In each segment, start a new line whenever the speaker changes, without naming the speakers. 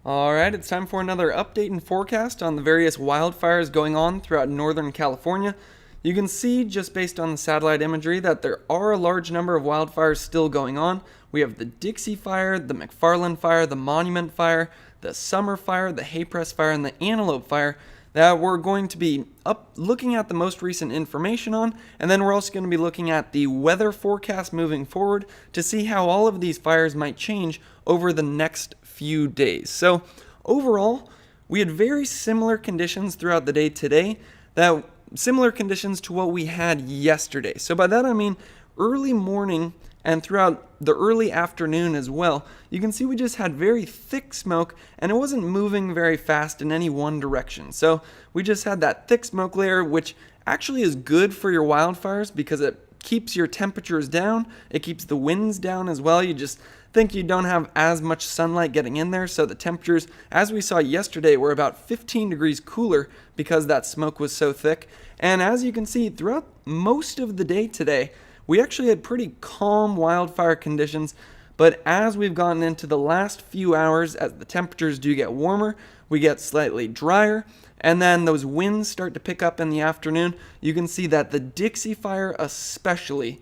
Alright, it's time for another update and forecast on the various wildfires going on throughout Northern California. You can see, just based on the satellite imagery, that there are a large number of wildfires still going on. We have the Dixie Fire, the Mcfarland Fire, the Monument Fire, the Summer Fire, the Haypress Fire, and the Antelope Fire that we're going to be looking at the most recent information on, and then we're also going to be looking at the weather forecast moving forward to see how all of these fires might change over the next few days. So overall, we had very similar conditions throughout the day today, that similar conditions to what we had yesterday. So by that I mean early morning and throughout the early afternoon as well. You can see we just had very thick smoke, and it wasn't moving very fast in any one direction. So we just had that thick smoke layer, which actually is good for your wildfires because it keeps your temperatures down. It keeps the winds down as well. You just think you don't have as much sunlight getting in there, so the temperatures, as we saw yesterday, were about 15 degrees cooler because that smoke was so thick. And as you can see, throughout most of the day today, we actually had pretty calm wildfire conditions, but as we've gotten into the last few hours, as the temperatures do get warmer, we get slightly drier, and then those winds start to pick up in the afternoon. You can see that the Dixie Fire especially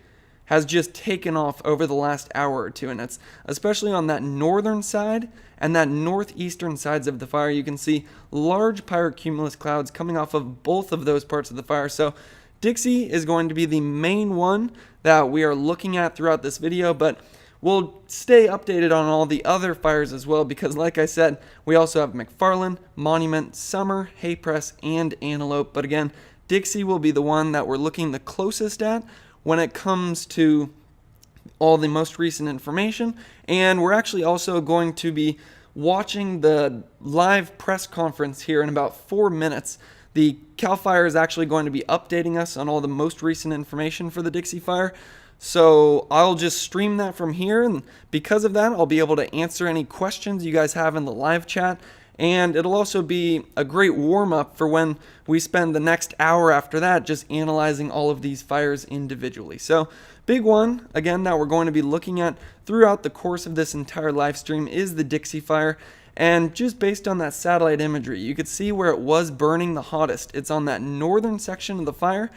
has just taken off over the last hour or two, and it's especially on that northern side and that northeastern sides of the fire. You can see large pyrocumulus clouds coming off of both of those parts of the fire. So Dixie is going to be the main one that we are looking at throughout this video, but we'll stay updated on all the other fires as well because, like I said, we also have Mcfarland, Monument, Summer, Haypress, and Antelope. But again, Dixie will be the one that we're looking the closest at when it comes to all the most recent information, and we're actually also going to be watching the live press conference here in about 4 minutes. The CAL FIRE is actually going to be updating us on all the most recent information for the Dixie Fire. So I'll just stream that from here, and because of that, I'll be able to answer any questions you guys have in the live chat. And it'll also be a great warm-up for when we spend the next hour after that just analyzing all of these fires individually. So big one, again, that we're going to be looking at throughout the course of this entire live stream is the Dixie Fire. And just based on that satellite imagery, you could see where it was burning the hottest. It's on that northern section of the fire,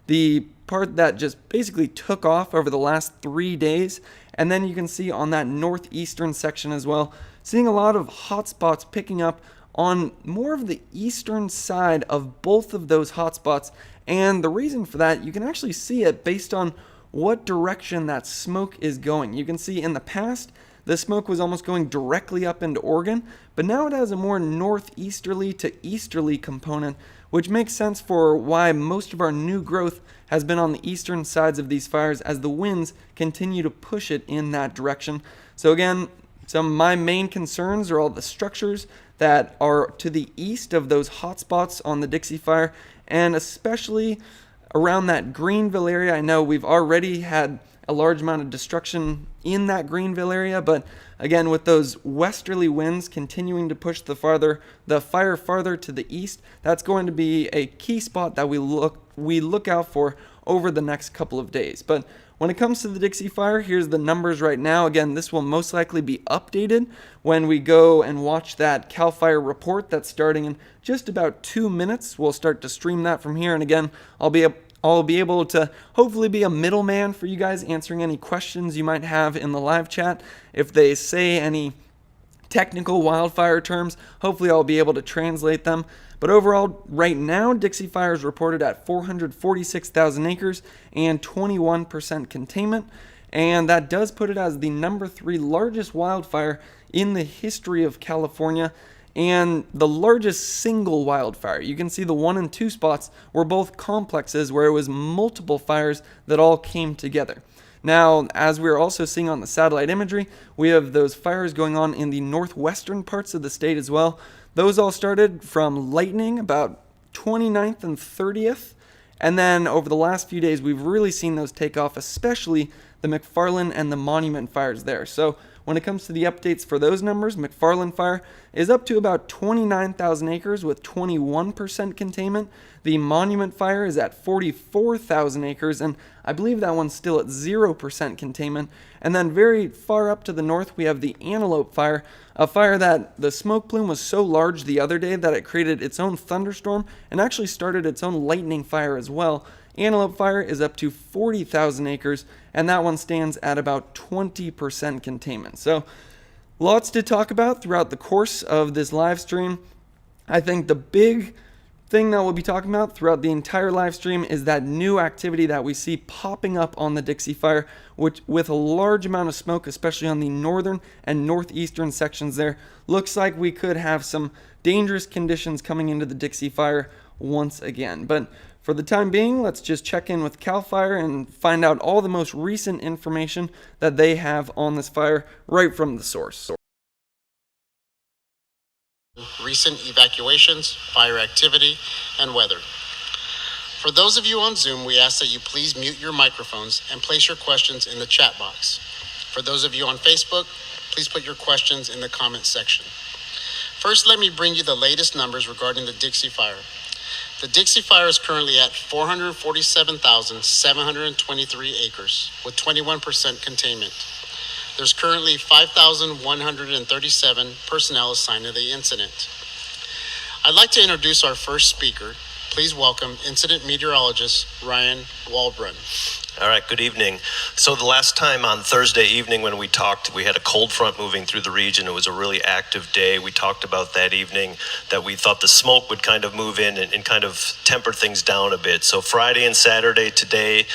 the part that just basically took off over the last 3 days. And then you can see on that northeastern section as well, seeing a lot of hot spots picking up on more of the eastern side of both of those hot spots. And the reason for that, you can actually see it based on what direction that smoke is going. You can see in the past, the smoke was almost going directly up into Oregon, but now it has a more northeasterly to easterly component, which makes sense for why most of our new growth has been on the eastern sides of these fires as the winds continue to push it in that direction. So again, some of my main concerns are all the structures that are to the east of those hot spots on the Dixie Fire, and especially around that Greenville area. I know we've already had a large amount of destruction in that Greenville area, but again, with those westerly winds continuing to push the fire farther to the east, that's going to be a key spot that we look out for over the next couple of days. But when it comes to the Dixie Fire, here's the numbers right now. Again, this will most likely be updated when we go and watch that CAL FIRE report that's starting in just about 2 minutes. We'll start to stream that from here, and again, I'll be able to hopefully be a middleman for you guys, answering any questions you might have in the live chat. If they say any technical wildfire terms, hopefully I'll be able to translate them. But overall, right now, Dixie Fire is reported at 446,000 acres and 21% containment. And that does put it as the number 3 largest wildfire in the history of California, and the largest single wildfire. You can see the 1 and 2 spots were both complexes where it was multiple fires that all came together. Now, as we're also seeing on the satellite imagery, we have those fires going on in the northwestern parts of the state as well. Those all started from lightning about 29th and 30th, and then over the last few days, we've really seen those take off, especially the Mcfarland and the Monument fires there. So when it comes to the updates for those numbers, Mcfarland Fire is up to about 29,000 acres with 21% containment. The Monument Fire is at 44,000 acres, and I believe that one's still at 0% containment. And then very far up to the north, we have the Antelope Fire, a fire that the smoke plume was so large the other day that it created its own thunderstorm and actually started its own lightning fire as well. Antelope Fire is up to 40,000 acres, and that one stands at about 20% containment. So, lots to talk about throughout the course of this live stream. I think the big thing that we'll be talking about throughout the entire live stream is that new activity that we see popping up on the Dixie Fire, which with a large amount of smoke, especially on the northern and northeastern sections there. Looks like we could have some dangerous conditions coming into the Dixie Fire once again. But for the time being, let's just check in with CAL FIRE and find out all the most recent information that they have on this fire right from the source.
Recent evacuations, fire activity, and weather. For those of you on Zoom, we ask that you please mute your microphones and place your questions in the chat box. For those of you on Facebook, please put your questions in the comment section. First, let me bring you the latest numbers regarding the Dixie Fire. The Dixie Fire is currently at 447,723 acres with 21% containment. There's currently 5,137 personnel assigned to the incident. I'd like to introduce our first speaker. Please welcome Incident Meteorologist Ryan Wahlberg.
All right, good evening. So the last time on Thursday evening when we talked, we had a cold front moving through the region. It was a really active day. We talked about that evening that we thought the smoke would kind of move in and kind of temper things down a bit. So Friday and Saturday today,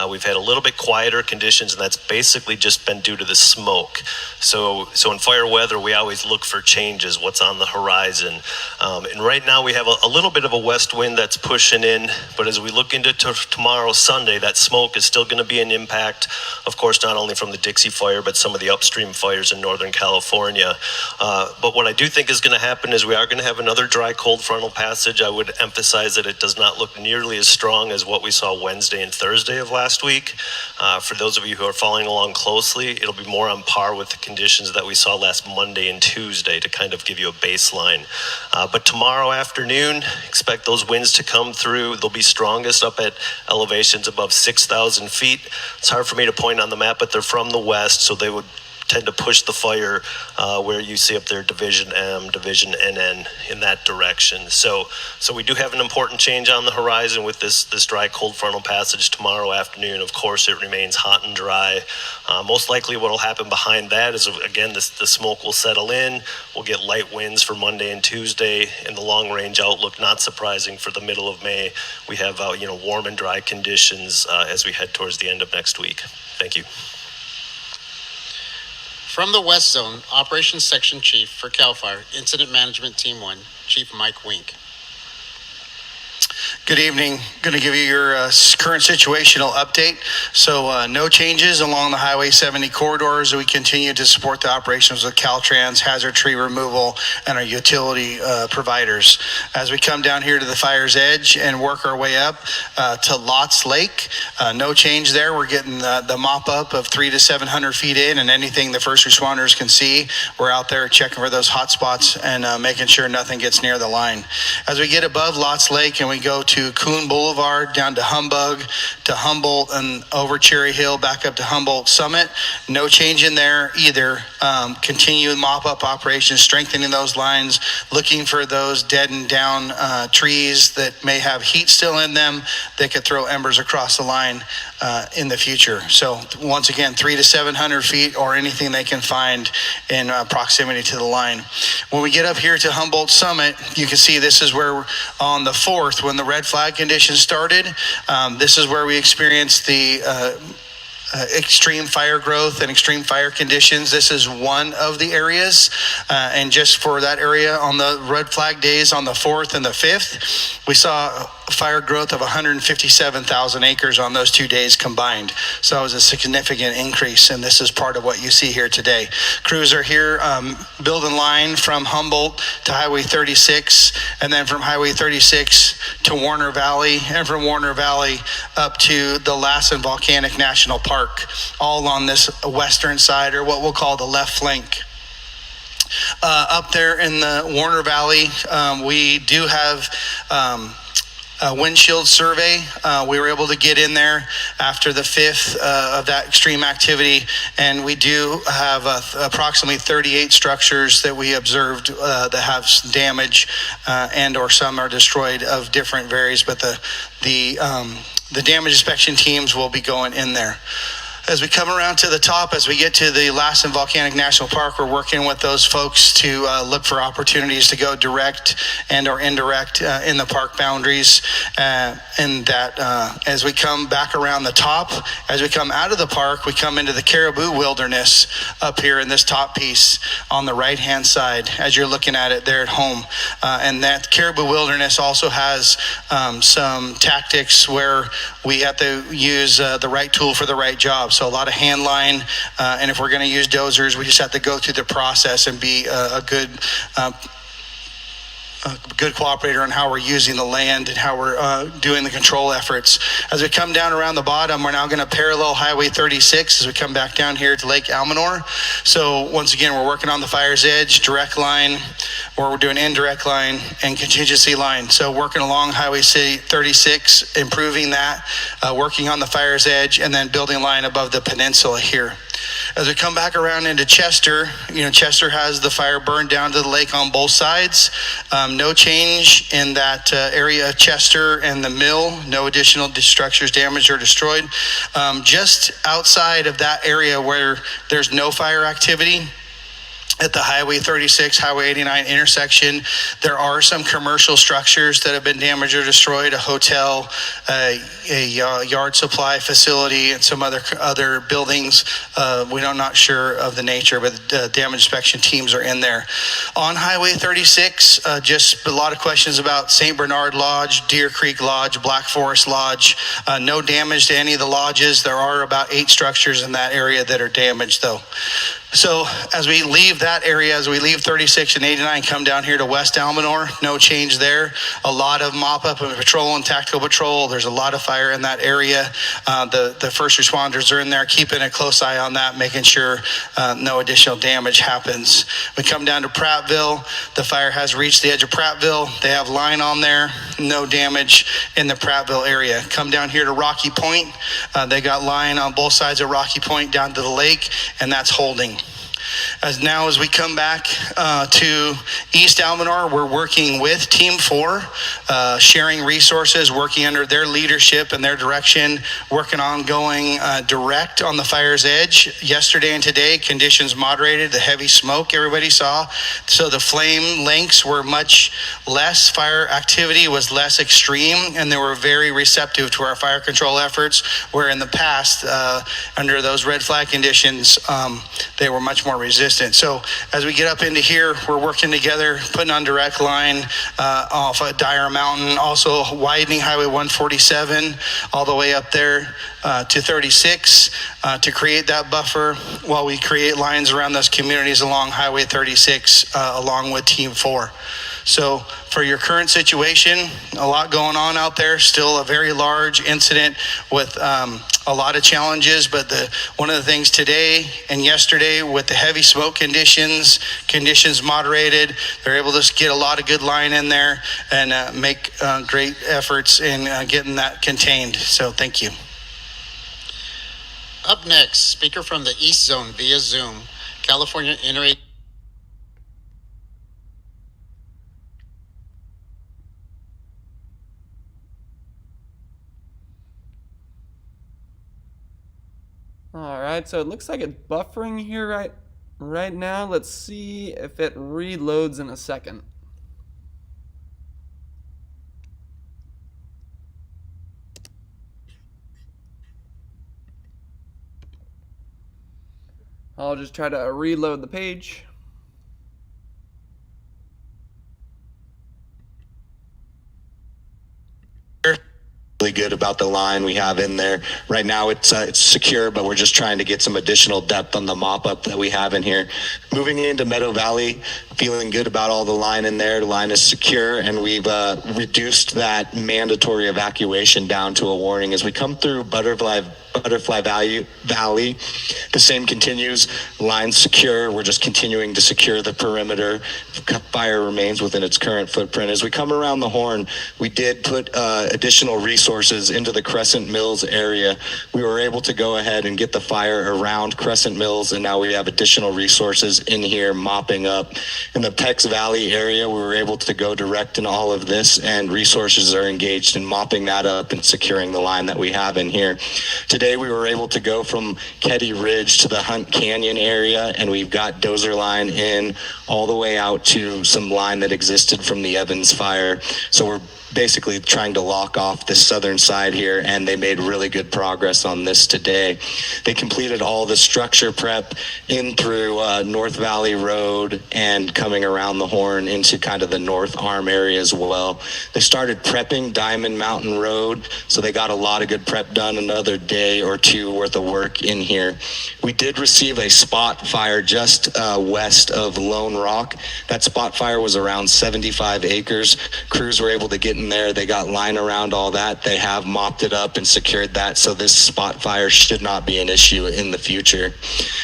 we've had a little bit quieter conditions, and that's basically just been due to the smoke. So in fire weather, we always look for changes, what's on the horizon. And right now we have a little bit of a west wind that's pushing in, but as we look into tomorrow, Sunday, that smoke is still going to be an impact, of course, not only from the Dixie Fire, but some of the upstream fires in Northern California. But what I do think is going to happen is we are going to have another dry, cold frontal passage. I would emphasize that it does not look nearly as strong as what we saw Wednesday and Thursday of last week. For those of you who are following along closely, it'll be more on par with the conditions that we saw last Monday and Tuesday to kind of give you a baseline. But tomorrow afternoon, expect those winds to come through. They'll be strongest up at elevations above 6,000 feet. It's hard for me to point on the map, but they're from the west, so they would tend to push the fire where you see up there Division M, Division NN in that direction. So we do have an important change on the horizon with this dry cold frontal passage tomorrow afternoon. Of course, it remains hot and dry. Most likely what will happen behind that is, again, the smoke will settle in. We'll get light winds for Monday and Tuesday. In the long range outlook, not surprising for the middle of May, we have warm and dry conditions as we head towards the end of next week. Thank you.
From the West Zone, Operations Section Chief for CAL FIRE, Incident Management Team 1, Chief Mike Wink.
Good evening. Going to give you your current situational update. So no changes along the Highway 70 corridors. We continue to support the operations of Caltrans, hazard tree removal, and our utility providers. As we come down here to the fire's edge and work our way up to Lots Lake, no change there. We're getting the mop up of 300 to 700 feet in, and anything the first responders can see, we're out there checking for those hot spots and making sure nothing gets near the line. As we get above Lots Lake and we go to Coon Boulevard, down to Humbug, to Humboldt, and over Cherry Hill, back up to Humboldt Summit. No change in there either. Continuing mop-up operations, strengthening those lines, looking for those dead and down trees that may have heat still in them that could throw embers across the line in the future. So once again, 300 to 700 feet or anything they can find in proximity to the line. When we get up here to Humboldt Summit, you can see this is where we're on the 4th, when the red flag conditions started. This is where we experienced the extreme fire growth and extreme fire conditions. This is one of the areas, and just for that area on the red flag days on the 4th and the 5th, we saw fire growth of 157,000 acres on those 2 days combined. So it was a significant increase, and this is part of what you see here today. Crews are here building line from Humboldt to Highway 36, and then from Highway 36 to Warner Valley, and from Warner Valley up to the Lassen Volcanic National Park. park, all on this western side, or what we'll call the left flank. Up there in the Warner Valley, we do have a windshield survey. We were able to get in there after the 5th of that extreme activity, and we do have approximately 38 structures that we observed that have damage, and or some are destroyed of different varies, but the damage inspection teams will be going in there. As we come around to the top, as we get to the Lassen Volcanic National Park, we're working with those folks to look for opportunities to go direct and or indirect in the park boundaries. And that as we come back around the top, as we come out of the park, we come into the Caribou Wilderness up here in this top piece on the right-hand side, as you're looking at it there at home. And that Caribou Wilderness also has some tactics where we have to use the right tool for the right job. So a lot of hand line, and if we're going to use dozers, we just have to go through the process and be a good cooperator on how we're using the land and how we're doing the control efforts. As we come down around the bottom, we're now going to parallel Highway 36 as we come back down here to Lake Almanor. So once again, we're working on the fire's edge, direct line, or we're doing indirect line and contingency line. So working along Highway 36, improving that, working on the fire's edge, and then building line above the peninsula here. As we come back around into Chester, Chester has the fire burned down to the lake on both sides. No change in that area of Chester and the mill. No additional structures damaged or destroyed. Just outside of that area where there's no fire activity, at the Highway 36, Highway 89 intersection, there are some commercial structures that have been damaged or destroyed, a hotel, a yard supply facility, and some other buildings. We're not sure of the nature, but the damage inspection teams are in there. On Highway 36, just a lot of questions about St. Bernard Lodge, Deer Creek Lodge, Black Forest Lodge. No damage to any of the lodges. There are about 8 structures in that area that are damaged, though. So as we leave that area, as we leave 36 and 89, come down here to West Almanor, no change there. A lot of mop-up and patrol and tactical patrol. There's a lot of fire in that area. The first responders are in there, keeping a close eye on that, making sure no additional damage happens. We come down to Prattville. The fire has reached the edge of Prattville. They have line on there, no damage in the Prattville area. Come down here to Rocky Point. They got line on both sides of Rocky Point down to the lake, and that's holding. As we come back to East Almanor, we're working with Team 4, sharing resources, working under their leadership and their direction, working on going direct on the fire's edge. Yesterday and today, conditions moderated, the heavy smoke everybody saw, so the flame lengths were much less, fire activity was less extreme, and they were very receptive to our fire control efforts, where in the past, under those red flag conditions, they were much more resistant. So as we get up into here, we're working together, putting on direct line off of Dyer Mountain, also widening Highway 147 all the way up there to 36 to create that buffer while we create lines around those communities along Highway 36 along with Team 4. So for your current situation, a lot going on out there, still a very large incident with a lot of challenges, but one of the things today and yesterday with the heavy smoke conditions moderated, they're able to get a lot of good line in there and make great efforts in getting that contained. So thank you.
Up next, speaker from the East Zone via Zoom, California Interagency.
All right, so it looks like it's buffering here right now. Let's see if it reloads in a second. I'll just try to reload the page.
Really good about the line we have in there. Right now it's secure, but we're just trying to get some additional depth on the mop-up that we have in here. Moving into Meadow Valley, feeling good about all the line in there. The line is secure, and we've reduced that mandatory evacuation down to a warning. As we come through Butterfly Butterfly Valley. The same continues, lines secure. We're just continuing to secure the perimeter. Fire remains within its current footprint. As we come around the horn, we did put additional resources into the Crescent Mills area. We were able to go ahead and get the fire around Crescent Mills, and now we have additional resources in here mopping up. In the Pex Valley area, we were able to go direct in all of this, and resources are engaged in mopping that up and securing the line that we have in here. Today, we were able to go from Ketty Ridge to the Hunt Canyon area, and we've got dozer line in all the way out to some line that existed from the Evans fire. So we're basically trying to lock off this southern side here, and they made really good progress on this today. They completed all the structure prep in through North Valley Road and coming around the horn into kind of the North Arm area as well. They started prepping Diamond Mountain Road, so they got a lot of good prep done, another day or two worth of work in here. We did receive a spot fire just west of Lone Rock. That spot fire was around 75 acres. Crews were able to get in there. They got line around all that. They have mopped it up and secured that, so this spot fire should not be an issue in the future.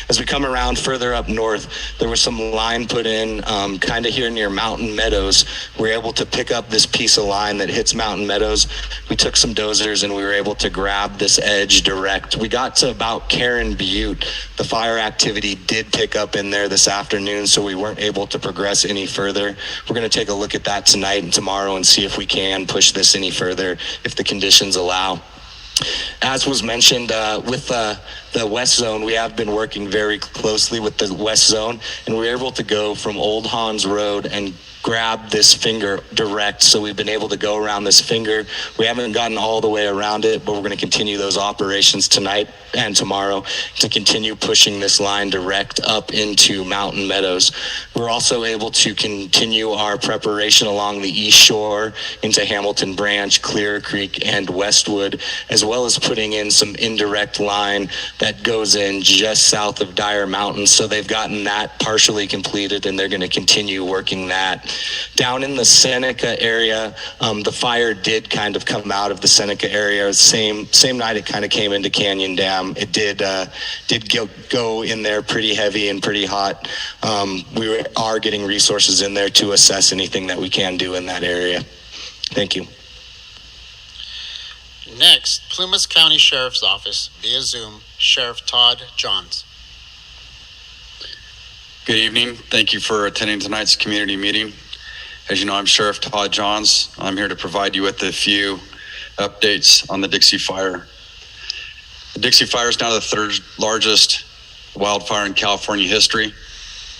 As we come around further up north, there was some line put in kind of here near Mountain Meadows. We were able to pick up this piece of line that hits Mountain Meadows. We took some dozers and we were able to grab this edge direct. We got to about Karen Butte. The fire activity did pick up in there this afternoon, so we weren't able to progress any further. We're going to take a look at that tonight and tomorrow and see if we can push this any further if the conditions allow. As was mentioned with the West Zone, we have been working very closely with the West Zone, and we were able to go from Old Hans Road and grab this finger direct. So we've been able to go around this finger. We haven't gotten all the way around it, but we're going to continue those operations tonight and tomorrow to continue pushing this line direct up into Mountain Meadows. We're also able to continue our preparation along the east shore into Hamilton Branch, Clear Creek, and Westwood, as well as putting in some indirect line that goes in just south of Dyer Mountain. So they've gotten that partially completed, and they're going to continue working that. Down in the Seneca area, the fire did kind of come out of the Seneca area. Same night it kind of came into Canyon Dam. It did go in there pretty heavy and pretty hot. We are getting resources in there to assess anything that we can do in that area. Thank you.
Next, Plumas County Sheriff's Office via Zoom, Sheriff Todd Johns.
Good evening. Thank you for attending tonight's community meeting. As you know, I'm Sheriff Todd Johns. I'm here to provide you with a few updates on the Dixie Fire. The Dixie Fire is now the third largest wildfire in California history,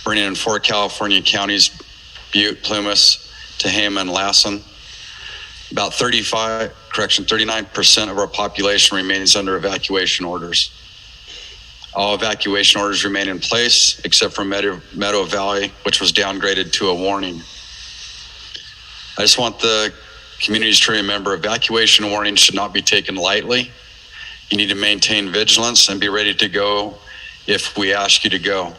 burning in 4 California counties, Butte, Plumas, Tehama, and Lassen. About 39% of our population remains under evacuation orders. All evacuation orders remain in place except for Meadow Valley, which was downgraded to a warning. I just want the communities to remember evacuation warnings should not be taken lightly. You need to maintain vigilance and be ready to go if we ask you to go.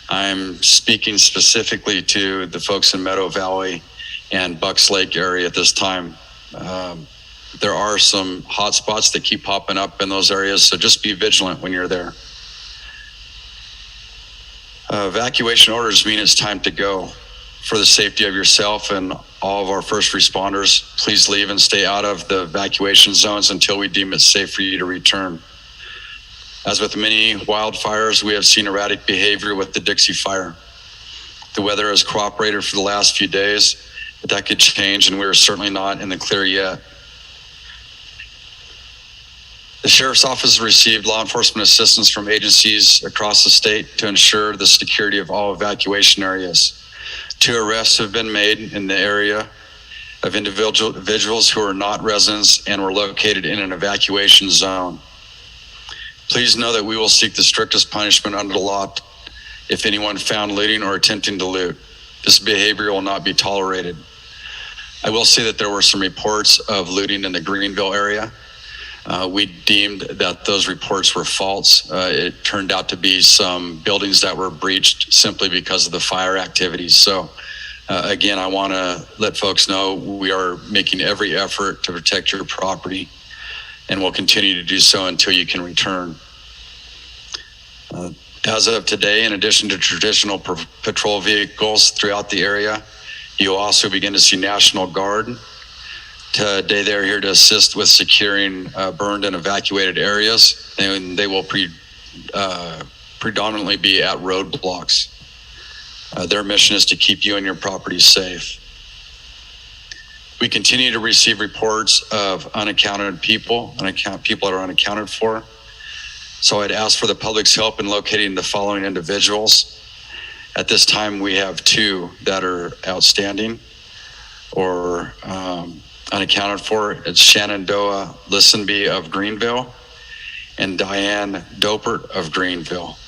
I'm speaking specifically to the folks in Meadow Valley and Bucks Lake area at this time. There are some hot spots that keep popping up in those areas, so just be vigilant when you're there. Evacuation orders mean it's time to go. For the safety of yourself and all of our first responders, please leave and stay out of the evacuation zones until we deem it safe for you to return. As with many wildfires, we have seen erratic behavior with the Dixie Fire. The weather has cooperated for the last few days, but that could change, and we are certainly not in the clear yet. The Sheriff's Office received law enforcement assistance from agencies across the state to ensure the security of all evacuation areas. 2 arrests have been made in the area of individuals who are not residents and were located in an evacuation zone. Please know that we will seek the strictest punishment under the law if anyone found looting or attempting to loot. This behavior will not be tolerated. I will say that there were some reports of looting in the Greenville area. We deemed that those reports were false. It turned out to be some buildings that were breached simply because of the fire activities. So again, I want to let folks know we are making every effort to protect your property. and will continue to do so until you can return. As of today, in addition to traditional patrol vehicles throughout the area, you'll also begin to see National Guard. Today, they're here to assist with securing burned and evacuated areas, and they will predominantly be at roadblocks. Their mission is to keep you and your property safe. We continue to receive reports of unaccounted people, people that are unaccounted for. So I'd ask for the public's help in locating the following individuals. At this time, we have 2 that are outstanding or unaccounted for. It's Shenandoah Listenby of Greenville and Diane Dopert of Greenville.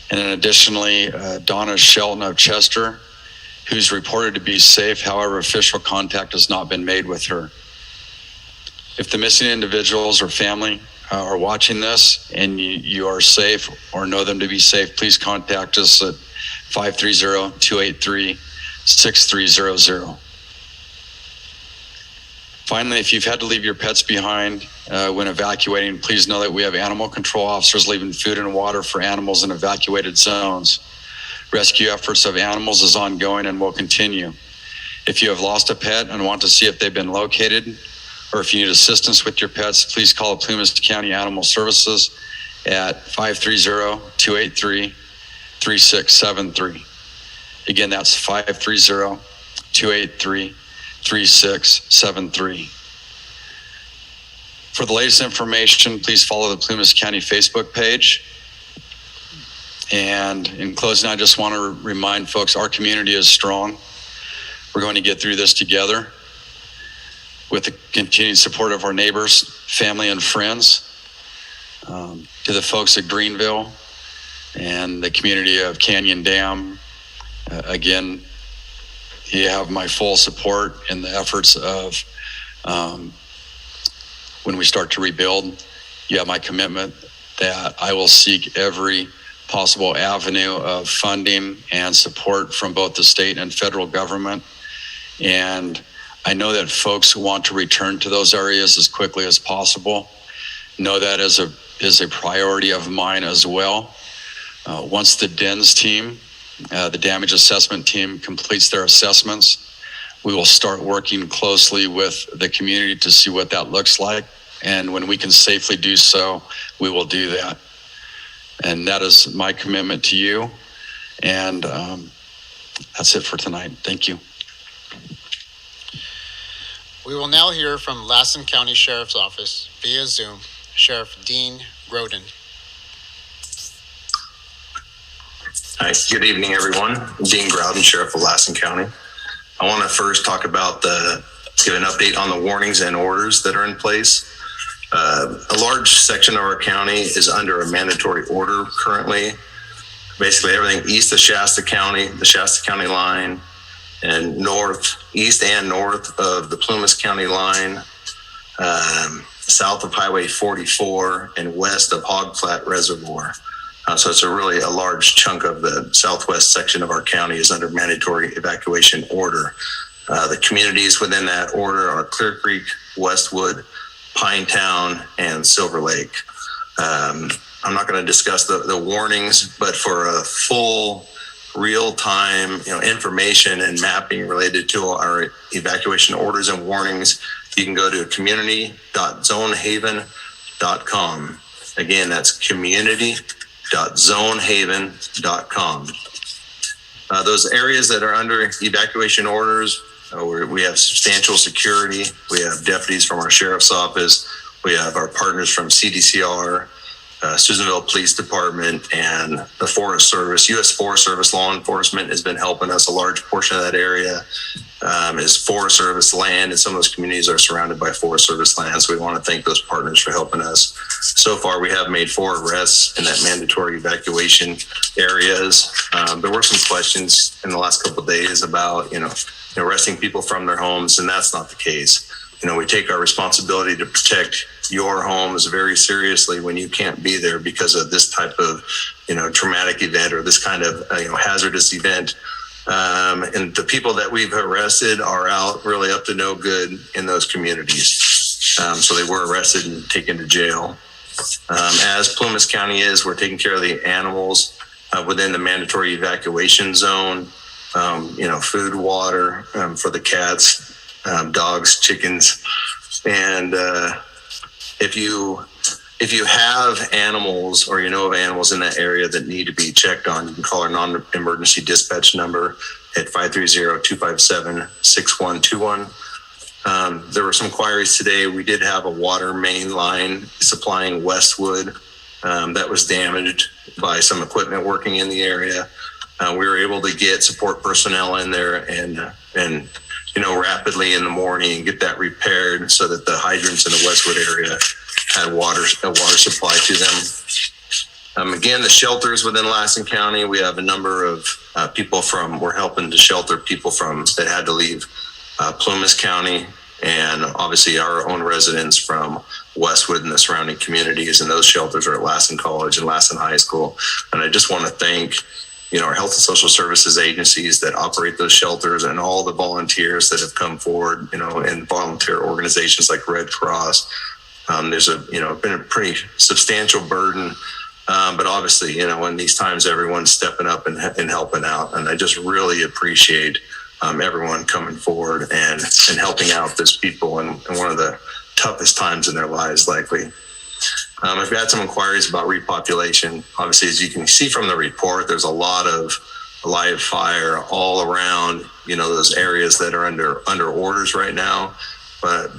And then additionally, Donna Shelton of Chester, who's reported to be safe. However, official contact has not been made with her. If the missing individuals or family are watching this and you are safe or know them to be safe, please contact us at 530-283-6300. Finally, if you've had to leave your pets behind when evacuating, please know that we have animal control officers leaving food and water for animals in evacuated zones. Rescue efforts of animals is ongoing and will continue. If you have lost a pet and want to see if they've been located, or if you need assistance with your pets, please call Plumas County Animal Services at 530-283-3673. Again, that's 530-283-3673. For the latest information, please follow the Plumas County Facebook page. And in closing, I just want to remind folks, our community is strong. We're going to get through this together with the continued support of our neighbors, family, and friends. To the folks at Greenville and the community of Canyon Dam, again, you have my full support in the efforts of when we start to rebuild. You have my commitment that I will seek every possible avenue of funding and support from both the state and federal government. And I know that folks want to return to those areas as quickly as possible. Know that is a priority of mine as well. Once the DENS team, the damage assessment team, completes their assessments, we will start working closely with the community to see what that looks like. And when we can safely do so, we will do that. And that is my commitment to you. And that's it for tonight. Thank you.
We will now hear from Lassen County Sheriff's Office via Zoom, Sheriff Dean Groden.
Hi, good evening, everyone. Dean Groden, Sheriff of Lassen County. I want to first talk about give an update on the warnings and orders that are in place. A large section of our county is under a mandatory order currently. Basically everything east of Shasta County, the Shasta County line, and east and north of the Plumas County line, south of Highway 44, and west of Hog Flat Reservoir. So it's a large chunk of the southwest section of our county is under mandatory evacuation order. The communities within that order are Clear Creek, Westwood, Pinetown, and Silver Lake. I'm not going to discuss the warnings, but for a full real-time information and mapping related to our evacuation orders and warnings, you can go to community.zonehaven.com. Again, that's community.zonehaven.com. Those areas that are under evacuation orders, we have substantial security. We have deputies from our sheriff's office. We have our partners from CDCR, Susan Bill Police Department, and the Forest Service. U.S. Forest Service law enforcement has been helping us. A large portion of that area is Forest Service land, and some of those communities are surrounded by Forest Service land. So we want to thank those partners for helping us. So far, we have made 4 arrests in that mandatory evacuation areas. There were some questions in the last couple of days about, arresting people from their homes, and that's not the case. We take our responsibility to protect your homes very seriously when you can't be there because of this type of, traumatic event or this kind of, hazardous event. And the people that we've arrested are out really up to no good in those communities. So they were arrested and taken to jail. As Plumas County is, we're taking care of the animals within the mandatory evacuation zone. Food, water for the cats, dogs, chickens, and if you have animals or you know of animals in that area that need to be checked on, you can call our non-emergency dispatch number at 530-257-6121. There were some inquiries today. We did have a water main line supplying Westwood that was damaged by some equipment working in the area. We were able to get support personnel in there and rapidly in the morning and get that repaired so that the hydrants in the Westwood area had a water supply to them. Again, the shelters within Lassen County, we have a number of people we're helping to shelter people that had to leave Plumas County, and obviously our own residents from Westwood and the surrounding communities, and those shelters are at Lassen College and Lassen High School. And I just want to thank our health and social services agencies that operate those shelters and all the volunteers that have come forward, and volunteer organizations like Red Cross. There's been a pretty substantial burden, but obviously, in these times, everyone's stepping up and helping out. And I just really appreciate everyone coming forward and helping out those people in one of the toughest times in their lives, likely. I've got some inquiries about repopulation. Obviously, as you can see from the report, there's a lot of live fire all around, those areas that are under orders right now. But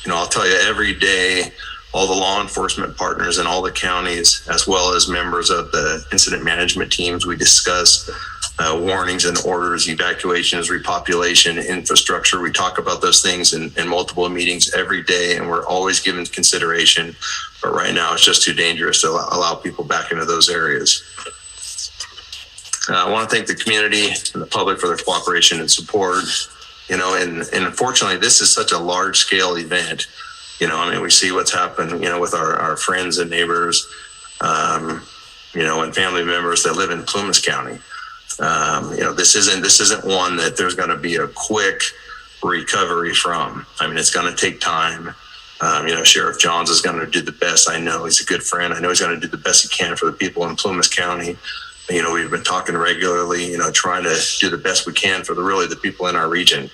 I'll tell you, every day, all the law enforcement partners in all the counties, as well as members of the incident management teams, we discuss warnings and orders, evacuations, repopulation, infrastructure. We talk about those things in multiple meetings every day, and we're always given consideration. But right now, it's just too dangerous to allow people back into those areas. I want to thank the community and the public for their cooperation and support. And unfortunately, this is such a large-scale event. We see what's happened, with our friends and neighbors, and family members that live in Plumas County. This isn't one that there's going to be a quick recovery from. It's going to take time. Sheriff Johns is going to do the best. I know he's a good friend. I know he's going to do the best he can for the people in Plumas County. We've been talking regularly, trying to do the best we can for the people in our region.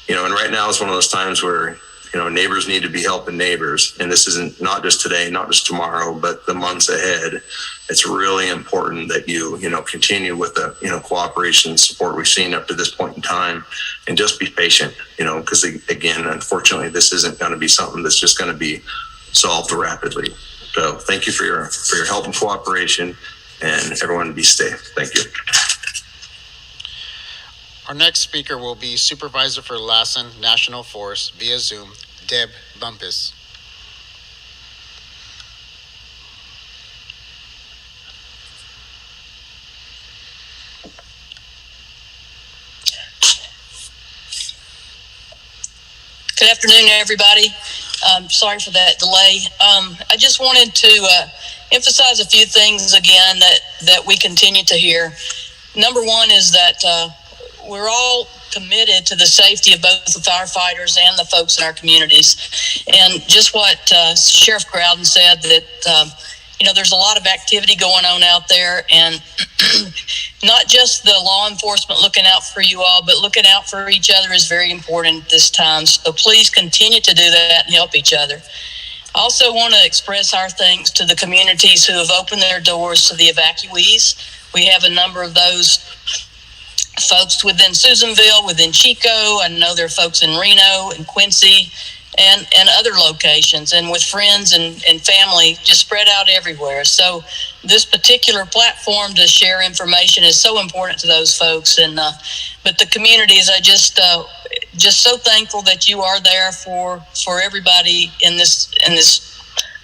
And right now it's one of those times where, neighbors need to be helping neighbors. And this isn't not just today, not just tomorrow, but the months ahead. It's really important that you continue with the, cooperation and support we've seen up to this point in time, and just be patient, because again, unfortunately, this isn't going to be something that's just going to be solved rapidly. So thank you for your help and cooperation, and everyone be safe. Thank you.
Our next speaker will be Supervisor for Lassen National Forest via Zoom, Deb Bumpus.
Good afternoon, everybody. Sorry for that delay. I just wanted to emphasize a few things again that we continue to hear. Number one is that we're all committed to the safety of both the firefighters and the folks in our communities. And just what Sheriff Crowden said, that there's a lot of activity going on out there, and not just the law enforcement looking out for you all, but looking out for each other is very important at this time. So please continue to do that and help each other. I also want to express our thanks to the communities who have opened their doors to the evacuees. We have a number of those folks within Susanville, within Chico. I know there are folks in Reno and Quincy and other locations, and with friends and family just spread out everywhere. So this particular platform to share information is so important to those folks. And but the communities, I just so thankful that you are there for everybody in this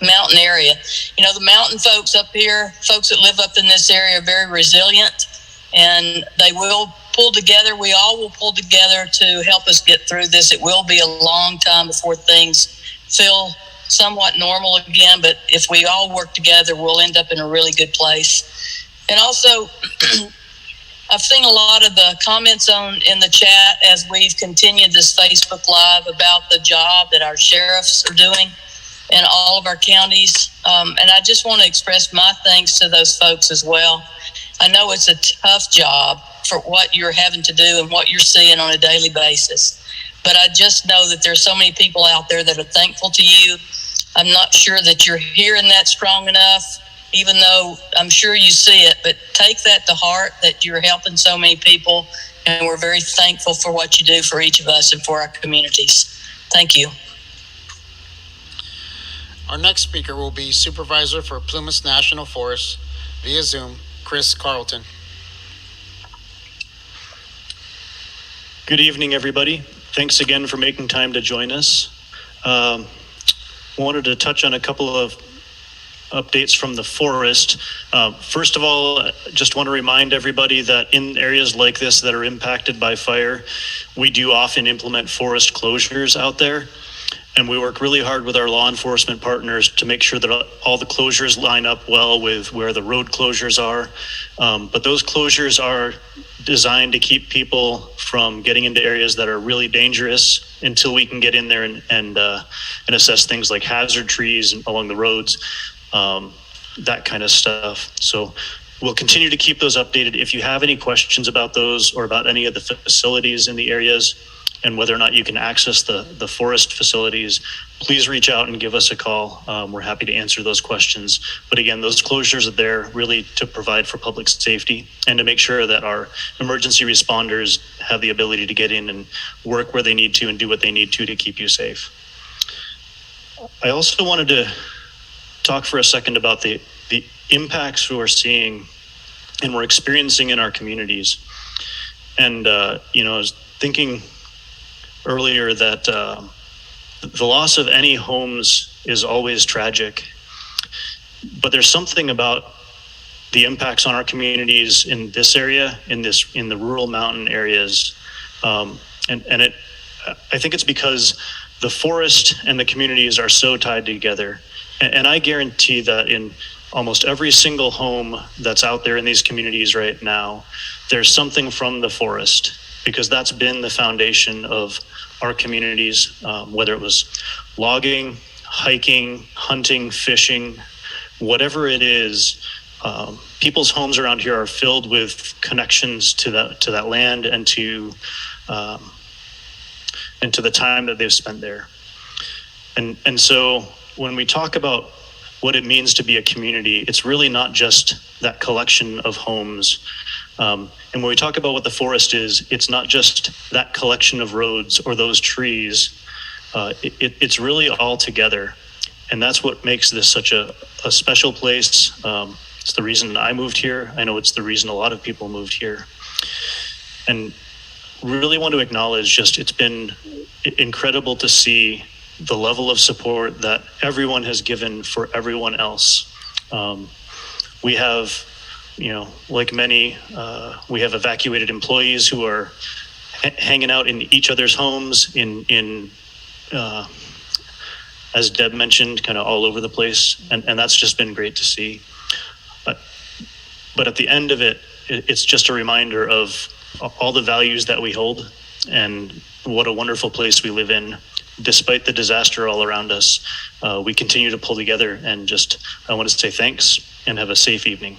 mountain area. The mountain folks up here, folks that live up in this area, are very resilient, and they will pull together. We all will pull together to help us get through this. It will be a long time before things feel somewhat normal again, but if we all work together, we'll end up in a really good place. And also, I've seen a lot of the comments in the chat as we've continued this Facebook Live about the job that our sheriffs are doing in all of our counties. And I just want to express my thanks to those folks as well. I know it's a tough job for what you're having to do and what you're seeing on a daily basis. But I just know that there's so many people out there that are thankful to you. I'm not sure that you're hearing that strong enough, even though I'm sure you see it, but take that to heart that you're helping so many people. And we're very thankful for what you do for each of us and for our communities. Thank you.
Our next speaker will be Supervisor for Plumas National Forest via Zoom, Chris Carlton.
Good evening, everybody. Thanks again for making time to join us. Wanted to touch on a couple of updates from the forest. First of all, just want to remind everybody that in areas like this that are impacted by fire, we do often implement forest closures out there. And we work really hard with our law enforcement partners to make sure that all the closures line up well with where the road closures are. But those closures are designed to keep people from getting into areas that are really dangerous until we can get in there and assess things like hazard trees along the roads, that kind of stuff. So we'll continue to keep those updated. If you have any questions about those or about any of the facilities in the areas, and whether or not you can access the forest facilities, please reach out and give us a call. We're happy to answer those questions. But again, those closures are there really to provide for public safety and to make sure that our emergency responders have the ability to get in and work where they need to and do what they need to keep you safe. I also wanted to talk for a second about the impacts we're seeing and we're experiencing in our communities. And, I was thinking earlier that the loss of any homes is always tragic, but there's something about the impacts on our communities in this area, in the rural mountain areas, I think it's because the forest and the communities are so tied together, and I guarantee that in almost every single home that's out there in these communities right now, there's something from the forest, because that's been the foundation of our communities, whether it was logging, hiking, hunting, fishing, whatever it is. People's homes around here are filled with connections to that land and to the time that they've spent there. And so when we talk about what it means to be a community, it's really not just that collection of homes. And when we talk about what the forest is, it's not just that collection of roads or those trees. It's really all together. And that's what makes this such a special place. It's the reason I moved here. I know it's the reason a lot of people moved here. And really want to acknowledge it's been incredible to see the level of support that everyone has given for everyone else. We have, like many, we have evacuated employees who are hanging out in each other's homes as Deb mentioned, kind of all over the place. And that's just been great to see. But at the end of it, it's just a reminder of all the values that we hold and what a wonderful place we live in. Despite the disaster all around us, we continue to pull together, and I want to say thanks and have a safe evening.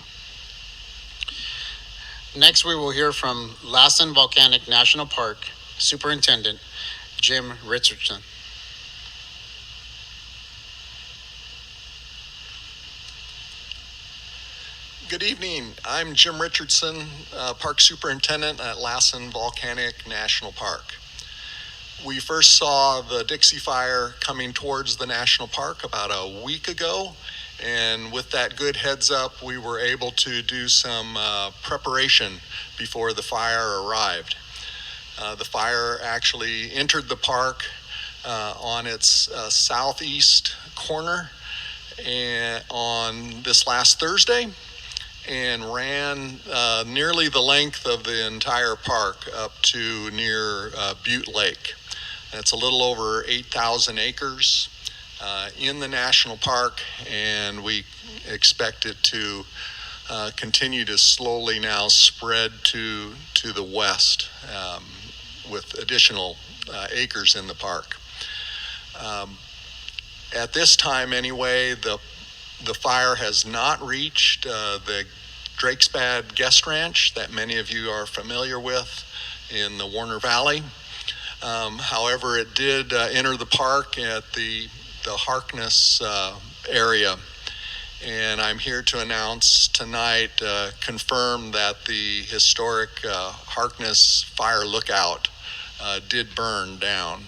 Next, we will hear from Lassen Volcanic National Park Superintendent Jim Richardson.
Good evening. I'm Jim Richardson, Park Superintendent at Lassen Volcanic National Park. We first saw the Dixie Fire coming towards the national park about a week ago, and with that good heads up, we were able to do some preparation before the fire arrived. The fire actually entered the park on its southeast corner and on this last Thursday, and ran nearly the length of the entire park up to near Butte Lake. It's a little over 8,000 acres in the national park, and we expect it to continue to slowly now spread to the west with additional acres in the park. At this time anyway, the fire has not reached the Drakesbad Guest Ranch that many of you are familiar with in the Warner Valley. However, it did enter the park at the Harkness area. And I'm here to announce tonight, confirm that the historic Harkness Fire Lookout did burn down.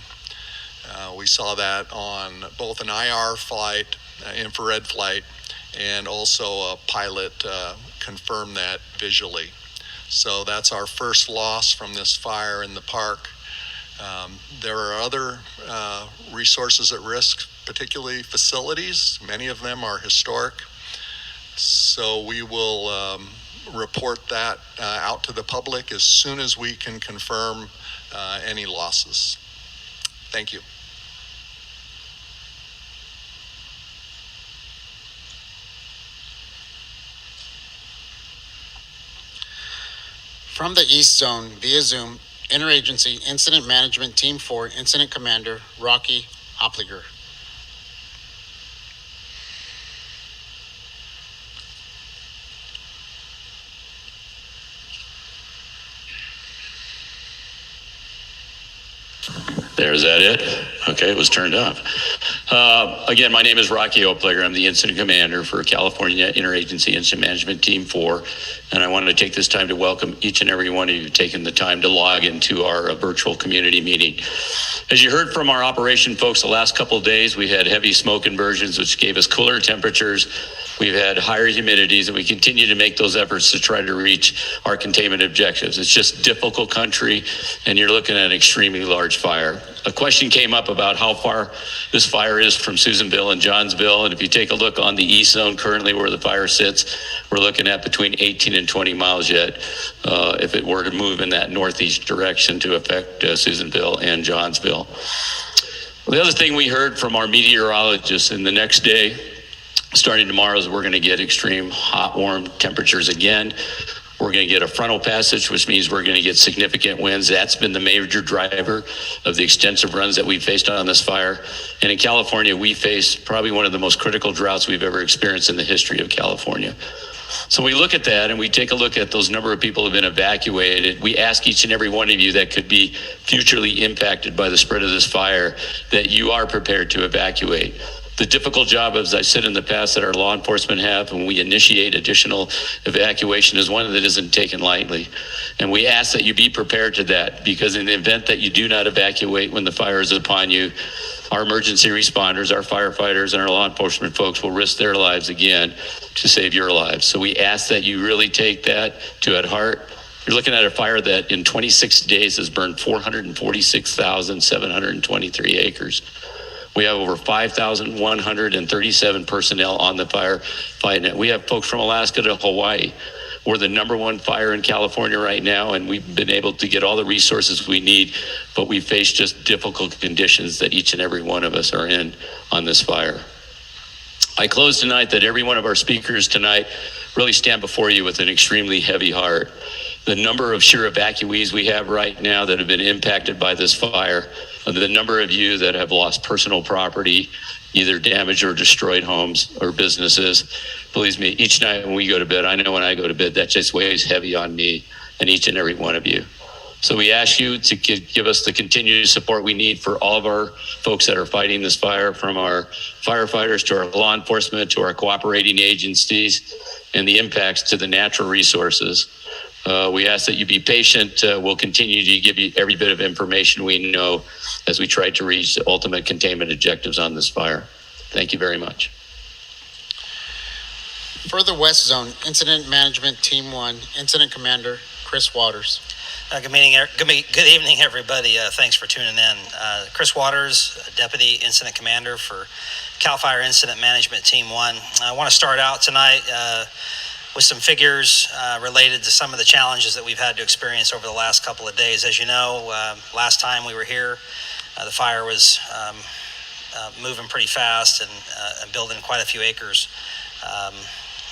We saw that on both an IR flight, infrared flight, and also a pilot confirmed that visually. So that's our first loss from this fire in the park. There are other resources at risk, particularly facilities. Many of them are historic. So we will report that out to the public as soon as we can confirm any losses. Thank you.
From the East Zone via Zoom, Interagency Incident Management Team 4 Incident Commander Rocky Opliger.
There's that it? Okay, it was turned off. Again, my name is Rocky Opliger. I'm the Incident Commander for California Interagency Incident Management Team 4, and I wanted to take this time to welcome each and every one of you taking the time to log into our virtual community meeting. As you heard from our operation folks the last couple of days, we had heavy smoke inversions, which gave us cooler temperatures. We've had higher humidities, and we continue to make those efforts to try to reach our containment objectives. It's just difficult country, and you're looking at an extremely large fire. A question came up about how far this fire is from Susan Bill and Johnsville, and if you take a look on the east zone currently where the fire sits, we're looking at between 18 and 20 miles yet if it were to move in that northeast direction to affect Susan Bill and Johnsville. The other thing we heard from our meteorologists in the next day, starting tomorrow, is we're going to get extreme hot, warm temperatures again. We're going to get a frontal passage, which means we're going to get significant winds. That's been the major driver of the extensive runs that we faced on this fire. And in California, we face probably one of the most critical droughts we've ever experienced in the history of California. So we look at that and we take a look at those number of people who have been evacuated. We ask each and every one of you that could be futurely impacted by the spread of this fire that you are prepared to evacuate. The difficult job, as I said in the past, that our law enforcement have when we initiate additional evacuation is one that isn't taken lightly. And we ask that you be prepared to that, because in the event that you do not evacuate when the fire is upon you, our emergency responders, our firefighters, and our law enforcement folks will risk their lives again to save your lives. So we ask that you really take that to at heart. You're looking at a fire that in 26 days has burned 446,723 acres. We have over 5,137 personnel on the fire fighting it. We have folks from Alaska to Hawaii. We're the #1 fire in California right now, and we've been able to get all the resources we need, but we face just difficult conditions that each and every one of us are in on this fire. I close tonight that every one of our speakers tonight really stand before you with an extremely heavy heart. The number of sheer evacuees we have right now that have been impacted by this fire, the number of you that have lost personal property, either damaged or destroyed homes or businesses. Believe me, each night when we go to bed, I know when I go to bed, that just weighs heavy on me and each and every one of you. So we ask you to give us the continued support we need for all of our folks that are fighting this fire, from our firefighters to our law enforcement to our cooperating agencies, and the impacts to the natural resources. We ask that you be patient. We'll continue to give you every bit of information we know as we try to reach the ultimate containment objectives on this fire. Thank you very much.
For the West Zone, Incident Management Team 1, Incident Commander Chris Waters.
Good evening, everybody. Thanks for tuning in. Chris Waters, Deputy Incident Commander for CAL FIRE Incident Management Team 1. I want to start out tonight with some figures related to some of the challenges that we've had to experience over the last couple of days. As you know, last time we were here, the fire was moving pretty fast and building quite a few acres.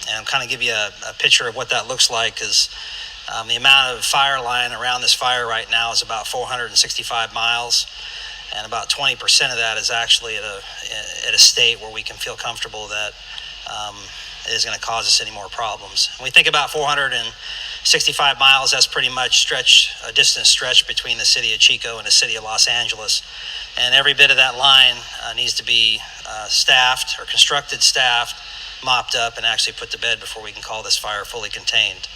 And kind of give you a picture of what that looks like is the amount of fire line around this fire right now is about 465 miles. And about 20% of that is actually at a state where we can feel comfortable that it is going to cause us any more problems. When we think about 465 miles, that's pretty much a distance stretch between the city of Chico and the city of Los Angeles. And every bit of that line needs to be staffed or constructed, staffed, mopped up, and actually put to bed before we can call this fire fully contained.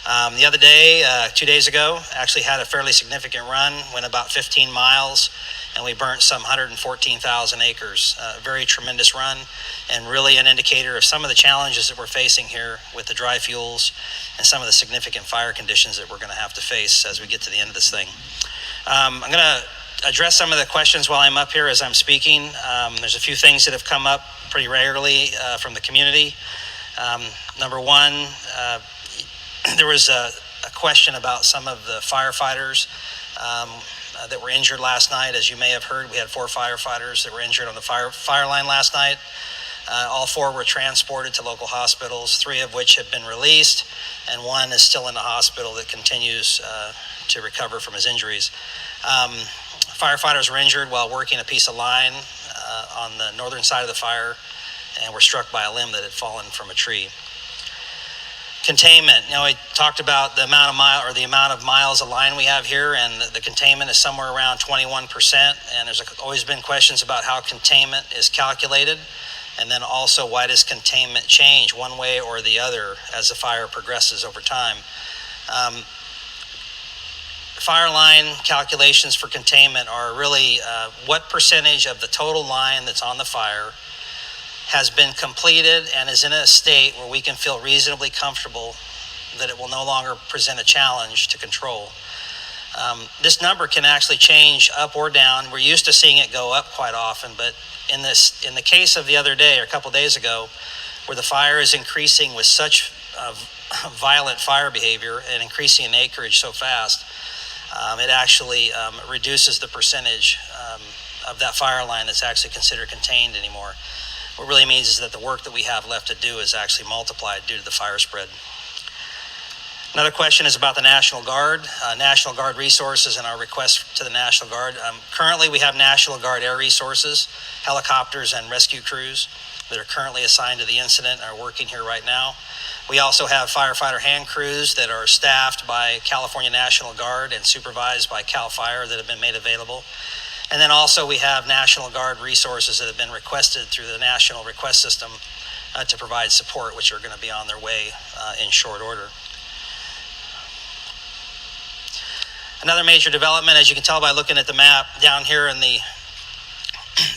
The other day, 2 days ago, actually had a fairly significant run, went about 15 miles, and we burnt some 114,000 acres. A very tremendous run, and really an indicator of some of the challenges that we're facing here with the dry fuels and some of the significant fire conditions that we're going to have to face as we get to the end of this thing. I'm going to address some of the questions while I'm up here as I'm speaking. There's a few things that have come up pretty regularly from the community. Number one, there was a question about some of the firefighters that were injured last night. As you may have heard, we had 4 firefighters that were injured on the fire line last night. All 4 were transported to local hospitals, 3 of which have been released, and 1 is still in the hospital that continues to recover from his injuries. Firefighters were injured while working a piece of line on the northern side of the fire and were struck by a limb that had fallen from a tree. Containment. We talked about the amount of miles of line we have here, and the containment is somewhere around 21%. And there's always been questions about how containment is calculated, and then also why does containment change one way or the other as the fire progresses over time. Fire line calculations for containment are really what percentage of the total line that's on the fire has been completed and is in a state where we can feel reasonably comfortable that it will no longer present a challenge to control. This number can actually change up or down. We're used to seeing it go up quite often, but in the case of the other day or a couple days ago, where the fire is increasing with such violent fire behavior and increasing in acreage so fast, it actually reduces the percentage of that fire line that's actually considered contained anymore. What it really means is that the work that we have left to do is actually multiplied due to the fire spread. Another question is about the National Guard. National Guard resources and our request to the National Guard. Currently, we have National Guard air resources, helicopters and rescue crews that are currently assigned to the incident and are working here right now. We also have firefighter hand crews that are staffed by California National Guard and supervised by CAL FIRE that have been made available. And then also we have National Guard resources that have been requested through the National Request System to provide support, which are going to be on their way in short order. Another major development, as you can tell by looking at the map, down here in the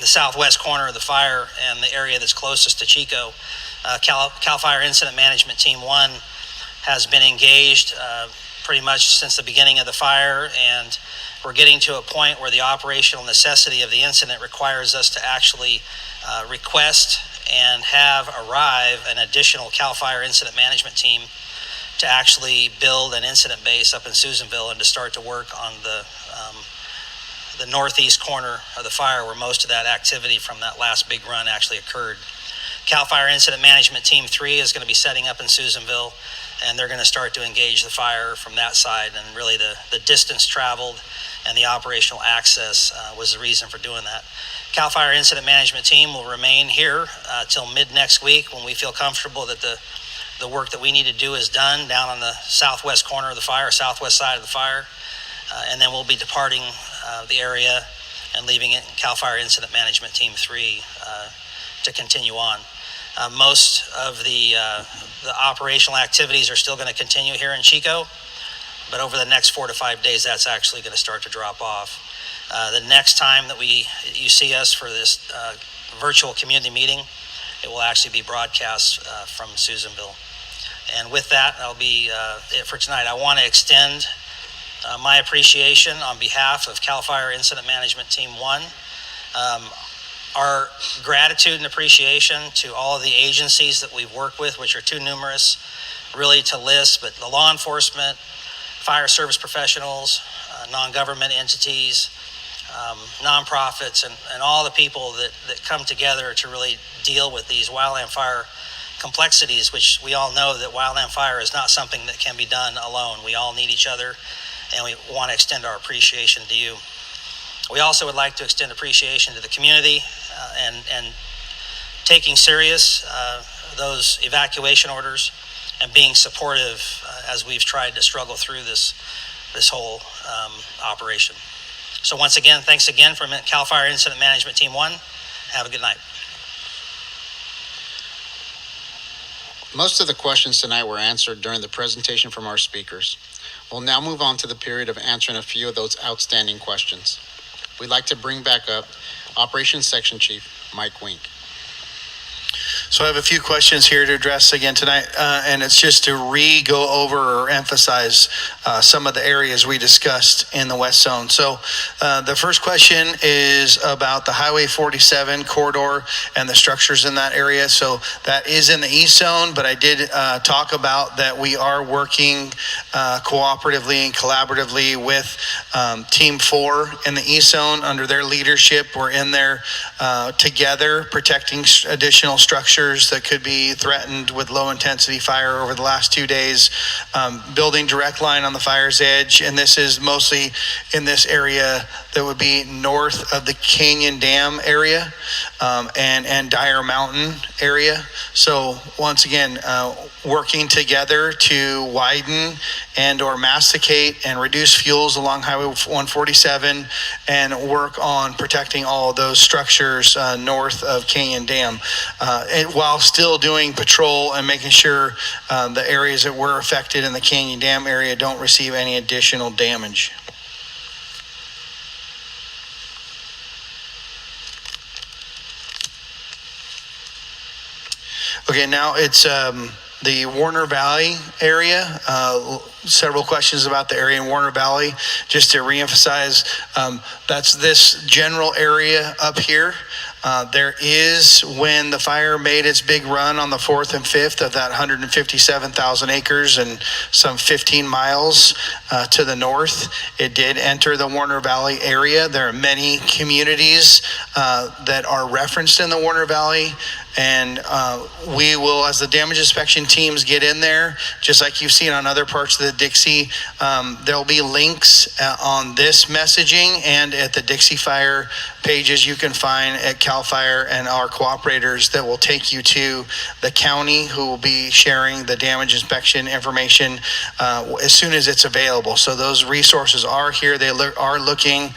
southwest corner of the fire and the area that's closest to Chico, CAL FIRE Incident Management Team 1 has been engaged pretty much since the beginning of the fire, and we're getting to a point where the operational necessity of the incident requires us to actually request and have arrive an additional CAL FIRE Incident Management Team to actually build an incident base up in Susanville and to start to work on the northeast corner of the fire where most of that activity from that last big run actually occurred. CAL FIRE Incident Management Team 3 is going to be setting up in Susanville, and they're going to start to engage the fire from that side, and really the distance traveled and the operational access was the reason for doing that. CAL FIRE Incident Management Team will remain here till mid next week when we feel comfortable that the work that we need to do is done down on the southwest corner of the fire, southwest side of the fire, and then we'll be departing the area and leaving it CAL FIRE Incident Management Team 3 to continue on. Most of the operational activities are still going to continue here in Chico, but over the next 4 to 5 days, that's actually going to start to drop off. The next time that you see us for this virtual community meeting, it will actually be broadcast from Susanville. And with that, that'll be it for tonight. I want to extend my appreciation on behalf of CAL FIRE Incident Management Team 1. Our gratitude and appreciation to all of the agencies that we've worked with, which are too numerous really to list, but the law enforcement, fire service professionals, non-government entities, nonprofits, and all the people that come together to really deal with these wildland fire complexities, which we all know that wildland fire is not something that can be done alone. We all need each other, and we want to extend our appreciation to you. We also would like to extend appreciation to the community and taking serious those evacuation orders and being supportive as we've tried to struggle through this whole operation. So once again, thanks again from CAL FIRE Incident Management Team 1. Have a good night.
Most of the questions tonight were answered during the presentation from our speakers. We'll now move on to the period of answering a few of those outstanding questions. We'd like to bring back up Operations Section Chief Mike Wink.
So I have a few questions here to address again tonight, and it's just to go over or emphasize some of the areas we discussed in the West Zone. So the first question is about the Highway 47 corridor and the structures in that area. So that is in the East Zone, but I did talk about that we are working cooperatively and collaboratively with Team 4 in the East Zone under their leadership. We're in there together protecting additional structures that could be threatened with low intensity fire over the last 2 days, building direct line on the fire's edge, and this is mostly in this area that would be north of the Canyon Dam area and Dyer Mountain area. So once again, working together to widen and or masticate and reduce fuels along Highway 147 and work on protecting all of those structures north of Canyon Dam, and while still doing patrol and making sure the areas that were affected in the Canyon Dam area don't receive any additional damage. Okay, now it's the Warner Valley area. Several questions about the area in Warner Valley. Just to reemphasize, that's this general area up here. There is, when the fire made its big run on the 4th and 5th of that 157,000 acres and some 15 miles to the north, it did enter the Warner Valley area. There are many communities that are referenced in the Warner Valley, and we will, as the damage inspection teams get in there, just like you've seen on other parts of the Dixie, there'll be links on this messaging and at the Dixie Fire pages you can find at CAL FIRE and our cooperators that will take you to the county, who will be sharing the damage inspection information as soon as it's available. So those resources are here. They are looking,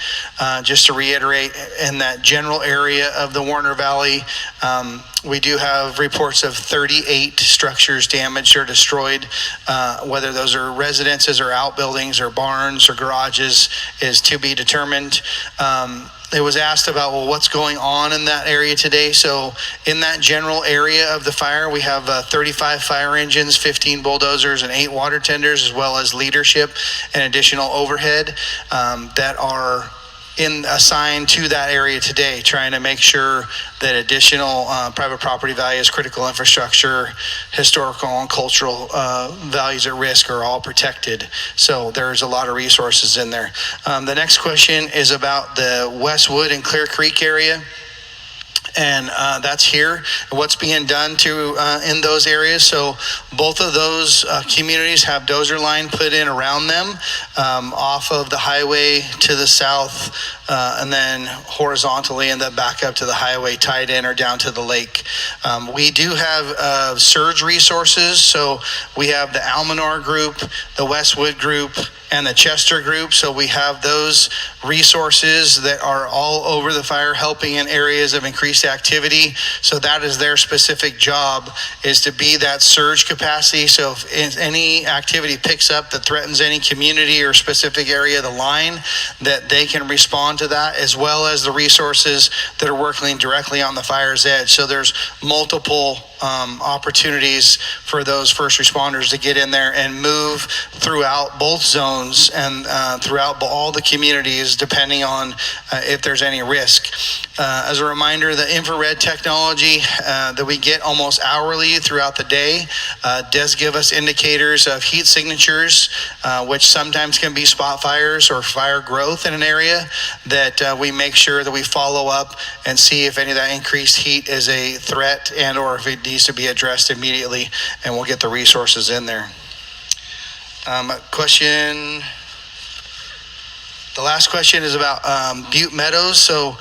just to reiterate, in that general area of the Warner Valley. We do have reports of 38 structures damaged or destroyed. Whether those are residences or outbuildings or barns or garages is to be determined. It was asked about, well, what's going on in that area today? So in that general area of the fire, we have 35 fire engines, 15 bulldozers, and 8 water tenders, as well as leadership and additional overhead that are assigned to that area today, trying to make sure that additional private property values, critical infrastructure, historical and cultural values at risk are all protected. So there's a lot of resources in there. The next question is about the Westwood and Clear Creek area. And that's here, what's being done to in those areas. So both of those communities have dozer line put in around them, off of the highway to the south, and then horizontally, and then back up to the highway, tied in or down to the lake. We do have surge resources. So we have the Almanor group, the Westwood group, and the Chester group. So we have those resources that are all over the fire, helping in areas of increased activity. So that is their specific job, is to be that surge capacity. So if any activity picks up that threatens any community or specific area of the line, that they can respond to that, as well as the resources that are working directly on the fire's edge. So there's multiple opportunities for those first responders to get in there and move throughout both zones and throughout all the communities, depending on if there's any risk. As a reminder, the infrared technology that we get almost hourly throughout the day does give us indicators of heat signatures, which sometimes can be spot fires or fire growth in an area, that we make sure that we follow up and see if any of that increased heat is a threat, and or if it needs to be addressed immediately, and we'll get the resources in there. The last question is about Butte Meadows. So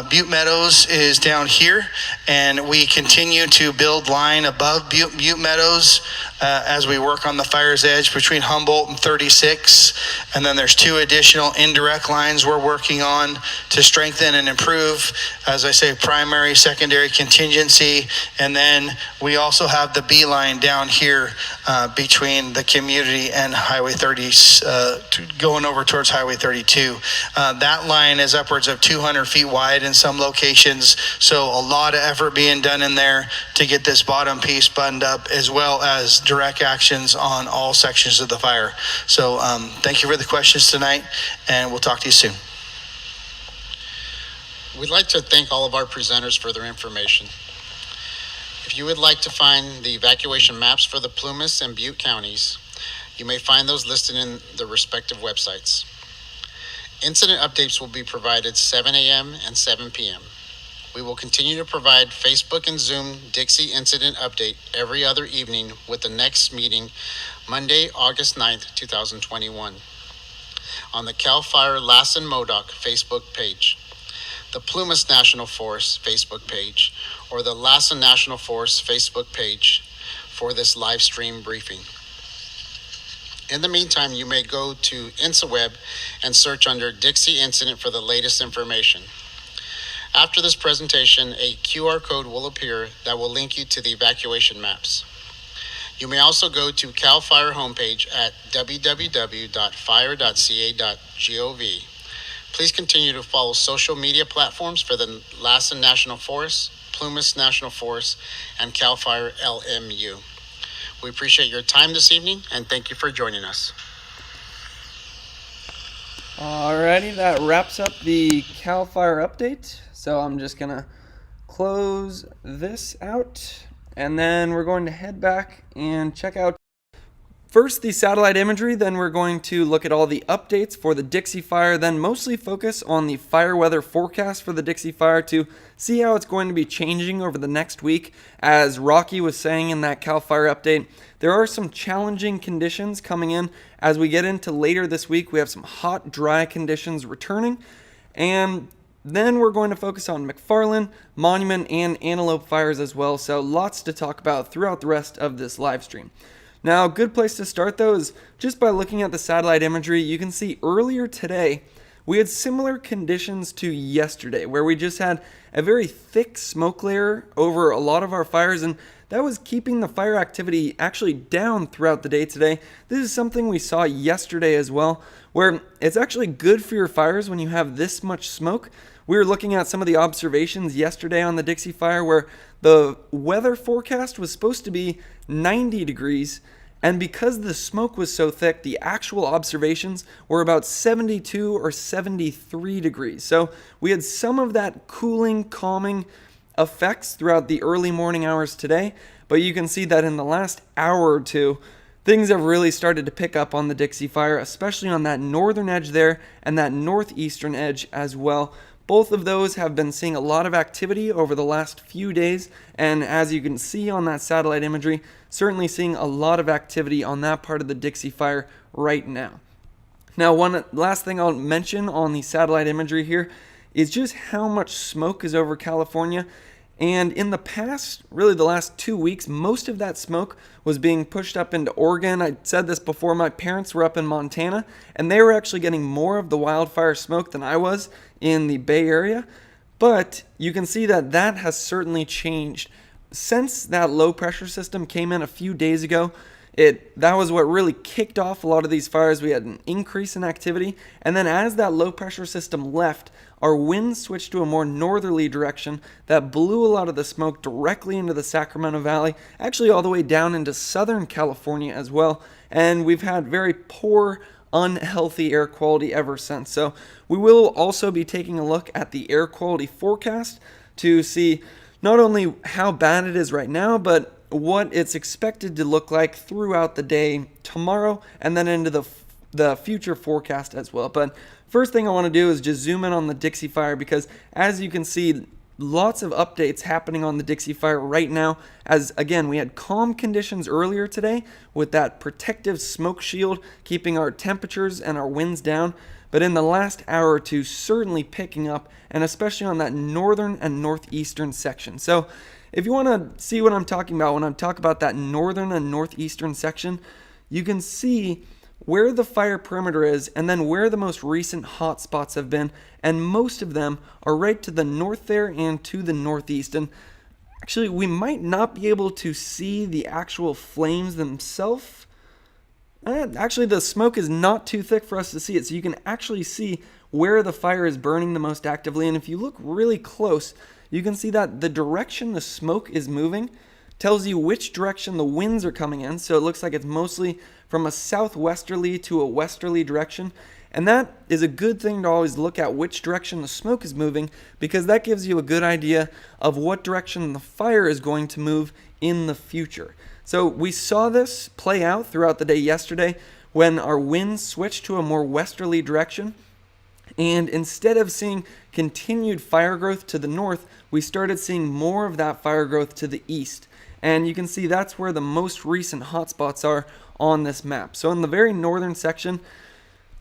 Butte Meadows is down here, and we continue to build line above Butte Meadows as we work on the fire's edge between Humboldt and 36. And then there's 2 additional indirect lines we're working on to strengthen and improve, as I say, primary, secondary contingency. And then we also have the B line down here between the community and Highway 30, going over towards Highway 32. That line is upwards of 200 feet wide in some locations, so a lot of effort being done in there to get this bottom piece buttoned up, as well as direct actions on all sections of the fire. So thank you for the questions tonight, and we'll talk to you soon.
We'd like to thank all of our presenters for their information. If you would like to find the evacuation maps for the Plumas and Butte counties, you may find those listed in the respective websites. Incident updates will be provided 7 a.m. and 7 p.m. We will continue to provide Facebook and Zoom Dixie Incident Update every other evening, with the next meeting Monday, August 9th, 2021, on the CAL FIRE Lassen MODOC Facebook page, the Plumas National Forest Facebook page, or the Lassen National Forest Facebook page for this live stream briefing. In the meantime, you may go to InsaWeb and search under Dixie Incident for the latest information. After this presentation, a QR code will appear that will link you to the evacuation maps. You may also go to CAL FIRE homepage at www.fire.ca.gov. Please continue to follow social media platforms for the Lassen National Forest, Plumas National Forest, and CAL FIRE LMU. We appreciate your time this evening, and thank you for joining us.
Alrighty, that wraps up the CAL FIRE update. So I'm just going to close this out, and then we're going to head back and check out first the satellite imagery, then we're going to look at all the updates for the Dixie Fire, then mostly focus on the fire weather forecast for the Dixie Fire to see how it's going to be changing over the next week. As Rocky was saying in that CAL FIRE update, there are some challenging conditions coming in as we get into later this week. We have some hot, dry conditions returning, and then we're going to focus on Mcfarland, Monument, and Antelope Fires as well, so lots to talk about throughout the rest of this live stream. Now, a good place to start, though, is just by looking at the satellite imagery. You can see earlier today, we had similar conditions to yesterday, where we just had a very thick smoke layer over a lot of our fires, and that was keeping the fire activity actually down throughout the day today. This is something we saw yesterday as well, where it's actually good for your fires when you have this much smoke. We were looking at some of the observations yesterday on the Dixie Fire, where the weather forecast was supposed to be 90 degrees, and because the smoke was so thick, the actual observations were about 72 or 73 degrees. So we had some of that cooling, calming effects throughout the early morning hours today, but you can see that in the last hour or two, things have really started to pick up on the Dixie Fire, especially on that northern edge there and that northeastern edge as well. Both of those have been seeing a lot of activity over the last few days, and as you can see on that satellite imagery, certainly seeing a lot of activity on that part of the Dixie Fire right now. Now, one last thing I'll mention on the satellite imagery here is just how much smoke is over California. And in the past, really the last 2 weeks, most of that smoke was being pushed up into Oregon. I said this before, my parents were up in Montana, and they were actually getting more of the wildfire smoke than I was in the Bay Area. But you can see that that has certainly changed. Since that low pressure system came in a few days ago, that was what really kicked off a lot of these fires. We had an increase in activity, and then as that low pressure system left, our winds switched to a more northerly direction that blew a lot of the smoke directly into the Sacramento Valley, actually all the way down into Southern California as well, and we've had very poor, unhealthy air quality ever since. So we will also be taking a look at the air quality forecast to see not only how bad it is right now, but what it's expected to look like throughout the day tomorrow and then into the future forecast as well. But first thing I want to do is just zoom in on the Dixie Fire, because as you can see, lots of updates happening on the Dixie Fire right now, as again, we had calm conditions earlier today with that protective smoke shield keeping our temperatures and our winds down, but in the last hour or two, certainly picking up, and especially on that northern and northeastern section. So if you want to see what I'm talking about when I talk about that northern and northeastern section, you can see where the fire perimeter is and then where the most recent hot spots have been, and most of them are right to the north there and to the northeast. And actually, we might not be able to see the actual flames themselves. Actually, the smoke is not too thick for us to see it, so you can actually see where the fire is burning the most actively. And if you look really close, you can see that the direction the smoke is moving tells you which direction the winds are coming in. So it looks like it's mostly from a southwesterly to a westerly direction. And that is a good thing to always look at which direction the smoke is moving, because that gives you a good idea of what direction the fire is going to move in the future. So we saw this play out throughout the day yesterday when our winds switched to a more westerly direction. And instead of seeing continued fire growth to the north, we started seeing more of that fire growth to the east. And you can see that's where the most recent hotspots are on this map. So in the very northern section,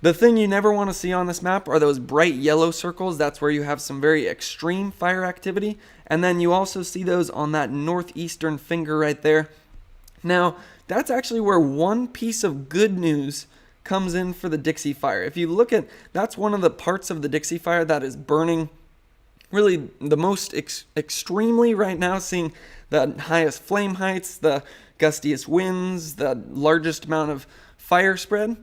the thing you never want to see on this map are those bright yellow circles. That's where you have some very extreme fire activity. And then you also see those on that northeastern finger right there. Now, that's actually where one piece of good news comes in for the Dixie Fire. If you look at, that's one of the parts of the Dixie Fire that is burning really the most extremely right now, seeing the highest flame heights, the gustiest winds, the largest amount of fire spread.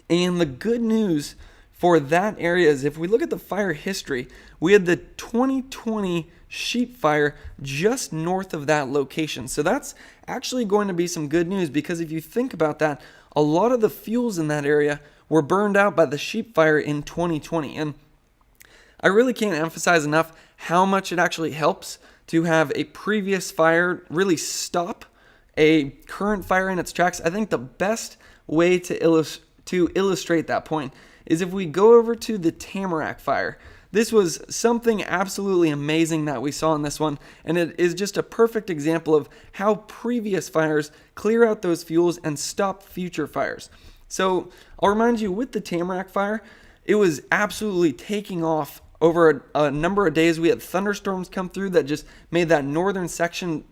And the good news for that area is, if we look at the fire history, we had the 2020 sheep fire just north of that location. So that's actually going to be some good news, because if you think about that, a lot of the fuels in that area were burned out by the sheep fire in 2020. And I really can't emphasize enough how much it actually helps to have a previous fire really stop a current fire in its tracks. I think the best way to illustrate that point is if we go over to the Tamarack Fire. This was something absolutely amazing that we saw in this one, and it is just a perfect example of how previous fires clear out those fuels and stop future fires. So I'll remind you, with the Tamarack Fire, it was absolutely taking off over a number of days. We had thunderstorms come through that just made that northern section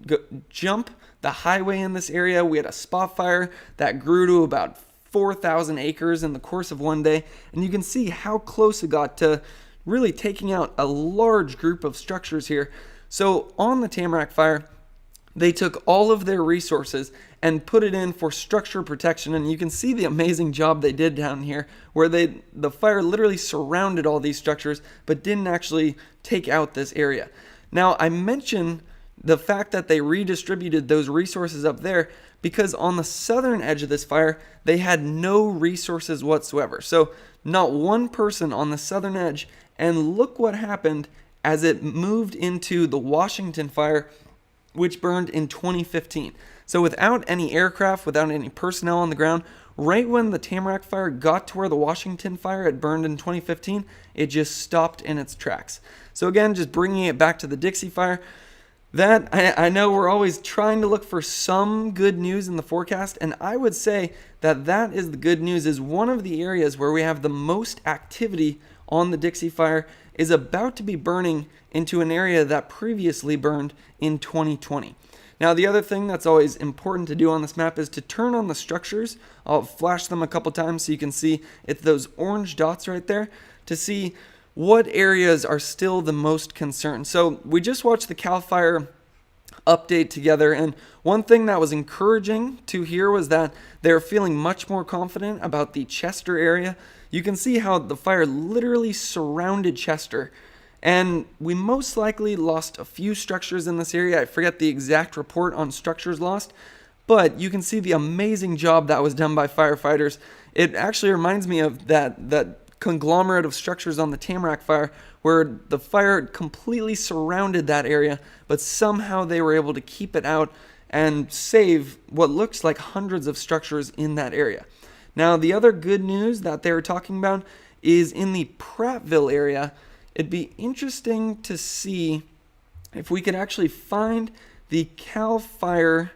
jump the highway in this area. We had a spot fire that grew to about 4,000 acres in the course of one day, and you can see how close it got to really taking out a large group of structures here. So on the Tamarack Fire, they took all of their resources and put it in for structure protection, and you can see the amazing job they did down here, where the fire literally surrounded all these structures but didn't actually take out this area. Now, I mentioned the fact that they redistributed those resources up there because on the southern edge of this fire, they had no resources whatsoever. So not one person on the southern edge. And look what happened as it moved into the Washington Fire, which burned in 2015. So without any aircraft, without any personnel on the ground, right when the Tamarack Fire got to where the Washington Fire had burned in 2015, it just stopped in its tracks. So again, just bringing it back to the Dixie Fire, that I know we're always trying to look for some good news in the forecast, and I would say that is the good news, is one of the areas where we have the most activity on the Dixie Fire is about to be burning into an area that previously burned in 2020. Now, the other thing that's always important to do on this map is to turn on the structures. I'll flash them a couple times so you can see it's those orange dots right there to see what areas are still the most concerned. So we just watched the CAL FIRE update together, and one thing that was encouraging to hear was that they're feeling much more confident about the Chester area. You can see how the fire literally surrounded Chester, and we most likely lost a few structures in this area. I forget the exact report on structures lost, but you can see the amazing job that was done by firefighters. It actually reminds me of that conglomerate of structures on the Tamarack Fire, where the fire completely surrounded that area, but somehow they were able to keep it out and save what looks like hundreds of structures in that area. Now, the other good news that they were talking about is in the Prattville area. It'd be interesting to see if we could actually find the CAL FIRE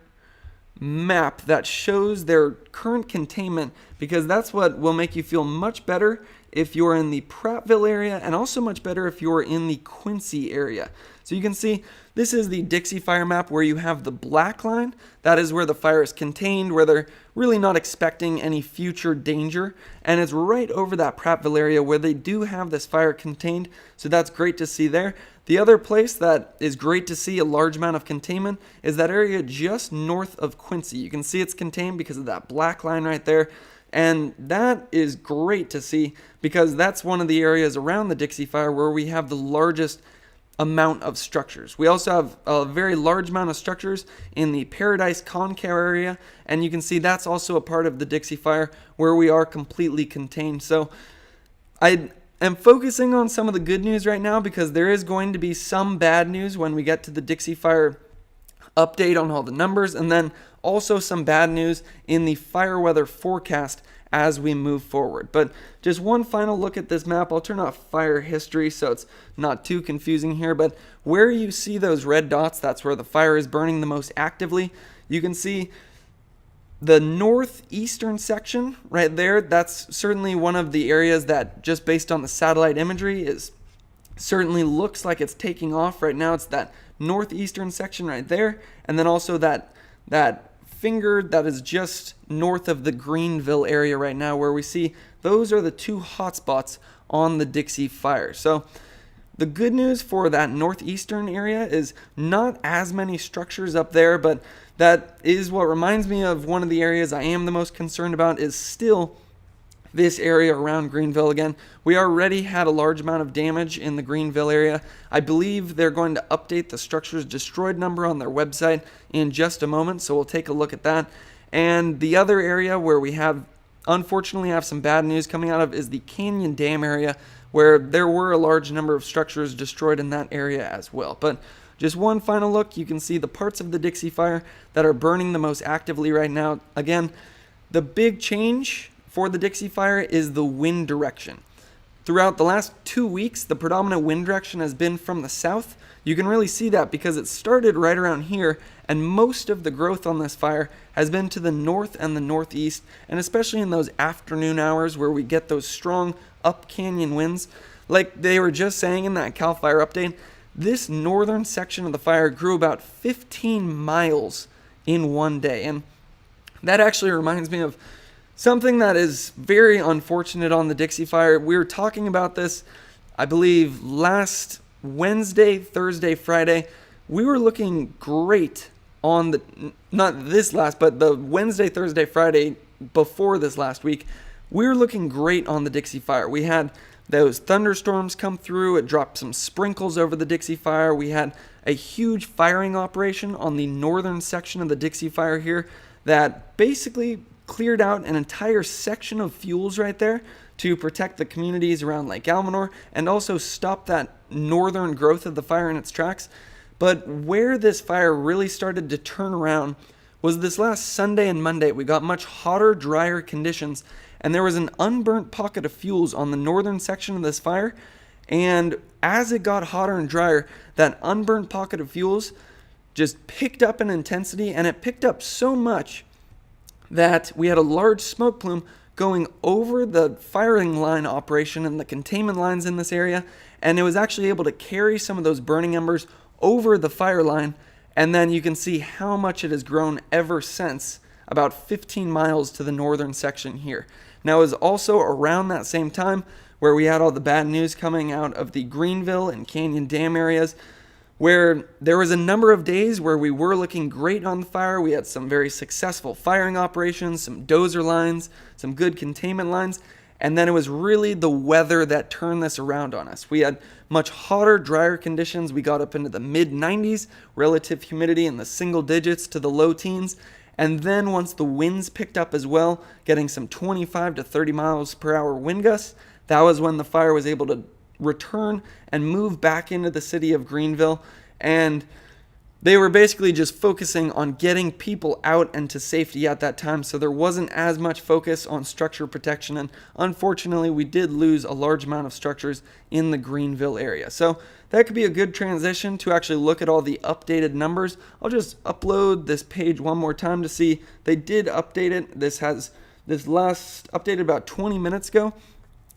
map that shows their current containment, because that's what will make you feel much better if you're in the Prattville area, and also much better if you're in the Quincy area. So you can see this is the Dixie Fire Map, where you have the black line. That is where the fire is contained, where they're really not expecting any future danger. And it's right over that Prattville area where they do have this fire contained. So that's great to see there. The other place that is great to see a large amount of containment is that area just north of Quincy. You can see it's contained because of that black line right there. And that is great to see, because that's one of the areas around the Dixie Fire where we have the largest amount of structures. We also have a very large amount of structures in the Paradise Concar area, and you can see that's also a part of the Dixie Fire where we are completely contained. So I am focusing on some of the good news right now, because there is going to be some bad news when we get to the Dixie Fire update on all the numbers, and then also some bad news in the fire weather forecast as we move forward. But just one final look at this map. I'll turn off fire history so it's not too confusing here, but where you see those red dots, that's where the fire is burning the most actively. You can see the northeastern section right there. That's certainly one of the areas that, just based on the satellite imagery, is certainly looks like it's taking off right now. It's that northeastern section right there, and then also that finger that is just north of the Greenville area right now, where we see those are the two hotspots on the Dixie Fire. So the good news for that northeastern area is not as many structures up there, but that is what reminds me of one of the areas I am the most concerned about, is still this area around Greenville. Again, we already had a large amount of damage in the Greenville area. I believe they're going to update the structures destroyed number on their website in just a moment, so we'll take a look at that. And the other area where we unfortunately have some bad news coming out of is the Canyon Dam area, where there were a large number of structures destroyed in that area as well. But just one final look, you can see the parts of the Dixie Fire that are burning the most actively right now. Again, the big change for the Dixie Fire is the wind direction. Throughout the last 2 weeks, the predominant wind direction has been from the south. You can really see that because it started right around here, and most of the growth on this fire has been to the north and the northeast, and especially in those afternoon hours where we get those strong up canyon winds. Like they were just saying in that CAL FIRE update, this northern section of the fire grew about 15 miles in one day. And that actually reminds me of something that is very unfortunate on the Dixie Fire. We were talking about this, I believe, last Wednesday, Thursday, Friday. We were looking great on but the Wednesday, Thursday, Friday before this last week. We were looking great on the Dixie Fire. We had those thunderstorms come through. It dropped some sprinkles over the Dixie Fire. We had a huge firing operation on the northern section of the Dixie Fire here that basically cleared out an entire section of fuels right there to protect the communities around Lake Almanor and also stop that northern growth of the fire in its tracks. But where this fire really started to turn around was this last Sunday and Monday. We got much hotter, drier conditions, and there was an unburnt pocket of fuels on the northern section of this fire. And as it got hotter and drier, that unburnt pocket of fuels just picked up in intensity, and it picked up so much that we had a large smoke plume going over the firing line operation and the containment lines in this area, and it was actually able to carry some of those burning embers over the fire line. And then you can see how much it has grown ever since, about 15 miles to the northern section here. Now, it was also around that same time where we had all the bad news coming out of the Greenville and Canyon Dam areas, where there was a number of days where we were looking great on the fire. We had some very successful firing operations, some dozer lines, some good containment lines, and then it was really the weather that turned this around on us. We had much hotter, drier conditions. We got up into the mid-90s, relative humidity in the single digits to the low teens, and then once the winds picked up as well, getting some 25 to 30 miles per hour wind gusts, that was when the fire was able to return and move back into the city of Greenville. And they were basically just focusing on getting people out and to safety at that time, so there wasn't as much focus on structure protection, and unfortunately we did lose a large amount of structures in the Greenville area. So that could be a good transition to actually look at all the updated numbers. I'll just upload this page one more time to see they did update it. This last updated about 20 minutes ago.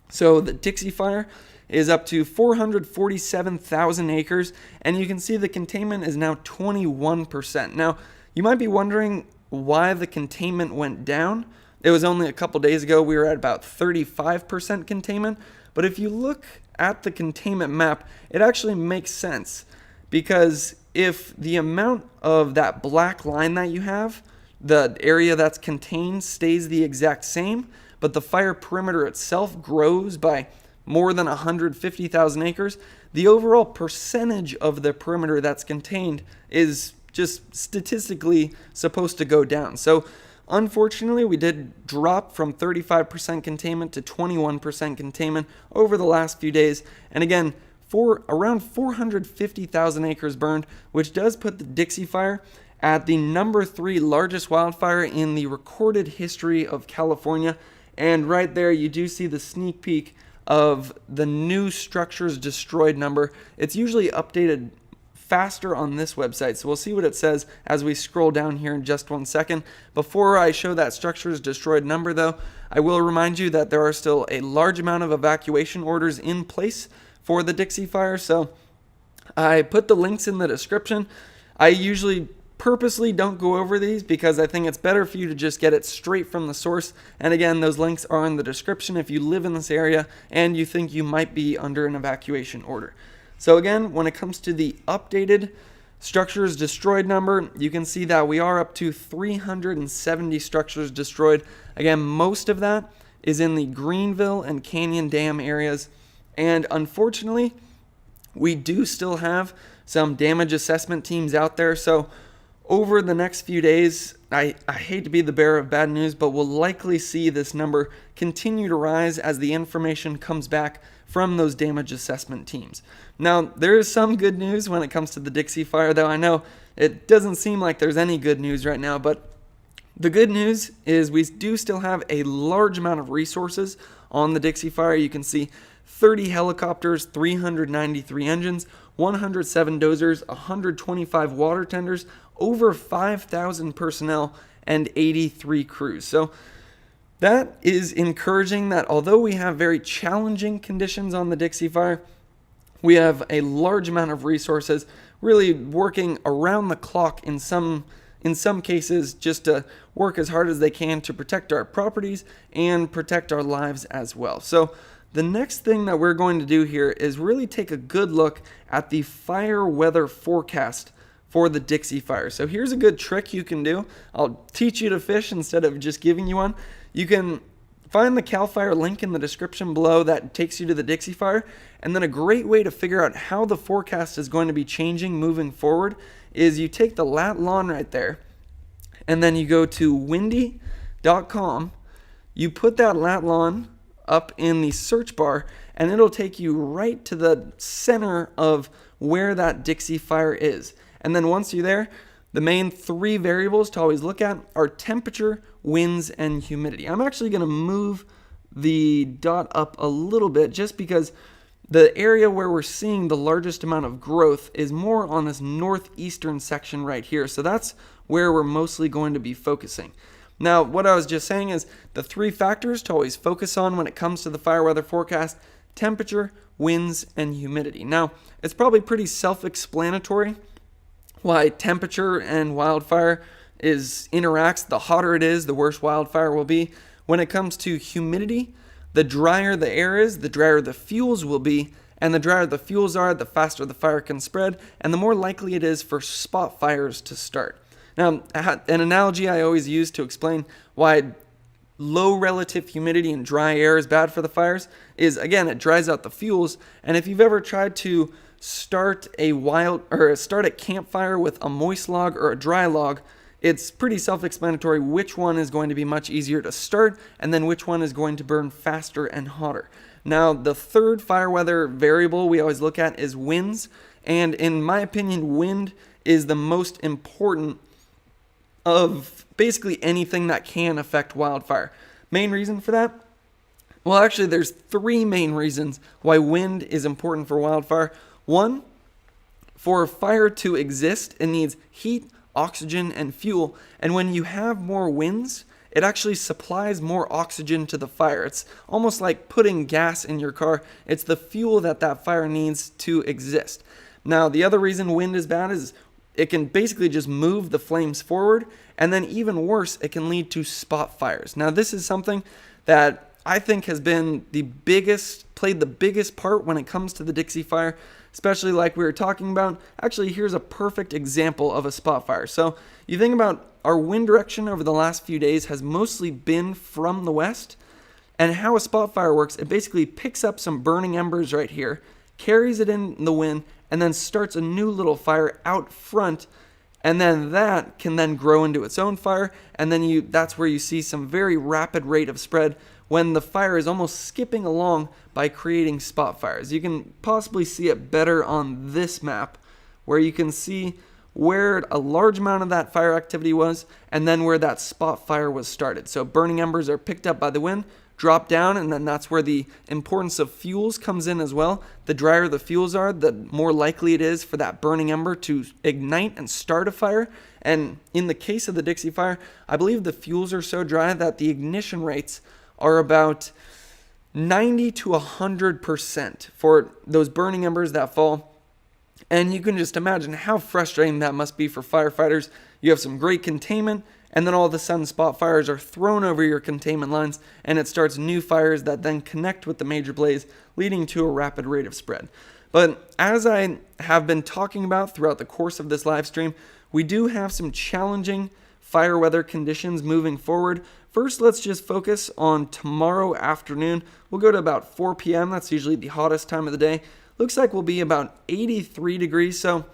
So the Dixie Fire is up to 447,000 acres, and you can see the containment is now 21%. Now, you might be wondering why the containment went down. It was only a couple days ago we were at about 35% containment, but if you look at the containment map, it actually makes sense, because if the amount of that black line that you have, the area that's contained, stays the exact same, but the fire perimeter itself grows by more than 150,000 acres, the overall percentage of the perimeter that's contained is just statistically supposed to go down. So unfortunately, we did drop from 35% containment to 21% containment over the last few days. And again, for around 450,000 acres burned, which does put the Dixie Fire at the number 3 largest wildfire in the recorded history of California. And right there, you do see the sneak peek of the new structures destroyed number. It's usually updated faster on this website, so we'll see what it says as we scroll down here in just 1 second. Before I show that structures destroyed number though, I will remind you that there are still a large amount of evacuation orders in place for the Dixie Fire, so I put the links in the description. I usually purposely don't go over these because I think it's better for you to just get it straight from the source. And again, those links are in the description if you live in this area and you think you might be under an evacuation order. So again, when it comes to the updated structures destroyed number, you can see that we are up to 370 structures destroyed. Again, most of that is in the Greenville and Canyon Dam areas. And unfortunately, we do still have some damage assessment teams out there. So over the next few days, I hate to be the bearer of bad news, but we'll likely see this number continue to rise as the information comes back from those damage assessment teams. Now, there is some good news when it comes to the Dixie Fire, though I know it doesn't seem like there's any good news right now, but the good news is we do still have a large amount of resources on the Dixie Fire. You can see 30 helicopters, 393 engines, 107 dozers, 125 water tenders, over 5,000 personnel, and 83 crews. So that is encouraging that although we have very challenging conditions on the Dixie Fire, we have a large amount of resources really working around the clock in some cases just to work as hard as they can to protect our properties and protect our lives as well. So the next thing that we're going to do here is really take a good look at the fire weather forecast for the Dixie Fire. So here's a good trick you can do. I'll teach you to fish instead of just giving you one. You can find the CAL FIRE link in the description below that takes you to the Dixie Fire. And then a great way to figure out how the forecast is going to be changing moving forward is you take the lat lon right there, and then you go to windy.com. You put that lat lon up in the search bar, and it'll take you right to the center of where that Dixie Fire is. And then once you're there, the main 3 variables to always look at are temperature, winds, and humidity. I'm actually going to move the dot up a little bit just because the area where we're seeing the largest amount of growth is more on this northeastern section right here. So that's where we're mostly going to be focusing. Now, what I was just saying is the 3 factors to always focus on when it comes to the fire weather forecast: temperature, winds, and humidity. Now, it's probably pretty self-explanatory why temperature and wildfire interacts. The hotter it is, the worse wildfire will be. When it comes to humidity, the drier the air is, the drier the fuels will be, and the drier the fuels are, the faster the fire can spread, and the more likely it is for spot fires to start. Now, an analogy I always use to explain why low relative humidity and dry air is bad for the fires is, again, it dries out the fuels, and if you've ever tried to start a campfire with a moist log or a dry log, it's pretty self-explanatory which one is going to be much easier to start and then which one is going to burn faster and hotter. Now, the third fire weather variable we always look at is winds, and in my opinion, wind is the most important of basically anything that can affect wildfire. Main reason for that? Well, actually, there's 3 main reasons why wind is important for wildfire. One, for a fire to exist, it needs heat, oxygen, and fuel. And when you have more winds, it actually supplies more oxygen to the fire. It's almost like putting gas in your car. It's the fuel that fire needs to exist. Now, the other reason wind is bad is it can basically just move the flames forward, and then even worse, it can lead to spot fires. Now, this is something that I think has been played the biggest part when it comes to the Dixie Fire, especially like we were talking about. Actually, here's a perfect example of a spot fire. So you think about our wind direction over the last few days has mostly been from the west, and how a spot fire works, it basically picks up some burning embers right here, carries it in the wind, and then starts a new little fire out front, and then that can then grow into its own fire, and then that's where you see some very rapid rate of spread when the fire is almost skipping along by creating spot fires. You can possibly see it better on this map, where you can see where a large amount of that fire activity was, and then where that spot fire was started. So burning embers are picked up by the wind, drop down, and then that's where the importance of fuels comes in as well. The drier the fuels are, the more likely it is for that burning ember to ignite and start a fire. And in the case of the Dixie Fire, I believe the fuels are so dry that the ignition rates are about 90 to 100% for those burning embers that fall. And you can just imagine how frustrating that must be for firefighters. You have some great containment, and then all of a sudden spot fires are thrown over your containment lines, and it starts new fires that then connect with the major blaze, leading to a rapid rate of spread. But as I have been talking about throughout the course of this live stream, we do have some challenging fire weather conditions moving forward. First, let's just focus on tomorrow afternoon. We'll go to about 4 p.m. That's usually the hottest time of the day. Looks like we'll be about 83 degrees. So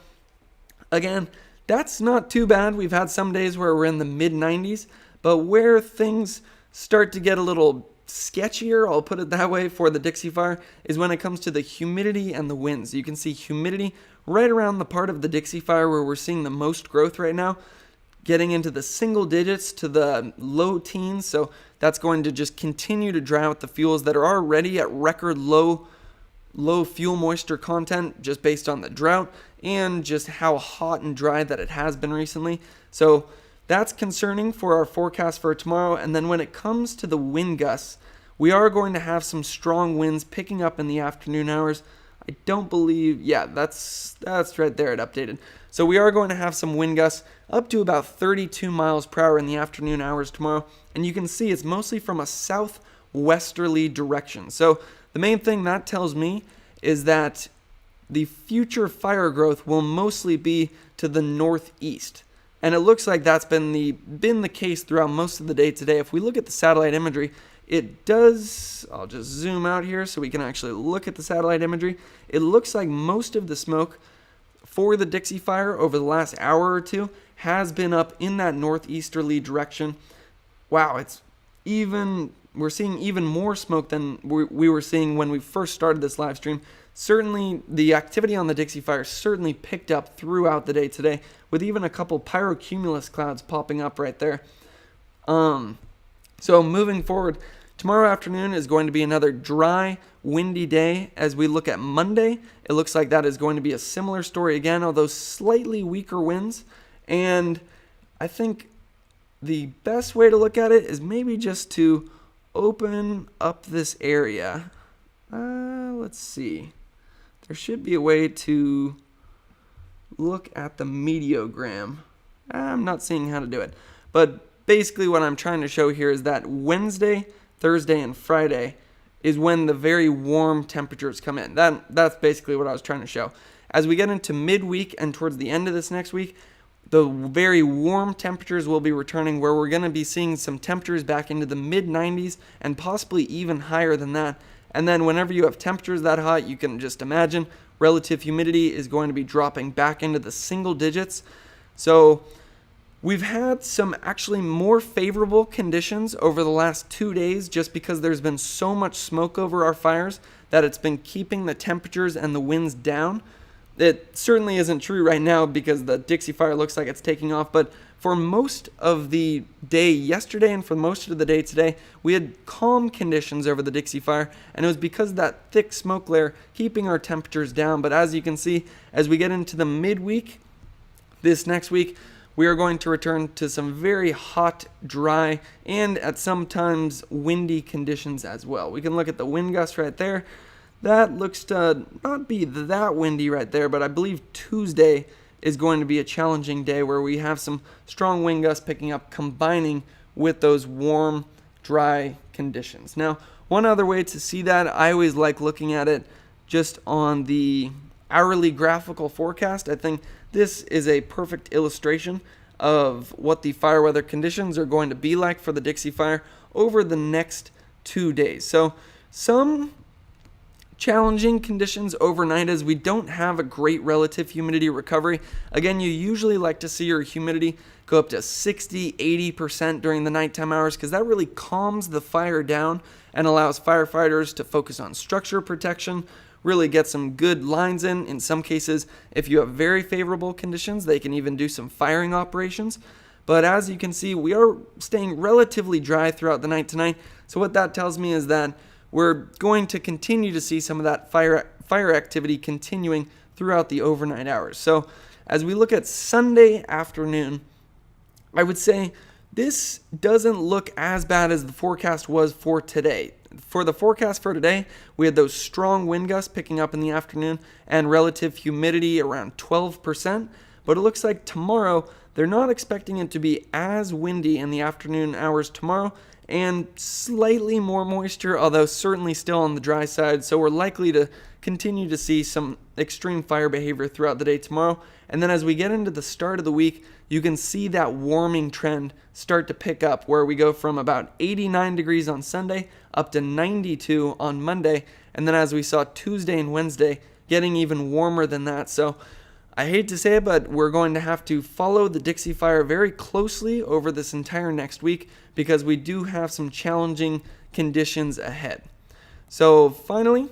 again, that's not too bad. We've had some days where we're in the mid 90s, but where things start to get a little sketchier, I'll put it that way, for the Dixie Fire is when it comes to the humidity and the winds. You can see humidity right around the part of the Dixie Fire where we're seeing the most growth right now, getting into the single digits to the low teens. So that's going to just continue to dry out the fuels that are already at record low fuel moisture content, just based on the drought and just how hot and dry that it has been recently. So that's concerning for our forecast for tomorrow. And then when it comes to the wind gusts, we are going to have some strong winds picking up in the afternoon hours. I don't believe, yeah, that's right there, it updated. So we are going to have some wind gusts up to about 32 miles per hour in the afternoon hours tomorrow. And you can see it's mostly from a southwesterly direction. So the main thing that tells me is that the future fire growth will mostly be to the northeast. And it looks like that's been the case throughout most of the day today. If we look at the satellite imagery, it does, I'll just zoom out here so we can actually look at the satellite imagery. It looks like most of the smoke for the Dixie Fire over the last hour or two has been up in that northeasterly direction. Wow, we're seeing even more smoke than we were seeing when we first started this live stream. Certainly, the activity on the Dixie Fire certainly picked up throughout the day today, with even a couple pyrocumulus clouds popping up right there. So moving forward, tomorrow afternoon is going to be another dry, windy day. As we look at Monday, it looks like that is going to be a similar story again, although slightly weaker winds. And I think the best way to look at it is maybe just to open up this area. Let's see. There should be a way to look at the meteogram. I'm not seeing how to do it. But basically what I'm trying to show here is that Wednesday, Thursday, and Friday is when the very warm temperatures come in. That's basically what I was trying to show. As we get into midweek and towards the end of this next week, the very warm temperatures will be returning, where we're going to be seeing some temperatures back into the mid-90s and possibly even higher than that. And then whenever you have temperatures that hot, you can just imagine relative humidity is going to be dropping back into the single digits. So we've had some actually more favorable conditions over the last 2 days, just because there's been so much smoke over our fires that it's been keeping the temperatures and the winds down. It certainly isn't true right now because the Dixie Fire looks like it's taking off, but for most of the day yesterday and for most of the day today, we had calm conditions over the Dixie Fire, and it was because of that thick smoke layer keeping our temperatures down. But as you can see, as we get into the midweek, this next week, we are going to return to some very hot, dry, and at sometimes windy conditions as well. We can look at the wind gust right there. That looks to not be that windy right there, but I believe Tuesday is going to be a challenging day where we have some strong wind gusts picking up, combining with those warm, dry conditions. Now, one other way to see that, I always like looking at it just on the hourly graphical forecast. I think this is a perfect illustration of what the fire weather conditions are going to be like for the Dixie Fire over the next 2 days. So some challenging conditions overnight as we don't have a great relative humidity recovery. Again, you usually like to see your humidity go up to 60-80% during the nighttime hours because that really calms the fire down and allows firefighters to focus on structure protection, really get some good lines in. In some cases, if you have very favorable conditions, they can even do some firing operations. But as you can see, we are staying relatively dry throughout the night tonight. So what that tells me is that we're going to continue to see some of that fire activity continuing throughout the overnight hours. So as we look at Sunday afternoon, I would say this doesn't look as bad as the forecast was for today. For the forecast for today, we had those strong wind gusts picking up in the afternoon and relative humidity around 12%. But it looks like tomorrow, they're not expecting it to be as windy in the afternoon hours tomorrow, and slightly more moisture, although certainly still on the dry side. So we're likely to continue to see some extreme fire behavior throughout the day tomorrow. And then as we get into the start of the week, you can see that warming trend start to pick up, where we go from about 89 degrees on Sunday up to 92 on Monday. And then as we saw Tuesday and Wednesday, getting even warmer than that. So I hate to say it, but we're going to have to follow the Dixie Fire very closely over this entire next week because we do have some challenging conditions ahead. So finally,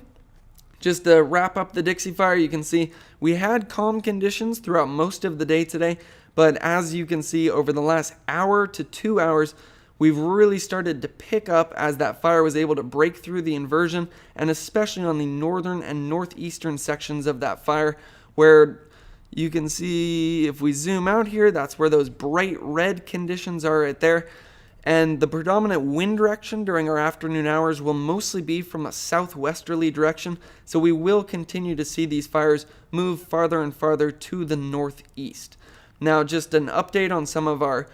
just to wrap up the Dixie Fire, you can see we had calm conditions throughout most of the day today, but as you can see over the last hour to 2 hours, we've really started to pick up as that fire was able to break through the inversion, and especially on the northern and northeastern sections of that fire, where you can see, if we zoom out here, that's where those bright red conditions are right there. And the predominant wind direction during our afternoon hours will mostly be from a southwesterly direction, so we will continue to see these fires move farther and farther to the northeast. Now, just an update on some of our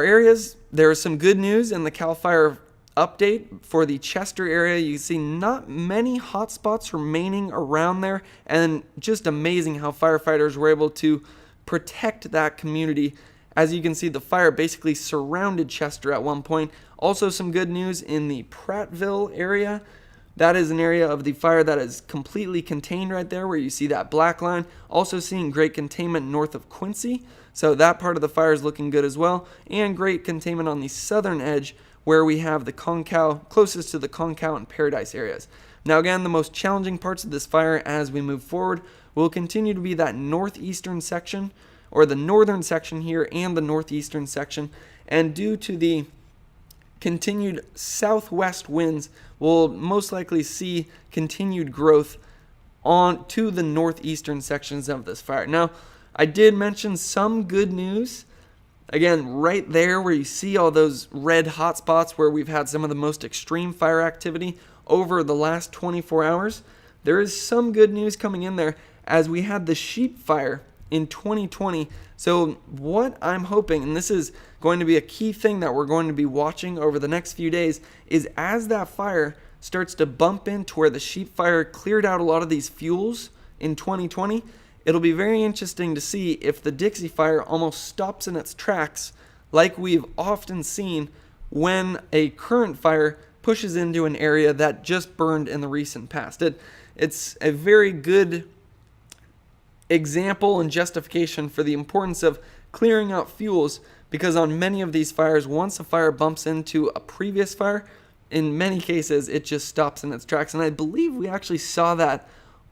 areas. There is some good news in the CAL FIRE update for the Chester area. You see not many hotspots remaining around there, and just amazing how firefighters were able to protect that community. As you can see, the fire basically surrounded Chester at one point. Also some good news in the Prattville area. That is an area of the fire that is completely contained right there, where you see that black line. Also seeing great containment north of Quincy, so that part of the fire is looking good as well. And great containment on the southern edge, where we have the Concow, closest to the Concow and Paradise areas. Now again, the most challenging parts of this fire as we move forward will continue to be that northeastern section, or the northern section here and the northeastern section. And due to the continued southwest winds, we'll most likely see continued growth on to the northeastern sections of this fire. Now, I did mention some good news. Again, right there where you see all those red hot spots where we've had some of the most extreme fire activity over the last 24 hours, there is some good news coming in there as we had the sheep fire in 2020. So what I'm hoping, and this is going to be a key thing that we're going to be watching over the next few days, is as that fire starts to bump into where the sheep fire cleared out a lot of these fuels in 2020, it'll be very interesting to see if the Dixie Fire almost stops in its tracks, like we've often seen when a current fire pushes into an area that just burned in the recent past. It's a very good example and justification for the importance of clearing out fuels, because on many of these fires, once a fire bumps into a previous fire, in many cases it just stops in its tracks. And I believe we actually saw that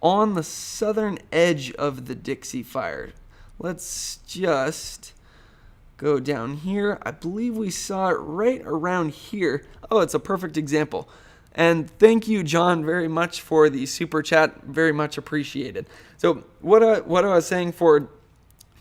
on the southern edge of the Dixie Fire. Let's just go down here. I believe we saw it right around here. Oh, it's a perfect example. And thank you, John, very much for the super chat. Very much appreciated. So what I was saying for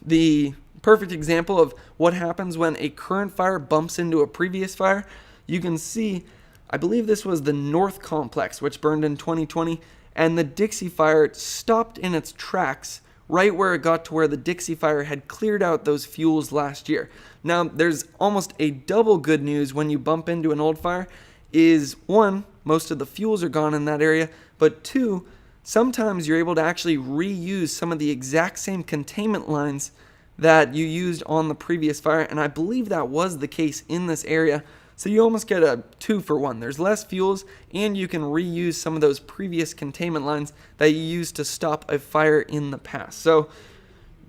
the perfect example of what happens when a current fire bumps into a previous fire, you can see, I believe this was the North Complex, which burned in 2020, and the Dixie Fire stopped in its tracks right where it got to where the Dixie Fire had cleared out those fuels last year. Now, there's almost a double good news when you bump into an old fire is, one, most of the fuels are gone in that area, but two, sometimes you're able to actually reuse some of the exact same containment lines that you used on the previous fire, and I believe that was the case in this area. So you almost get a 2-for-1. There's less fuels, and you can reuse some of those previous containment lines that you used to stop a fire in the past. So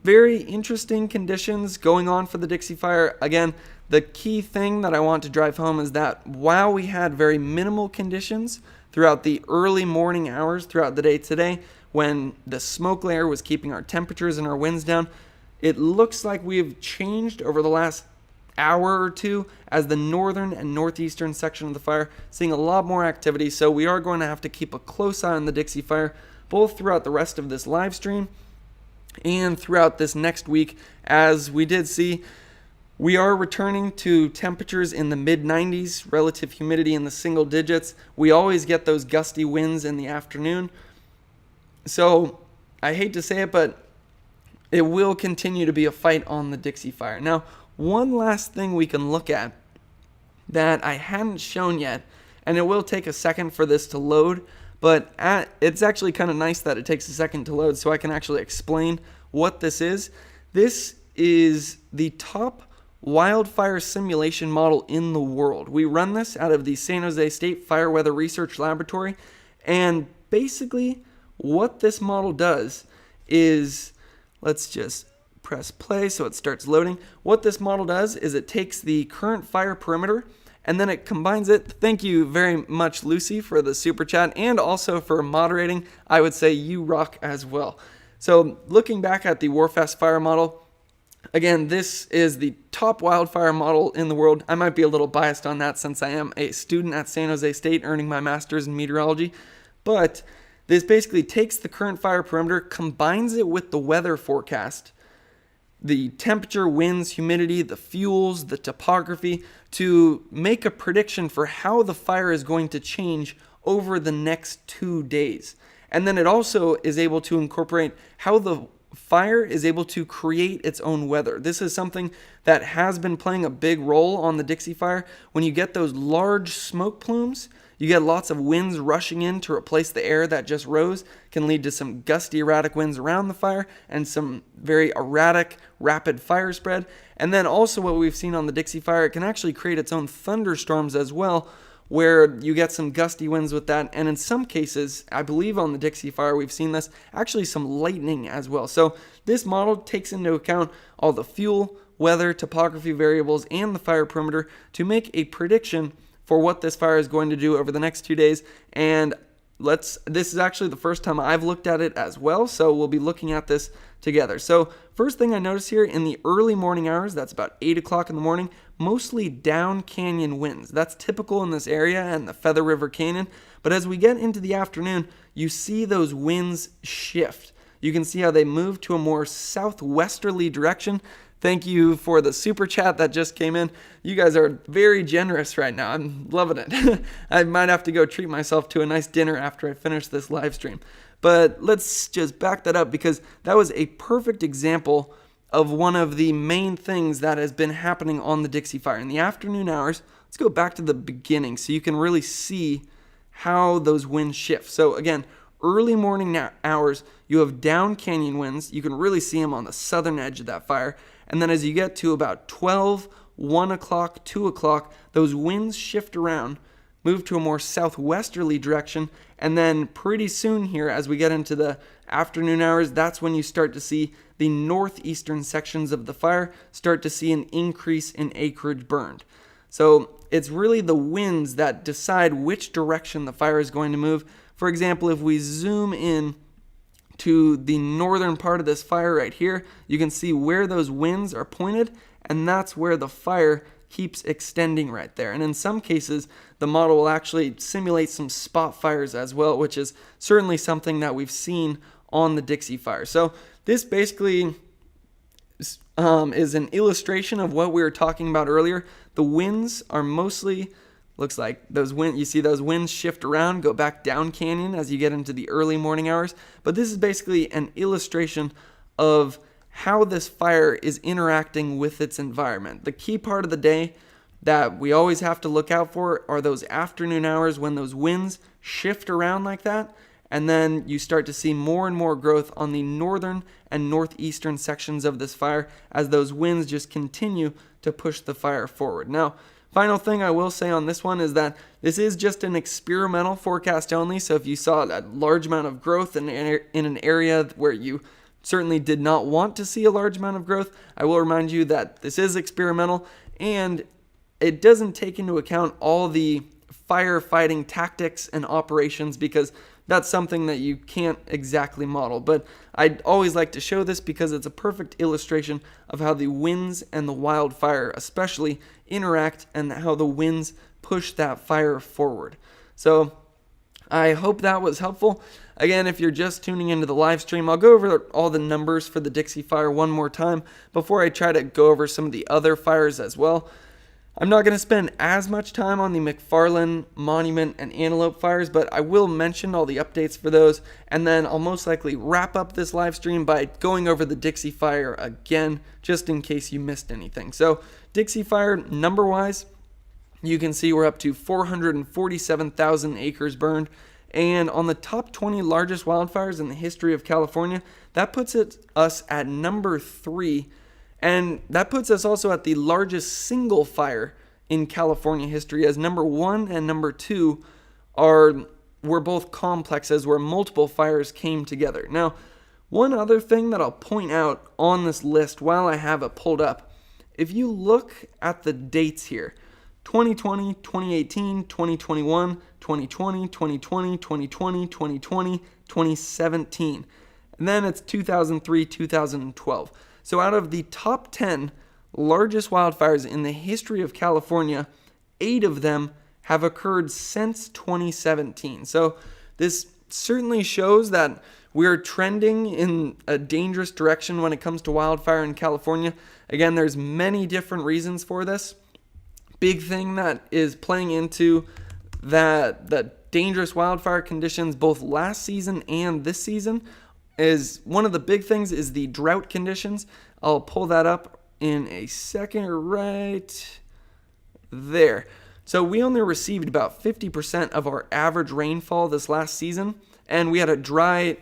very interesting conditions going on for the Dixie Fire. Again, the key thing that I want to drive home is that while we had very minimal conditions throughout the early morning hours throughout the day today, when the smoke layer was keeping our temperatures and our winds down, it looks like we've changed over the last hour or two as the northern and northeastern section of the fire seeing a lot more activity. So we are going to have to keep a close eye on the Dixie Fire both throughout the rest of this live stream and throughout this next week. As we did see, we are returning to temperatures in the mid-90s, relative humidity in the single digits. We always get those gusty winds in the afternoon. So I hate to say it, but it will continue to be a fight on the Dixie Fire. Now, one last thing we can look at that I hadn't shown yet, and it will take a second for this to load, but it's actually kind of nice that it takes a second to load so I can actually explain what this is. This is the top wildfire simulation model in the world. We run this out of the San Jose State Fire Weather Research Laboratory, and basically what this model does is, let's just press play so it starts loading. What this model does is it takes the current fire perimeter and then it combines it. Thank you very much, Lucy, for the super chat and also for moderating. I would say you rock as well. So looking back at the Warfest fire model, again, this is the top wildfire model in the world. I might be a little biased on that since I am a student at San Jose State earning my master's in meteorology, but this basically takes the current fire perimeter, combines it with the weather forecast, the temperature, winds, humidity, the fuels, the topography, to make a prediction for how the fire is going to change over the next 2 days. And then it also is able to incorporate how the fire is able to create its own weather. This is something that has been playing a big role on the Dixie Fire. When you get those large smoke plumes, you get lots of winds rushing in to replace the air that just rose, can lead to some gusty, erratic winds around the fire and some very erratic, rapid fire spread. And then also what we've seen on the Dixie Fire, it can actually create its own thunderstorms as well, where you get some gusty winds with that. And in some cases, I believe on the Dixie Fire, we've seen this, actually some lightning as well. So this model takes into account all the fuel, weather, topography variables, and the fire perimeter to make a prediction for what this fire is going to do over the next 2 days. And this is actually the first time I've looked at it as well, so we'll be looking at this together. So first thing I notice here, in the early morning hours, that's about 8 o'clock in the morning, mostly down canyon winds. That's typical in this area and the Feather River Canyon. But as we get into the afternoon, you see those winds shift. You can see how they move to a more southwesterly direction. Thank you for the super chat that just came in. You guys are very generous right now. I'm loving it. I might have to go treat myself to a nice dinner after I finish this live stream. But let's just back that up, because that was a perfect example of one of the main things that has been happening on the Dixie Fire. In the afternoon hours, let's go back to the beginning so you can really see how those winds shift. So again, early morning hours, you have down canyon winds. You can really see them on the southern edge of that fire. And then as you get to about 12, 1 o'clock, 2 o'clock, those winds shift around, move to a more southwesterly direction, and then pretty soon here, as we get into the afternoon hours, that's when you start to see the northeastern sections of the fire start to see an increase in acreage burned. So it's really the winds that decide which direction the fire is going to move. For example, if we zoom in to the northern part of this fire right here, you can see where those winds are pointed, and that's where the fire keeps extending right there. And in some cases, the model will actually simulate some spot fires as well, which is certainly something that we've seen on the Dixie Fire. So this basically is an illustration of what we were talking about earlier. The winds are mostly, looks like those wind, you see those winds shift around, go back down canyon as you get into the early morning hours. But this is basically an illustration of how this fire is interacting with its environment. The key part of the day that we always have to look out for are those afternoon hours when those winds shift around like that, and then you start to see more and more growth on the northern and northeastern sections of this fire as those winds just continue to push the fire forward. Now, final thing I will say on this one is that this is just an experimental forecast only, so if you saw a large amount of growth in an area where you certainly did not want to see a large amount of growth, I will remind you that this is experimental and it doesn't take into account all the firefighting tactics and operations, because that's something that you can't exactly model. But I'd always like to show this because it's a perfect illustration of how the winds and the wildfire especially interact and how the winds push that fire forward. So I hope that was helpful. Again, if you're just tuning into the live stream, I'll go over all the numbers for the Dixie Fire one more time before I try to go over some of the other fires as well. I'm not going to spend as much time on the Mcfarland, Monument, and Antelope fires, but I will mention all the updates for those, and then I'll most likely wrap up this live stream by going over the Dixie Fire again, just in case you missed anything. So, Dixie Fire, number-wise, you can see we're up to 447,000 acres burned. And on the top 20 largest wildfires in the history of California, that puts us at number 3. And that puts us also at the largest single fire in California history, as number 1 and number 2 were both complexes where multiple fires came together. Now, one other thing that I'll point out on this list while I have it pulled up, if you look at the dates here, 2020, 2018, 2021, 2020, 2020, 2020, 2020, 2017. And then it's 2003, 2012. So out of the top 10 largest wildfires in the history of California, 8 of them have occurred since 2017. So this certainly shows that we're trending in a dangerous direction when it comes to wildfire in California. Again, there's many different reasons for this. Big thing that is playing into the dangerous wildfire conditions both last season and this season is one of the big things is the drought conditions. I'll pull that up in a second right there. So we only received about 50% of our average rainfall this last season, and we had a dry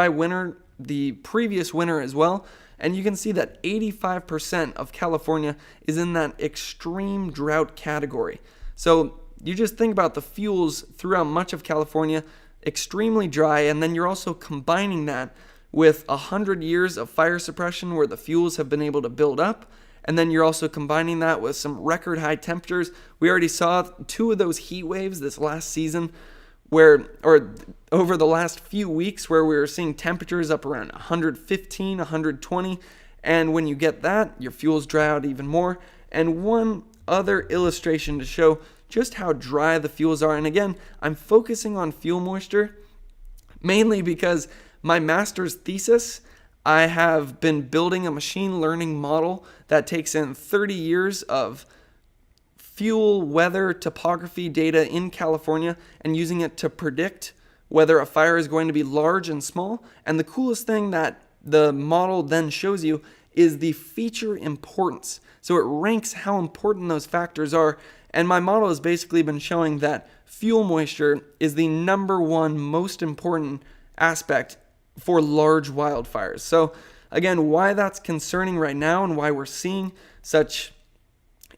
winter the previous winter as well. And you can see that 85% of California is in that extreme drought category. So you just think about the fuels throughout much of California, extremely dry, and then you're also combining that with 100 years of fire suppression where the fuels have been able to build up. And then you're also combining that with some record high temperatures. We already saw 2 of those heat waves this last season over the last few weeks where we were seeing temperatures up around 115, 120. And when you get that, your fuels dry out even more. And one other illustration to show just how dry the fuels are. And again, I'm focusing on fuel moisture mainly because my master's thesis, I have been building a machine learning model that takes in 30 years of fuel, weather, topography data in California and using it to predict whether a fire is going to be large and small. And the coolest thing that the model then shows you is the feature importance. So it ranks how important those factors are. And my model has basically been showing that fuel moisture is the number 1 most important aspect for large wildfires. So again, why that's concerning right now and why we're seeing such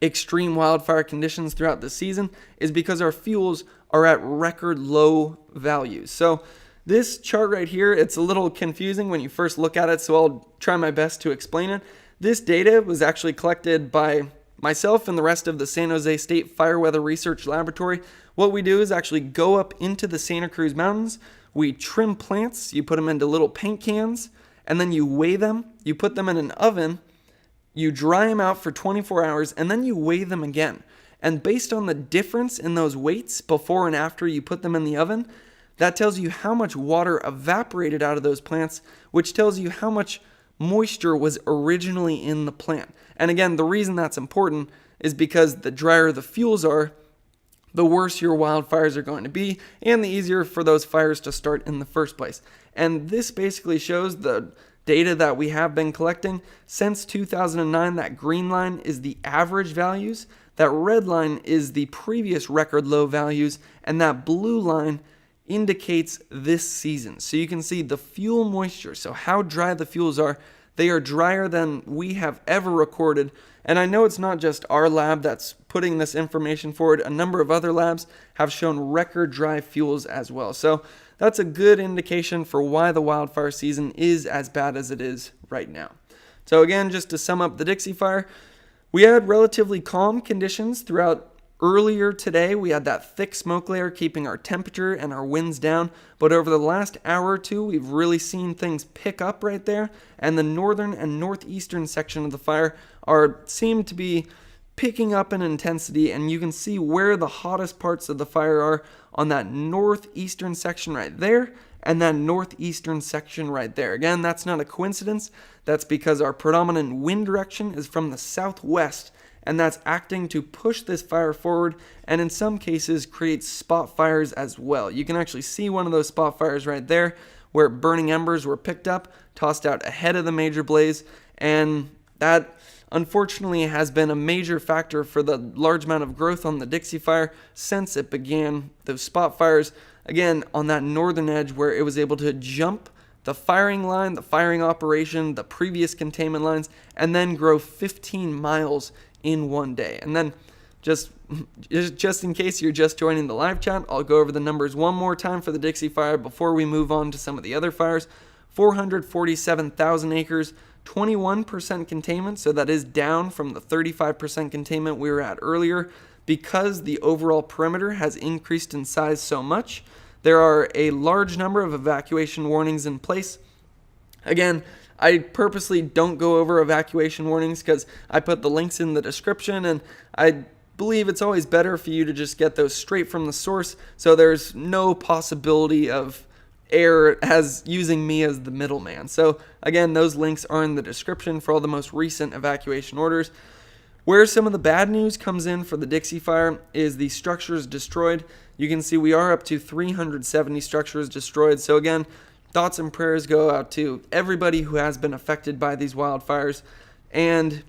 extreme wildfire conditions throughout the season is because our fuels are at record low values. So this chart right here, it's a little confusing when you first look at it, so I'll try my best to explain it. This data was actually collected by myself and the rest of the San Jose State Fire Weather Research Laboratory. What we do is actually go up into the Santa Cruz Mountains. we trim plants, you put them into little paint cans, and then you weigh them, you put them in an oven, you dry them out for 24 hours, and then you weigh them again. And based on the difference in those weights before and after you put them in the oven, that tells you how much water evaporated out of those plants, which tells you how much moisture was originally in the plant. And again, the reason that's important is because the drier the fuels are, the worse your wildfires are going to be, and the easier for those fires to start in the first place. And this basically shows the data that we have been collecting since 2009. That green line is the average values, that red line is the previous record low values, and that blue line indicates this season. So you can see the fuel moisture, so how dry the fuels are. They are drier than we have ever recorded. And I know it's not just our lab that's putting this information forward. A number of other labs have shown record dry fuels as well. So that's a good indication for why the wildfire season is as bad as it is right now. So again, just to sum up the Dixie Fire, we had relatively calm conditions throughout. Earlier today, we had that thick smoke layer keeping our temperature and our winds down, but over the last hour or two, we've really seen things pick up right there, and the northern and northeastern section of the fire seem to be picking up in intensity, and you can see where the hottest parts of the fire are on that northeastern section right there, and that northeastern section right there. Again, that's not a coincidence. That's because our predominant wind direction is from the southwest, and that's acting to push this fire forward, and in some cases create spot fires as well. You can actually see one of those spot fires right there, where burning embers were picked up, tossed out ahead of the major blaze, and that unfortunately has been a major factor for the large amount of growth on the Dixie Fire since it began. Those spot fires, again, on that northern edge where it was able to jump the firing line, the firing operation, the previous containment lines, and then grow 15 miles in one day. And then just in case you're just joining the live chat, I'll go over the numbers one more time for the Dixie Fire before we move on to some of the other fires. 447,000 acres, 21% containment, so that is down from the 35% containment we were at earlier because the overall perimeter has increased in size so much. There are a large number of evacuation warnings in place. Again, I purposely don't go over evacuation warnings because I put the links in the description, and I believe it's always better for you to just get those straight from the source, so there's no possibility of error as using me as the middleman. So again, those links are in the description for all the most recent evacuation orders. Where some of the bad news comes in for the Dixie Fire is the structures destroyed. You can see we are up to 370 structures destroyed. So again, thoughts and prayers go out to everybody who has been affected by these wildfires. And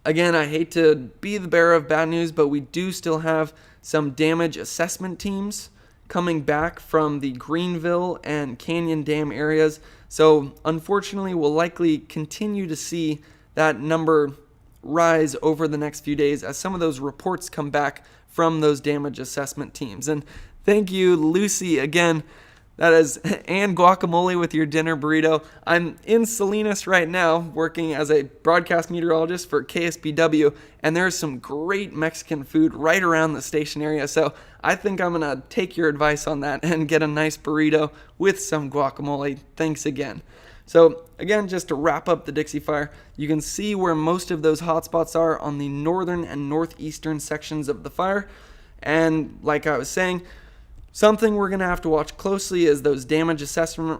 again, I hate to be the bearer of bad news, but we do still have some damage assessment teams coming back from the Greenville and Canyon Dam areas. So unfortunately, we'll likely continue to see that number rise over the next few days as some of those reports come back from those damage assessment teams. And thank you, Lucy, again. That is, and guacamole with your dinner burrito. I'm in Salinas right now working as a broadcast meteorologist for KSBW, and there's some great Mexican food right around the station area. So I think I'm going to take your advice on that and get a nice burrito with some guacamole. Thanks again. So again, just to wrap up the Dixie Fire, you can see where most of those hotspots are on the northern and northeastern sections of the fire. And like I was saying, something we're going to have to watch closely is those damage assessment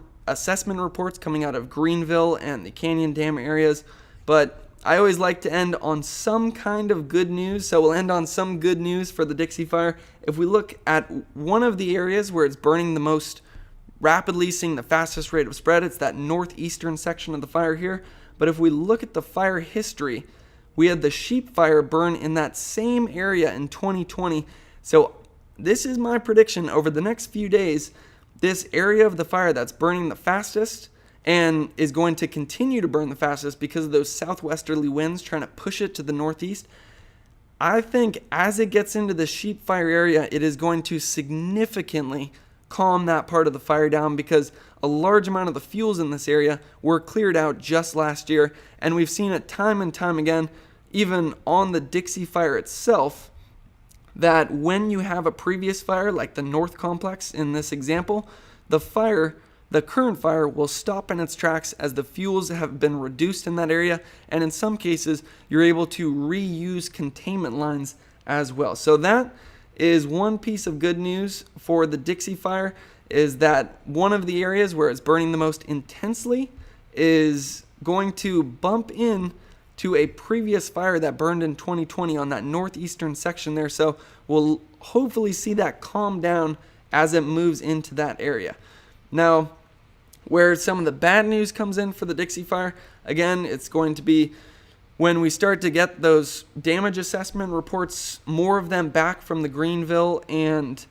reports coming out of Greenville and the Canyon Dam areas. But I always like to end on some kind of good news, so we'll end on some good news for the Dixie Fire. If we look at one of the areas where it's burning the most rapidly, seeing the fastest rate of spread, it's that northeastern section of the fire here. But if we look at the fire history, we had the Sheep Fire burn in that same area in 2020. So this is my prediction. Over the next few days, this area of the fire that's burning the fastest and is going to continue to burn the fastest because of those southwesterly winds trying to push it to the northeast. I think as it gets into the Sheep Fire area, it is going to significantly calm that part of the fire down because a large amount of the fuels in this area were cleared out just last year, and we've seen it time and time again, even on the Dixie Fire itself, that when you have a previous fire like the North Complex in this example, the current fire will stop in its tracks as the fuels have been reduced in that area, and in some cases you're able to reuse containment lines as well. So that is one piece of good news for the Dixie Fire, is that one of the areas where it's burning the most intensely is going to bump in to a previous fire that burned in 2020 on that northeastern section there. So we'll hopefully see that calm down as it moves into that area. Now, where some of the bad news comes in for the Dixie Fire, again, it's going to be when we start to get those damage assessment reports, more of them back from the Greenville and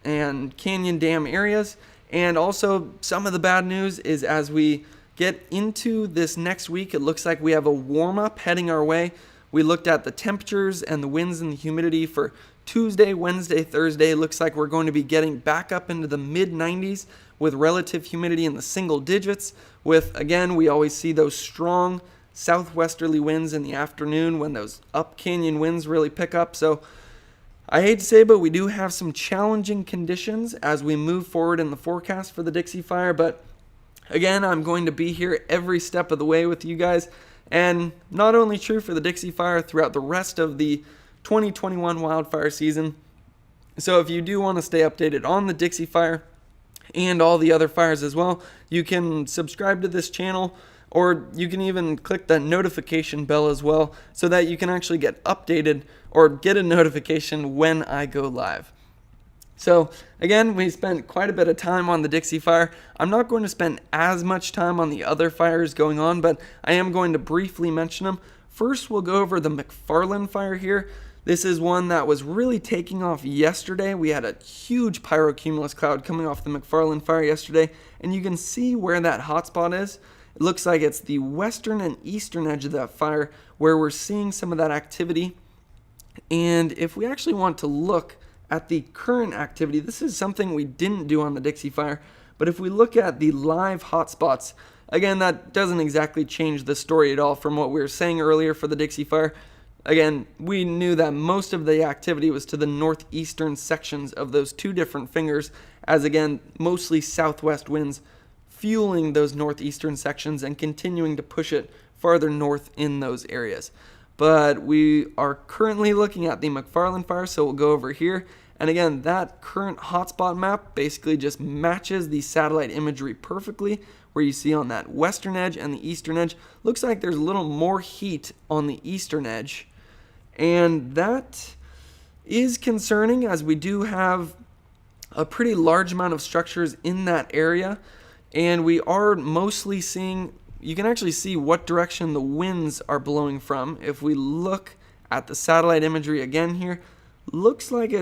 Canyon Dam areas. And also some of the bad news is as we get into this next week, it looks like we have a warm-up heading our way. We looked at the temperatures and the winds and the humidity for Tuesday, Wednesday, Thursday. It looks like we're going to be getting back up into the mid-90s with relative humidity in the single digits. With, again, we always see those strong southwesterly winds in the afternoon when those up canyon winds really pick up. So I hate to say, but we do have some challenging conditions as we move forward in the forecast for the Dixie Fire. But again, I'm going to be here every step of the way with you guys. And not only true for the Dixie Fire throughout the rest of the 2021 wildfire season. So if you do want to stay updated on the Dixie Fire and all the other fires as well, you can subscribe to this channel, or you can even click that notification bell as well so that you can actually get updated or get a notification when I go live. So again, we spent quite a bit of time on the Dixie Fire. I'm not going to spend as much time on the other fires going on, but I am going to briefly mention them. First, we'll go over the Mcfarland Fire here. This is one that was really taking off yesterday. We had a huge pyrocumulus cloud coming off the Mcfarland Fire yesterday, and you can see where that hotspot is. It looks like it's the western and eastern edge of that fire where we're seeing some of that activity. And if we actually want to look at the current activity, this is something we didn't do on the Dixie Fire, but if we look at the live hotspots, again, that doesn't exactly change the story at all from what we were saying earlier for the Dixie Fire. Again, we knew that most of the activity was to the northeastern sections of those two different fingers, as again, mostly southwest winds fueling those northeastern sections and continuing to push it farther north in those areas. But we are currently looking at the Mcfarland Fire, so we'll go over here. And again, that current hotspot map basically just matches the satellite imagery perfectly, where you see on that western edge and the eastern edge, looks like there's a little more heat on the eastern edge. And that is concerning, as we do have a pretty large amount of structures in that area. And we are mostly seeing, you can actually see what direction the winds are blowing from. If we look at the satellite imagery again here, looks like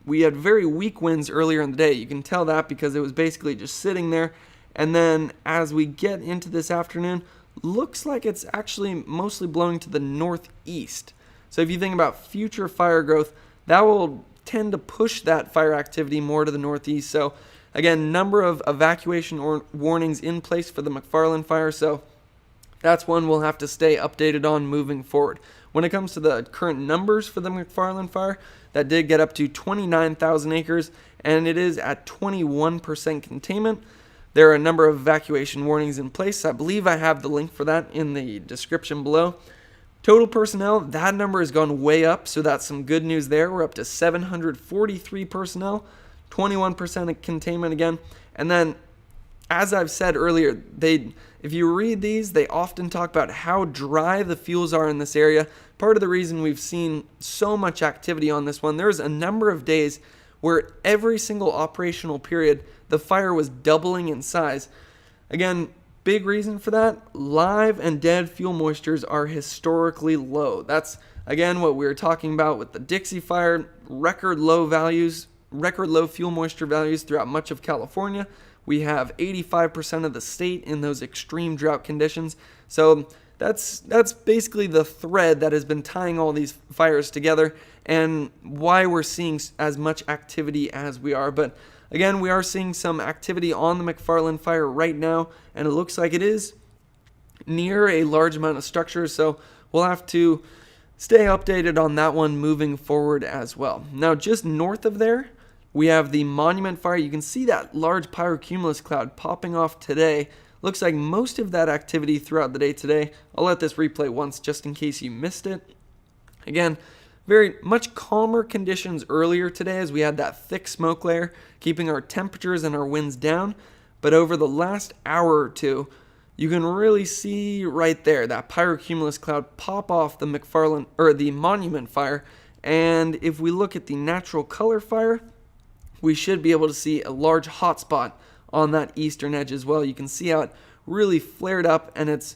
we had very weak winds earlier in the day. You can tell that because it was basically just sitting there. And then as we get into this afternoon, looks like it's actually mostly blowing to the northeast. So if you think about future fire growth, that will tend to push that fire activity more to the northeast. So again, number of evacuation warnings in place for the Mcfarland Fire, so that's one we'll have to stay updated on moving forward. When it comes to the current numbers for the Mcfarland Fire, that did get up to 29,000 acres, and it is at 21% containment. There are a number of evacuation warnings in place. I believe I have the link for that in the description below. Total personnel, that number has gone way up, so that's some good news there. We're up to 743 personnel. 21% containment again. And then, as I've said earlier, if you read these, they often talk about how dry the fuels are in this area. Part of the reason we've seen so much activity on this one, there's a number of days where every single operational period, the fire was doubling in size. Again, big reason for that, live and dead fuel moistures are historically low. That's, again, what we were talking about with the Dixie Fire, record low fuel moisture values throughout much of California. We have 85% of the state in those extreme drought conditions. So that's basically the thread that has been tying all these fires together and why we're seeing as much activity as we are. But again, we are seeing some activity on the Mcfarland Fire right now, and it looks like it is near a large amount of structures. So we'll have to stay updated on that one moving forward as well. Now, just north of there, we have the Monument Fire. You can see that large pyrocumulus cloud popping off today. Looks like most of that activity throughout the day today. I'll let this replay once just in case you missed it. Again, very much calmer conditions earlier today as we had that thick smoke layer keeping our temperatures and our winds down. But over the last hour or two, you can really see right there that pyrocumulus cloud pop off the Mcfarland or the Monument Fire. And if we look at the natural color fire, we should be able to see a large hotspot on that eastern edge as well. You can see how it really flared up, and it's,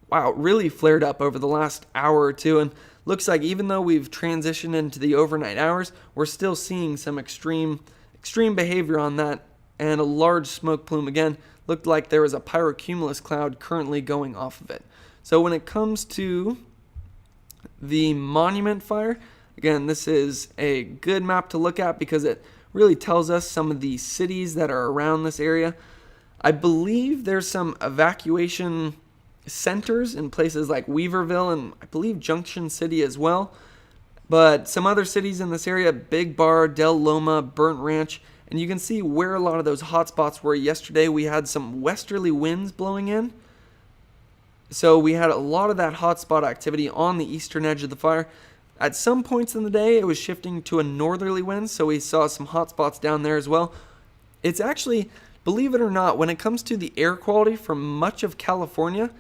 wow, really flared up over the last hour or two. And looks like even though we've transitioned into the overnight hours, we're still seeing some extreme behavior on that, and a large smoke plume. Again, looked like there was a pyrocumulus cloud currently going off of it. So when it comes to the Monument Fire, again, this is a good map to look at because it really tells us some of the cities that are around this area. I believe there's some evacuation centers in places like Weaverville and I believe Junction City as well. But some other cities in this area, Big Bar, Del Loma, Burnt Ranch, and you can see where a lot of those hotspots were. Yesterday we had some westerly winds blowing in. So we had a lot of that hotspot activity on the eastern edge of the fire. At some points in the day, it was shifting to a northerly wind, so we saw some hot spots down there as well. It's actually, believe it or not, when it comes to the air quality from much of California,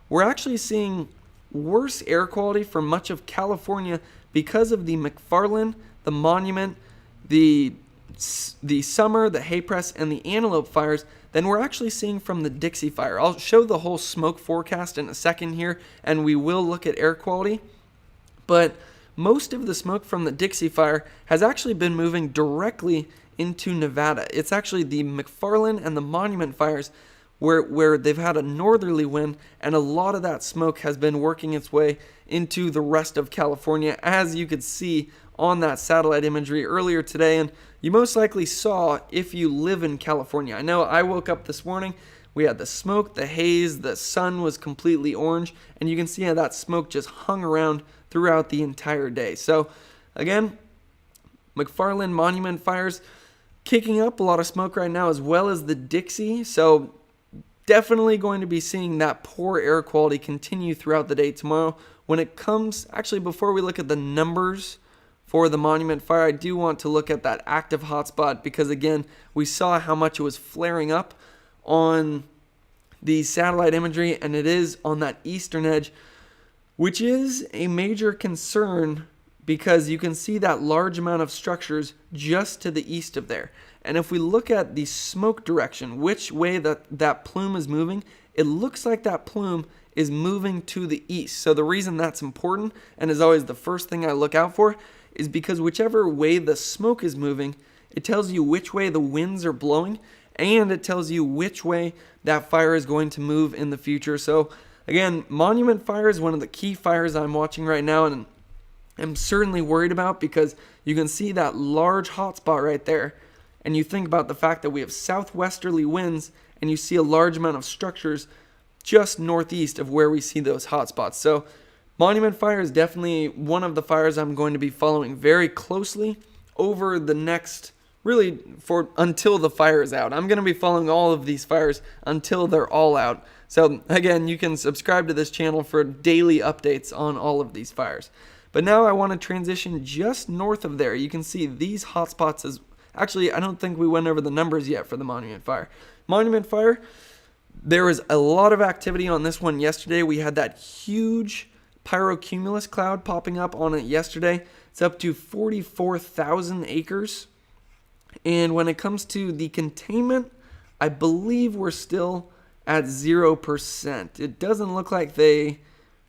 we're actually seeing worse air quality from much of California because of the Mcfarland, the Monument, the Summer, the Haypress, and the Antelope fires than we're actually seeing from the Dixie Fire. I'll show the whole smoke forecast in a second here, and we will look at air quality. But most of the smoke from the Dixie Fire has actually been moving directly into Nevada. It's actually the Mcfarland and the Monument fires where they've had a northerly wind, and a lot of that smoke has been working its way into the rest of California, as you could see on that satellite imagery earlier today, and you most likely saw if you live in California. I know I woke up this morning, we had the smoke, the haze, the sun was completely orange, and you can see how that smoke just hung around throughout the entire day. So again, Mcfarland Monument fires kicking up a lot of smoke right now, as well as the Dixie. So definitely going to be seeing that poor air quality continue throughout the day tomorrow. When it comes, actually before we look at the numbers for the Monument Fire, I do want to look at that active hotspot because again, we saw how much it was flaring up on the satellite imagery, and it is on that eastern edge, which is a major concern because you can see that large amount of structures just to the east of there. And if we look at the smoke direction, which way that plume is moving, it looks like that plume is moving to the east. So the reason that's important, and is always the first thing I look out for, is because whichever way the smoke is moving, it tells you which way the winds are blowing, and it tells you which way that fire is going to move in the future. So again, Monument Fire is one of the key fires I'm watching right now, and I'm certainly worried about because you can see that large hotspot right there, and you think about the fact that we have southwesterly winds, and you see a large amount of structures just northeast of where we see those hotspots. So Monument Fire is definitely one of the fires I'm going to be following very closely over the next, really, until the fire is out. I'm going to be following all of these fires until they're all out. So again, you can subscribe to this channel for daily updates on all of these fires. But now I want to transition just north of there. You can see these hotspots as, actually, I don't think we went over the numbers yet for the Monument Fire. Monument Fire, there was a lot of activity on this one yesterday. We had that huge pyrocumulus cloud popping up on it yesterday. It's up to 44,000 acres. And when it comes to the containment, I believe we're still at 0%. It doesn't look like they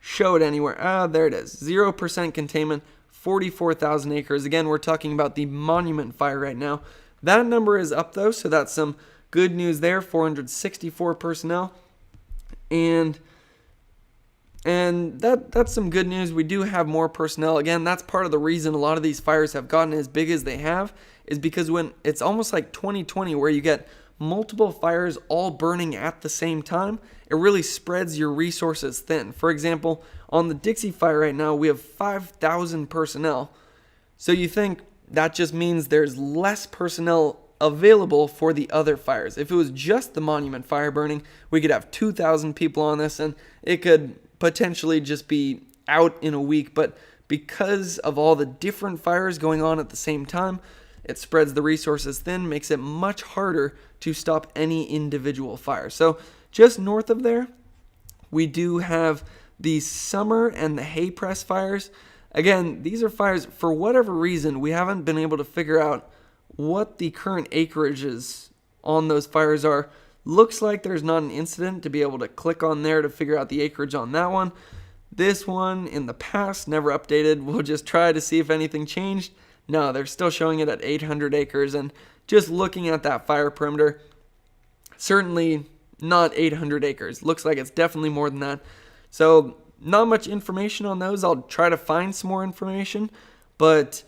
show it anywhere. There it is. 0% containment, 44,000 acres. Again, we're talking about the Monument Fire right now. That number is up though, so that's some good news there. 464 personnel. And that's some good news. We do have more personnel. Again, that's part of the reason a lot of these fires have gotten as big as they have, is because when it's almost like 2020 where you get multiple fires all burning at the same time, it really spreads your resources thin. For example, on the Dixie Fire right now, we have 5,000 personnel. So you think that just means there's less personnel available for the other fires. If it was just the Monument Fire burning, we could have 2,000 people on this and it could potentially just be out in a week. But because of all the different fires going on at the same time, it spreads the resources thin, makes it much harder to stop any individual fire. So just north of there, we do have the Summer and the Haypress fires. Again, these are fires, for whatever reason, we haven't been able to figure out what the current acreages on those fires are. Looks like there's not an incident to be able to click on there to figure out the acreage on that one. This one, in the past, never updated. We'll just try to see if anything changed. No, they're still showing it at 800 acres, and just looking at that fire perimeter, certainly not 800 acres. Looks like it's definitely more than that. So not much information on those. I'll try to find some more information, but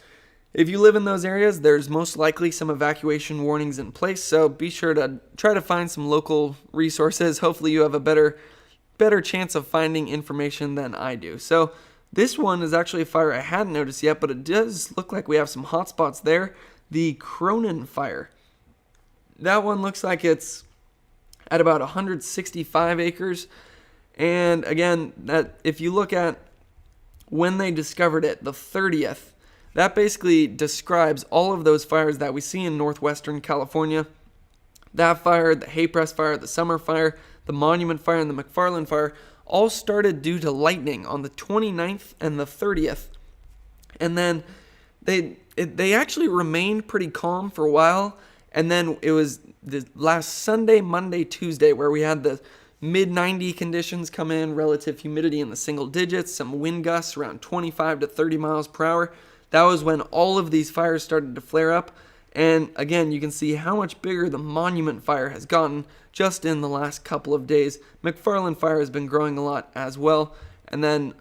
if you live in those areas, there's most likely some evacuation warnings in place, so be sure to try to find some local resources. Hopefully you have a better chance of finding information than I do. So this one is actually a fire I hadn't noticed yet, but it does look like we have some hot spots there. The Cronin Fire. That one looks like it's at about 165 acres. And again, that if you look at when they discovered it, the 30th, that basically describes all of those fires that we see in northwestern California. That fire, the Haypress Fire, the Summer Fire, the Monument Fire, and the Mcfarland Fire all started due to lightning on the 29th and the 30th. And then they actually remained pretty calm for a while. And then it was the last Sunday, Monday, Tuesday where we had the mid-90 conditions come in, relative humidity in the single digits, some wind gusts around 25 to 30 miles per hour. That was when all of these fires started to flare up. And again, you can see how much bigger the Monument Fire has gotten just in the last couple of days. Mcfarland Fire has been growing a lot as well. And then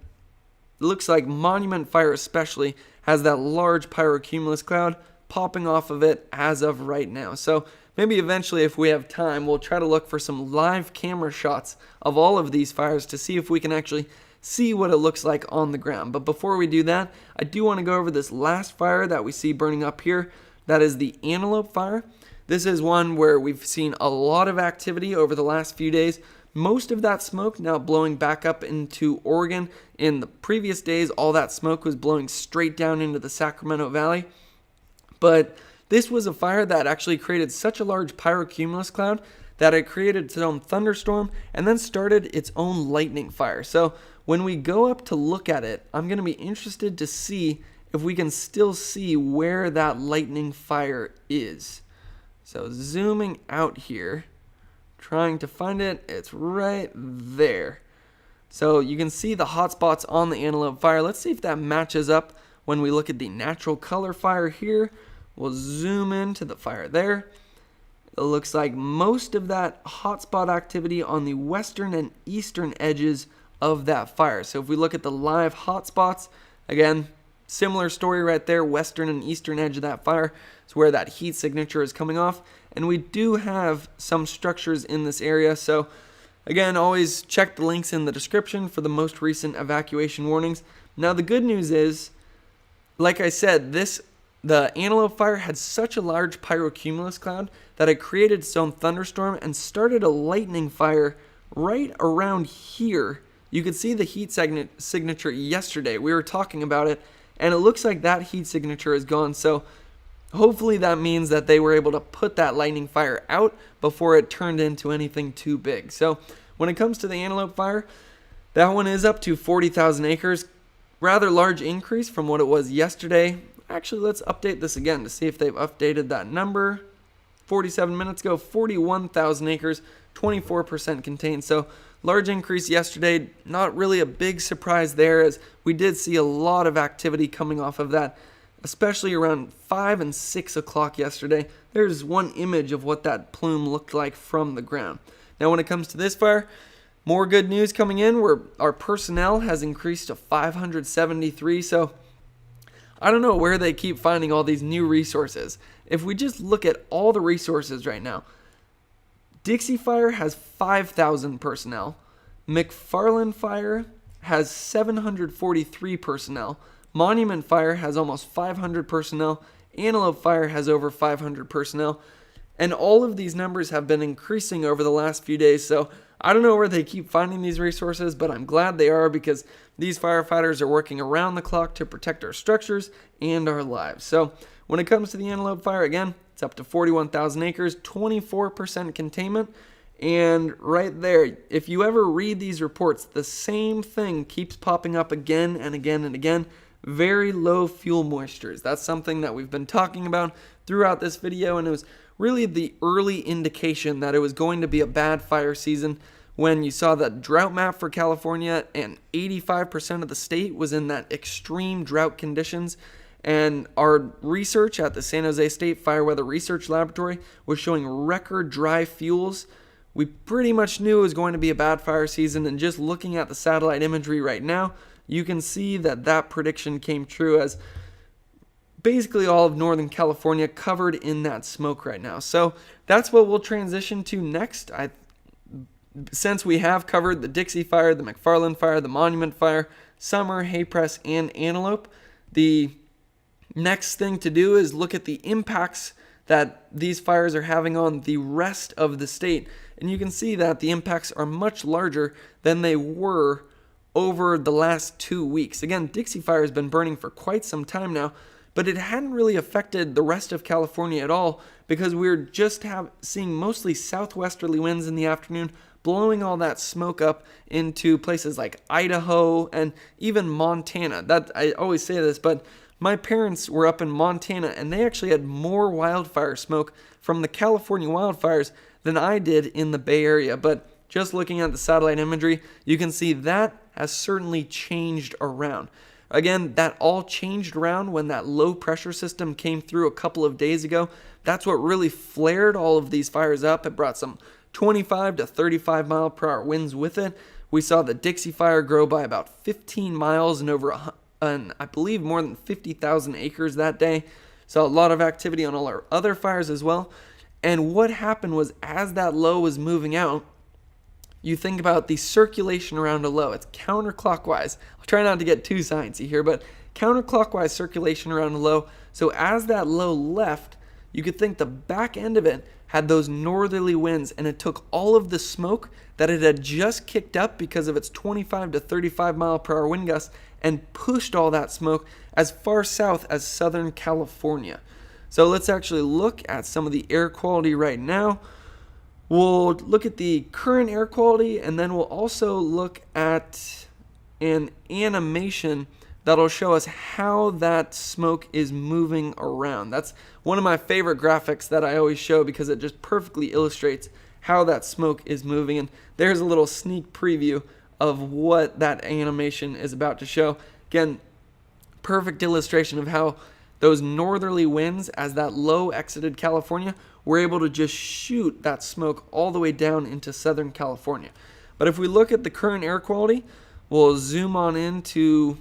it looks like Monument Fire especially has that large pyrocumulus cloud popping off of it as of right now. So maybe eventually, if we have time, we'll try to look for some live camera shots of all of these fires to see if we can actually see what it looks like on the ground. But before we do that, I do want to go over this last fire that we see burning up here. That is the Antelope Fire. This is one where we've seen a lot of activity over the last few days. Most of that smoke now blowing back up into Oregon. In the previous days, all that smoke was blowing straight down into the Sacramento Valley. But this was a fire that actually created such a large pyrocumulus cloud that it created its own thunderstorm and then started its own lightning fire. So when we go up to look at it, I'm going to be interested to see if we can still see where that lightning fire is. So zooming out here, trying to find it, it's right there. So you can see the hot spots on the Antelope Fire. Let's see if that matches up when we look at the natural color fire here. We'll zoom into the fire there. It looks like most of that hotspot activity on the western and eastern edges of that fire. So if we look at the live hotspots, again, similar story right there. Western and eastern edge of that fire is where that heat signature is coming off. And we do have some structures in this area. So again, always check the links in the description for the most recent evacuation warnings. Now the good news is, like I said, the Antelope Fire had such a large pyrocumulus cloud that it created its own thunderstorm and started a lightning fire right around here. You could see the heat signature yesterday. We were talking about it, and it looks like that heat signature is gone. So hopefully that means that they were able to put that lightning fire out before it turned into anything too big. So when it comes to the Antelope Fire, that one is up to 40,000 acres. Rather large increase from what it was yesterday. Actually, let's update this again to see if they've updated that number. 47 minutes ago, 41,000 acres, 24% contained. So large increase yesterday. Not really a big surprise there, as we did see a lot of activity coming off of that, especially around 5 and 6 o'clock yesterday. There's one image of what that plume looked like from the ground. Now when it comes to this fire, more good news coming in where our personnel has increased to 573. So I don't know where they keep finding all these new resources. If we just look at all the resources right now, Dixie Fire has 5,000 personnel. Mcfarland Fire has 743 personnel. Monument Fire has almost 500 personnel. Antelope Fire has over 500 personnel. And all of these numbers have been increasing over the last few days. So I don't know where they keep finding these resources, but I'm glad they are, because these firefighters are working around the clock to protect our structures and our lives. So when it comes to the Antelope Fire, again, it's up to 41,000 acres, 24% containment. And right there, if you ever read these reports, the same thing keeps popping up again and again and again. Very low fuel moistures. That's something that we've been talking about throughout this video, and it was really the early indication that it was going to be a bad fire season when you saw that drought map for California, and 85% of the state was in that extreme drought conditions. And our research at the San Jose State Fire Weather Research Laboratory was showing record dry fuels. We pretty much knew it was going to be a bad fire season, and just looking at the satellite imagery right now, you can see that that prediction came true, as basically all of Northern California covered in that smoke right now. So that's what we'll transition to next. Since we have covered the Dixie Fire, the Mcfarland Fire, the Monument Fire, Summer, Haypress, and Antelope, the next thing to do is look at the impacts that these fires are having on the rest of the state. And you can see that the impacts are much larger than they were over the last 2 weeks. Again, Dixie Fire has been burning for quite some time now, but it hadn't really affected the rest of California at all, because we're just seeing mostly southwesterly winds in the afternoon, blowing all that smoke up into places like Idaho and even Montana. That, I always say this, but my parents were up in Montana, and they actually had more wildfire smoke from the California wildfires than I did in the Bay Area. But just looking at the satellite imagery, you can see that has certainly changed around. Again, that all changed around when that low pressure system came through a couple of days ago. That's what really flared all of these fires up. It brought some 25 to 35 mile per hour winds with it. We saw the Dixie Fire grow by about 15 miles and over I believe more than 50,000 acres that day. Saw a lot of activity on all our other fires as well. And what happened was, as that low was moving out, you think about the circulation around a low. It's counterclockwise. I'll try not to get too sciencey here, but counterclockwise circulation around a low. So as that low left, you could think the back end of it had those northerly winds, and it took all of the smoke that it had just kicked up because of its 25 to 35 mile per hour wind gusts, and pushed all that smoke as far south as Southern California. So let's actually look at some of the air quality right now. We'll look at the current air quality, and then we'll also look at an animation that'll show us how that smoke is moving around. That's one of my favorite graphics that I always show, because it just perfectly illustrates how that smoke is moving. And there's a little sneak preview of what that animation is about to show. Again, perfect illustration of how those northerly winds, as that low exited California, were able to just shoot that smoke all the way down into Southern California. But if we look at the current air quality, we'll zoom on into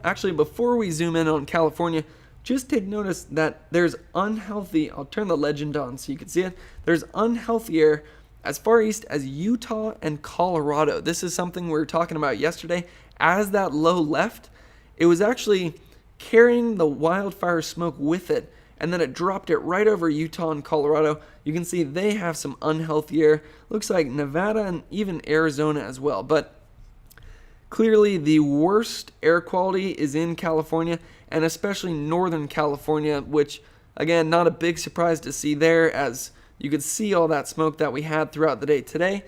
actually, before we zoom in on California, just take notice that there's unhealthy, I'll turn the legend on so you can see it, there's unhealthy air as far east as Utah and Colorado. This is something we were talking about yesterday. As that low left, it was actually carrying the wildfire smoke with it, and then it dropped it right over Utah and Colorado. You can see they have some unhealthy air. Looks like Nevada and even Arizona as well. But clearly the worst air quality is in California, and especially Northern California, which, again, not a big surprise to see there, as you could see all that smoke that we had throughout the day today,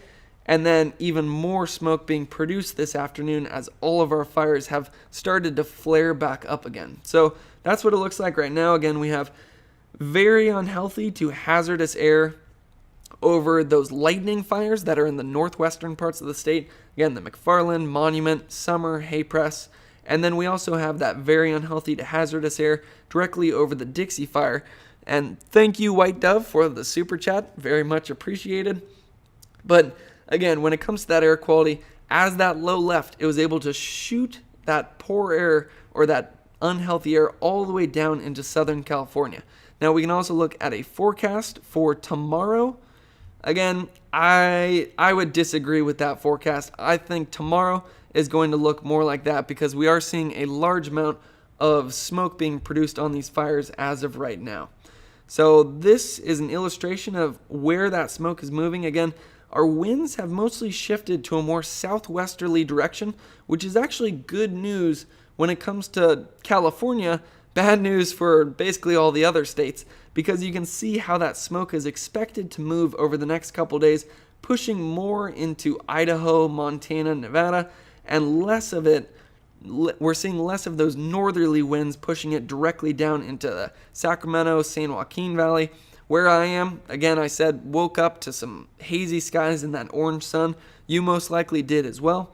and then even more smoke being produced this afternoon as all of our fires have started to flare back up again. So that's what it looks like right now. Again, we have very unhealthy to hazardous air over those lightning fires that are in the northwestern parts of the state. Again, the Mcfarland, Monument, Summer, Haypress. And then we also have that very unhealthy to hazardous air directly over the Dixie Fire. And thank you, White Dove, for the super chat. Very much appreciated. But again, when it comes to that air quality, as that low left, it was able to shoot that poor air, or that unhealthy air, all the way down into Southern California. Now we can also look at a forecast for tomorrow. Again, I would disagree with that forecast. I think tomorrow is going to look more like that, because we are seeing a large amount of smoke being produced on these fires as of right now. So this is an illustration of where that smoke is moving. Again, our winds have mostly shifted to a more southwesterly direction, which is actually good news when it comes to California, bad news for basically all the other states, because you can see how that smoke is expected to move over the next couple days, pushing more into Idaho, Montana, Nevada, and less of it, we're seeing less of those northerly winds pushing it directly down into the Sacramento, San Joaquin Valley. Where I am, again, I said, woke up to some hazy skies and that orange sun. You most likely did as well.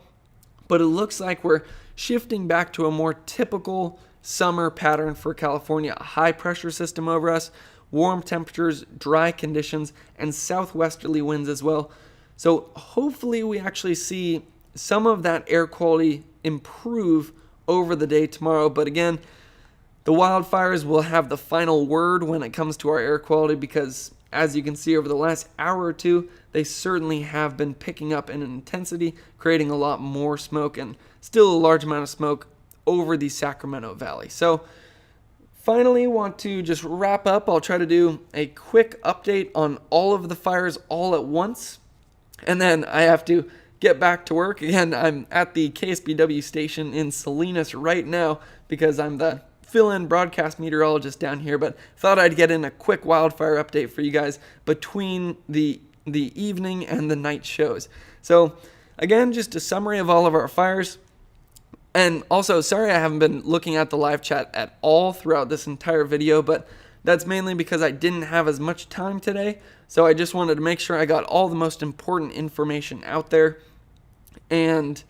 But it looks like we're shifting back to a more typical summer pattern for California. A high pressure system over us, warm temperatures, dry conditions, and southwesterly winds as well. So hopefully we actually see some of that air quality improve over the day tomorrow. But again, the wildfires will have the final word when it comes to our air quality, because as you can see over the last hour or two, they certainly have been picking up in intensity, creating a lot more smoke, and still a large amount of smoke over the Sacramento Valley. So finally, want to just wrap up. I'll try to do a quick update on all of the fires all at once, and then I have to get back to work. Again, I'm at the KSBW station in Salinas right now because I'm the fill-in broadcast meteorologist down here, but thought I'd get in a quick wildfire update for you guys between the evening and the night shows. So again, just a summary of all of our fires. And also, sorry I haven't been looking at the live chat at all throughout this entire video, but that's mainly because I didn't have as much time today. So I just wanted to make sure I got all the most important information out there. And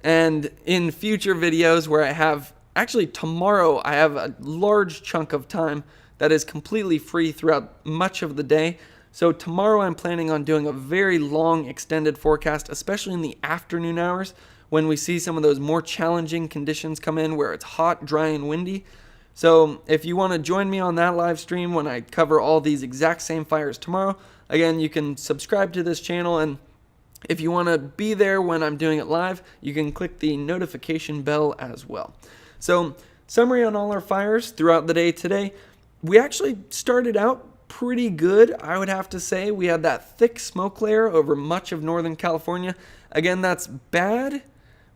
in future videos where I have, actually tomorrow, I have a large chunk of time that is completely free throughout much of the day. So tomorrow I'm planning on doing a very long extended forecast, especially in the afternoon hours when we see some of those more challenging conditions come in where it's hot, dry, and windy. So if you want to join me on that live stream when I cover all these exact same fires tomorrow, again, you can subscribe to this channel, and if you want to be there when I'm doing it live, you can click the notification bell as well. So summary on all our fires throughout the day today. We actually started out pretty good, I would have to say. We had that thick smoke layer over much of Northern California. Again, that's bad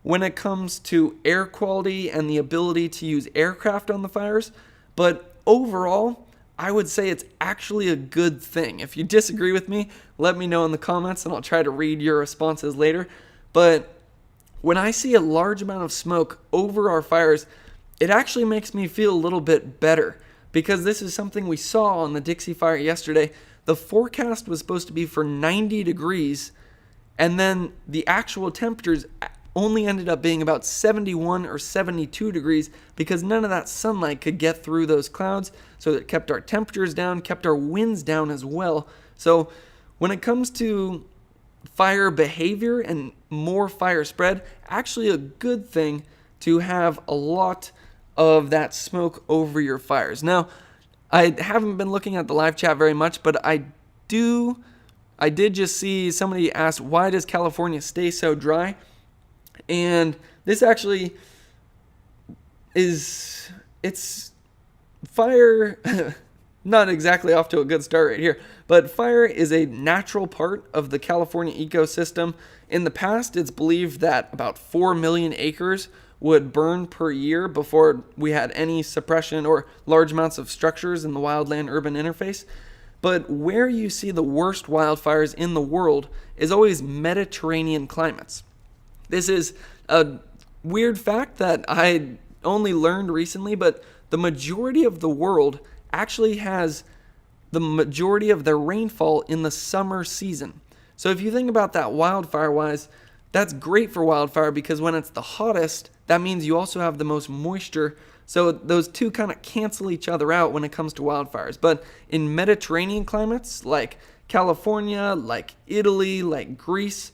when it comes to air quality and the ability to use aircraft on the fires, but overall, I would say it's actually a good thing. If you disagree with me, let me know in the comments and I'll try to read your responses later. But when I see a large amount of smoke over our fires, it actually makes me feel a little bit better, because this is something we saw on the Dixie Fire yesterday. The forecast was supposed to be for 90 degrees, and then the actual temperatures only ended up being about 71 or 72 degrees because none of that sunlight could get through those clouds. So it kept our temperatures down, kept our winds down as well. So when it comes to fire behavior and more fire spread, actually a good thing to have a lot of that smoke over your fires. Now, I haven't been looking at the live chat very much, but I did just see somebody asked, why does California stay so dry? And this actually it's fire, not exactly off to a good start right here, but fire is a natural part of the California ecosystem. In the past, it's believed that about 4 million acres would burn per year before we had any suppression or large amounts of structures in the wildland-urban interface. But where you see the worst wildfires in the world is always Mediterranean climates. This is a weird fact that I only learned recently, but the majority of the world actually has the majority of their rainfall in the summer season. So if you think about that wildfire-wise, that's great for wildfire because when it's the hottest, that means you also have the most moisture. So those two kind of cancel each other out when it comes to wildfires. But in Mediterranean climates like California, like Italy, like Greece,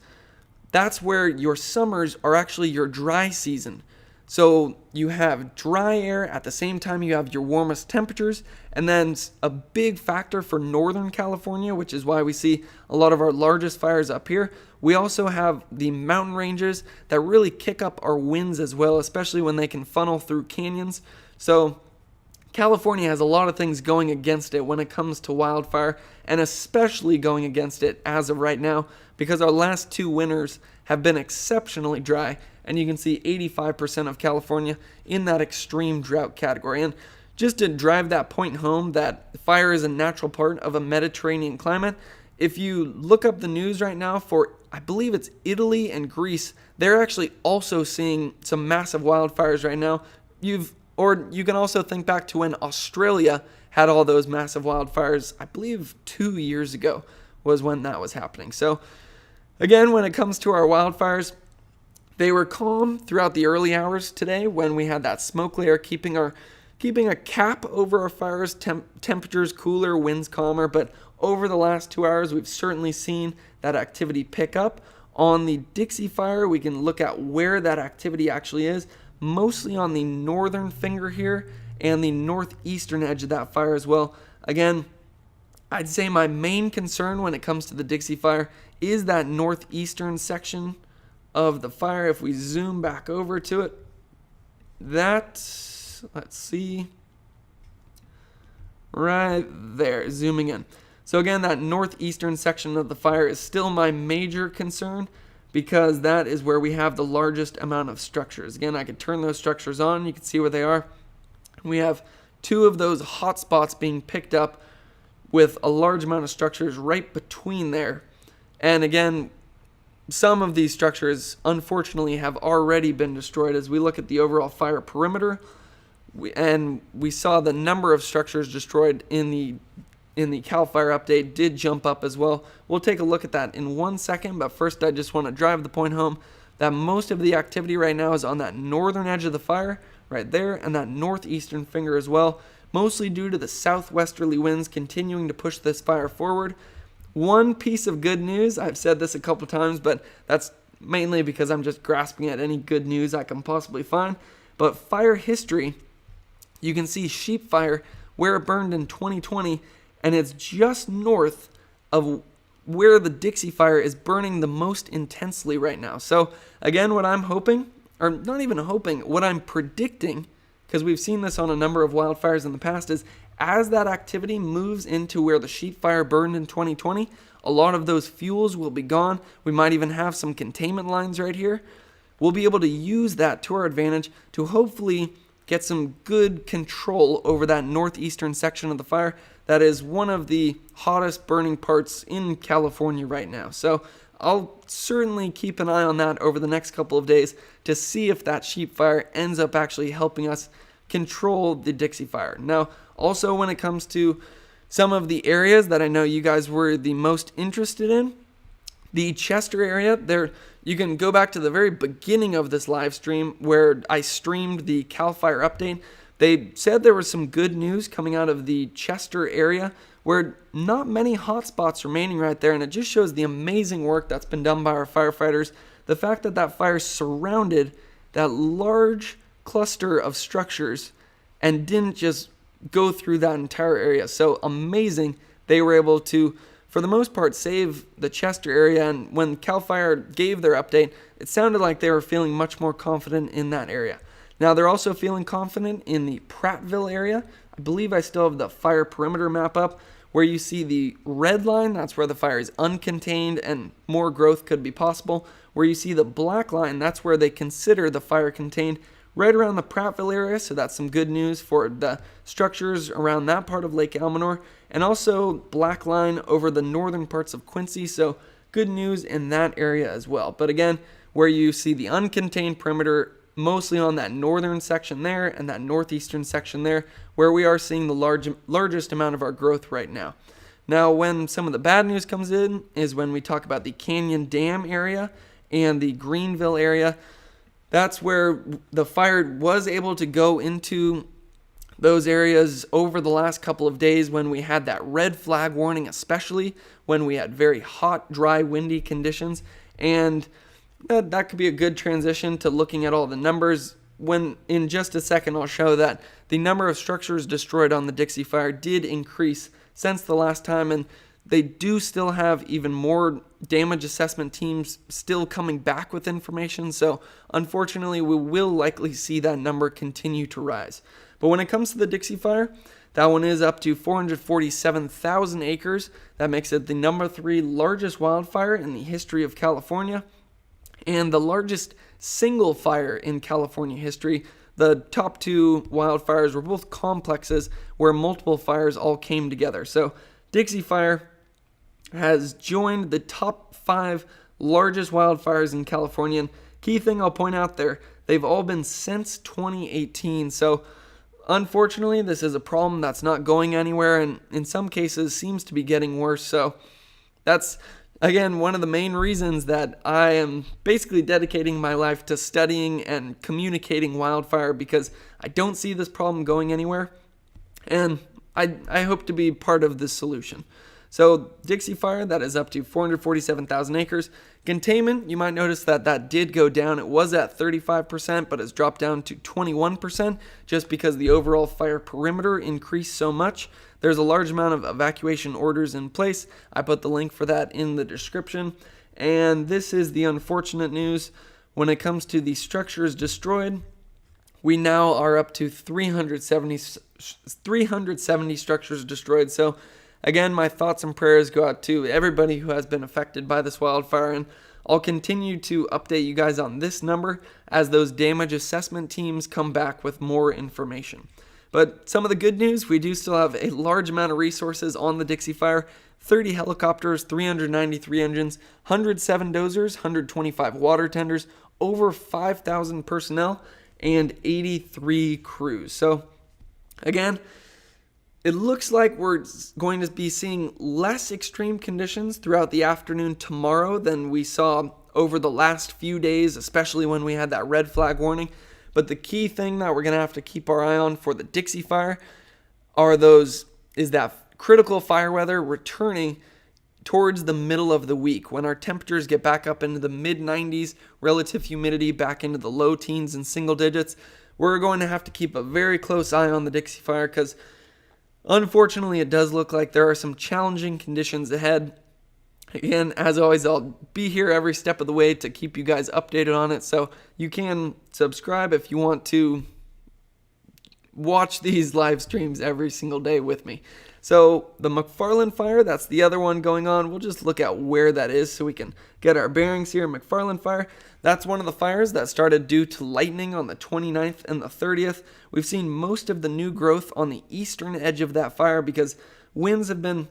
that's where your summers are actually your dry season. So you have dry air at the same time you have your warmest temperatures, and then a big factor for Northern California, which is why we see a lot of our largest fires up here. We also have the mountain ranges that really kick up our winds as well, especially when they can funnel through canyons. So California has a lot of things going against it when it comes to wildfire, and especially going against it as of right now, because our last 2 winters have been exceptionally dry, and you can see 85% of California in that extreme drought category. And just to drive that point home that fire is a natural part of a Mediterranean climate, if you look up the news right now for, I believe it's Italy and Greece, they're actually also seeing some massive wildfires right now. Or you can also think back to when Australia had all those massive wildfires. I believe 2 years ago was when that was happening. So again, when it comes to our wildfires, they were calm throughout the early hours today when we had that smoke layer keeping a cap over our fires, temperatures cooler, winds calmer. But over the last 2 hours, we've certainly seen that activity pick up. On the Dixie Fire, we can look at where that activity actually is, mostly on the northern finger here and the northeastern edge of that fire as well. Again, I'd say my main concern when it comes to the Dixie Fire is that northeastern section of the fire. If we zoom back over to it, let's see, right there, zooming in. So again, that northeastern section of the fire is still my major concern, because that is where we have the largest amount of structures. Again, I could turn those structures on, you can see where they are. We have 2 of those hot spots being picked up with a large amount of structures right between there. And again, some of these structures unfortunately have already been destroyed. As we look at the overall fire perimeter, we saw the number of structures destroyed in the Cal Fire update did jump up as well. We'll take a look at that in 1 second, but first I just want to drive the point home that most of the activity right now is on that northern edge of the fire, right there, and that northeastern finger as well, mostly due to the southwesterly winds continuing to push this fire forward. One piece of good news, I've said this a couple times, but that's mainly because I'm just grasping at any good news I can possibly find. But fire history, you can see Sheep Fire, where it burned in 2020, and it's just north of where the Dixie Fire is burning the most intensely right now. So again, what I'm hoping, or not even hoping, what I'm predicting, because we've seen this on a number of wildfires in the past, is as that activity moves into where the Sheep Fire burned in 2020, a lot of those fuels will be gone. We might even have some containment lines right here. We'll be able to use that to our advantage to hopefully get some good control over that northeastern section of the fire. That is one of the hottest burning parts in California right now. So I'll certainly keep an eye on that over the next couple of days to see if that Sheep Fire ends up actually helping us control the Dixie Fire. Now, also when it comes to some of the areas that I know you guys were the most interested in, the Chester area, there you can go back to the very beginning of this live stream where I streamed the Cal Fire update. They said there was some good news coming out of the Chester area where not many hot spots remaining right there, and it just shows the amazing work that's been done by our firefighters. The fact that that fire surrounded that large cluster of structures and didn't just go through that entire area. So amazing. They were able to, for the most part, save the Chester area, and when Cal Fire gave their update, it sounded like they were feeling much more confident in that area. Now they're also feeling confident in the Prattville area. I believe I still have the fire perimeter map up, where you see the red line, that's where the fire is uncontained and more growth could be possible. Where you see the black line, that's where they consider the fire contained, right around the Prattville area. So that's some good news for the structures around that part of Lake Elminor, and also black line over the northern parts of Quincy. So good news in that area as well. But again, where you see the uncontained perimeter, mostly on that northern section there and that northeastern section there, where we are seeing the largest amount of our growth right now. Now, when some of the bad news comes in is when we talk about the Canyon Dam area and the Greenville area. That's where the fire was able to go into those areas over the last couple of days when we had that red flag warning, especially when we had very hot, dry, windy conditions. And that could be a good transition to looking at all the numbers. when in just a second I'll show that the number of structures destroyed on the Dixie Fire did increase since the last time, and they do still have even more damage assessment teams still coming back with information, so unfortunately we will likely see that number continue to rise. But when it comes to the Dixie Fire, that one is up to 447,000 acres. That makes it the number 3 largest wildfire in the history of California, and the largest single fire in California history. The top 2 wildfires were both complexes where multiple fires all came together. So Dixie Fire has joined the top 5 largest wildfires in California. And key thing I'll point out there, they've all been since 2018. So unfortunately, this is a problem that's not going anywhere, and in some cases seems to be getting worse. So that's, again, one of the main reasons that I am basically dedicating my life to studying and communicating wildfire, because I don't see this problem going anywhere, and I hope to be part of this solution. So Dixie Fire, that is up to 447,000 acres. Containment, you might notice that that did go down. It was at 35%, but it's dropped down to 21% just because the overall fire perimeter increased so much. There's a large amount of evacuation orders in place. I put the link for that in the description. And this is the unfortunate news. When it comes to the structures destroyed, we now are up to 370 structures destroyed. So again, my thoughts and prayers go out to everybody who has been affected by this wildfire, and I'll continue to update you guys on this number as those damage assessment teams come back with more information. But some of the good news, we do still have a large amount of resources on the Dixie Fire: 30 helicopters, 393 engines, 107 dozers, 125 water tenders, over 5,000 personnel, and 83 crews. So again, it looks like we're going to be seeing less extreme conditions throughout the afternoon tomorrow than we saw over the last few days, especially when we had that red flag warning. But the key thing that we're going to have to keep our eye on for the Dixie Fire is that critical fire weather returning towards the middle of the week, when our temperatures get back up into the mid-90s, relative humidity back into the low teens and single digits. We're going to have to keep a very close eye on the Dixie Fire, because unfortunately, it does look like there are some challenging conditions ahead. Again, as always, I'll be here every step of the way to keep you guys updated on it, so you can subscribe if you want to watch these live streams every single day with me. So the Mcfarland Fire, that's the other one going on. We'll just look at where that is so we can get our bearings here. Mcfarland Fire, that's one of the fires that started due to lightning on the 29th and the 30th. We've seen most of the new growth on the eastern edge of that fire because winds have been,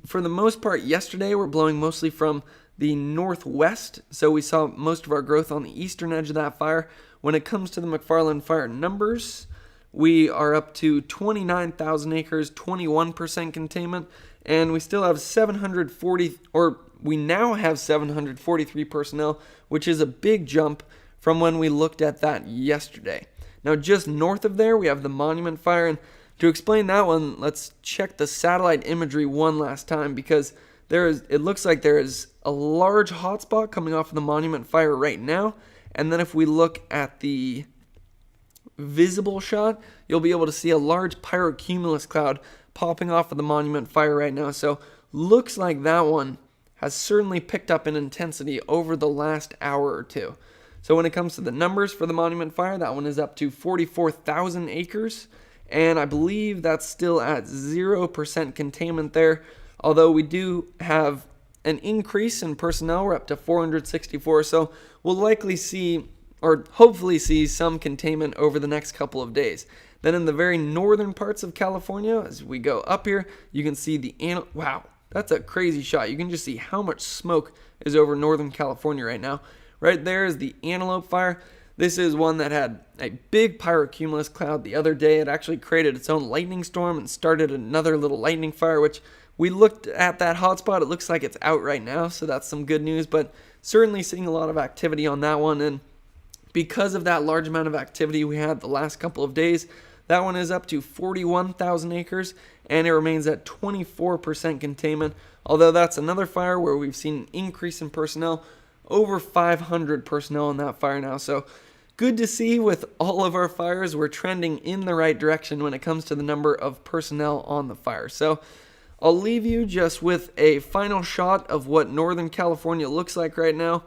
for the most part, yesterday were blowing mostly from the northwest. So we saw most of our growth on the eastern edge of that fire. When it comes to the Mcfarland Fire numbers, we are up to 29,000 acres, 21% containment, and we still have 743 personnel, which is a big jump from when we looked at that yesterday. Now, just north of there, we have the Monument Fire, and to explain that one, let's check the satellite imagery one last time, because it looks like there is a large hotspot coming off of the Monument Fire right now, and then if we look at the visible shot, you'll be able to see a large pyrocumulus cloud popping off of the Monument Fire right now. So looks like that one has certainly picked up in intensity over the last hour or two. So when it comes to the numbers for the Monument Fire, that one is up to 44,000 acres, and I believe that's still at 0% containment there, although we do have an increase in personnel. We're up to 464, so we'll likely see, or hopefully see, some containment over the next couple of days. Then in the very northern parts of California, as we go up here, you can see wow, that's a crazy shot. You can just see how much smoke is over northern California right now. Right there is the Antelope Fire. This is one that had a big pyrocumulus cloud the other day. It actually created its own lightning storm and started another little lightning fire, which we looked at that hotspot. It looks like it's out right now, so that's some good news, but certainly seeing a lot of activity on that one. And because of that large amount of activity we had the last couple of days, that one is up to 41,000 acres, and it remains at 24% containment, although that's another fire where we've seen an increase in personnel, over 500 personnel in that fire now. So good to see with all of our fires, we're trending in the right direction when it comes to the number of personnel on the fire. So I'll leave you just with a final shot of what Northern California looks like right now.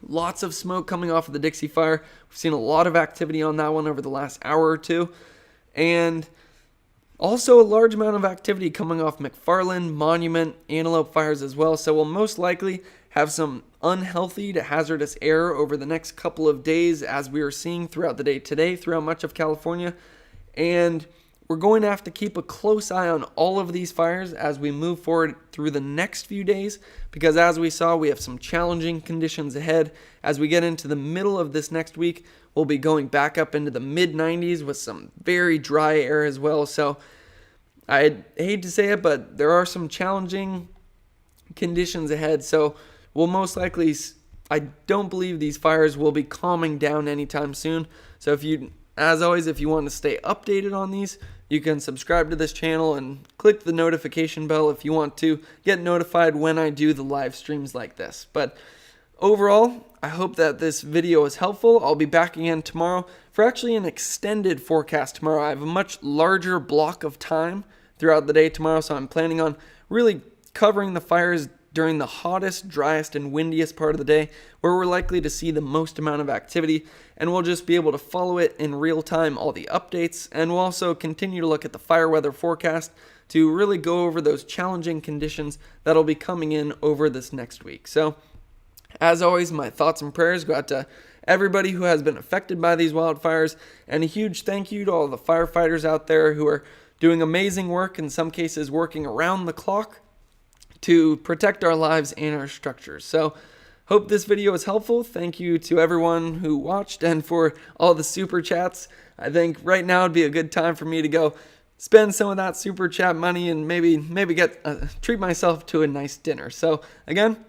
Lots of smoke coming off of the Dixie Fire. We've seen a lot of activity on that one over the last hour or two. And also a large amount of activity coming off Mcfarland, Monument, Antelope Fires as well. So we'll most likely have some unhealthy to hazardous air over the next couple of days, as we are seeing throughout the day today throughout much of California. And we're going to have to keep a close eye on all of these fires as we move forward through the next few days, because as we saw, we have some challenging conditions ahead. As we get into the middle of this next week, we'll be going back up into the mid-90s with some very dry air as well. So I hate to say it, but there are some challenging conditions ahead. So we'll most likely, I don't believe these fires will be calming down anytime soon. So as always, if you want to stay updated on these, you can subscribe to this channel and click the notification bell if you want to get notified when I do the live streams like this. But overall, I hope that this video is helpful. I'll be back again tomorrow for actually an extended forecast tomorrow. I have a much larger block of time throughout the day tomorrow, so I'm planning on really covering the fires during the hottest, driest, and windiest part of the day, where we're likely to see the most amount of activity, and we'll just be able to follow it in real time, all the updates, and we'll also continue to look at the fire weather forecast to really go over those challenging conditions that'll be coming in over this next week. So, as always, my thoughts and prayers go out to everybody who has been affected by these wildfires, and a huge thank you to all the firefighters out there who are doing amazing work, in some cases working around the clock, to protect our lives and our structures. So, hope this video is helpful. Thank you to everyone who watched and for all the super chats. I think right now would be a good time for me to go spend some of that super chat money and maybe treat myself to a nice dinner. So, again,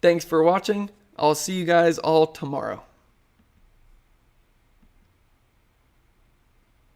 thanks for watching. I'll see you guys all tomorrow.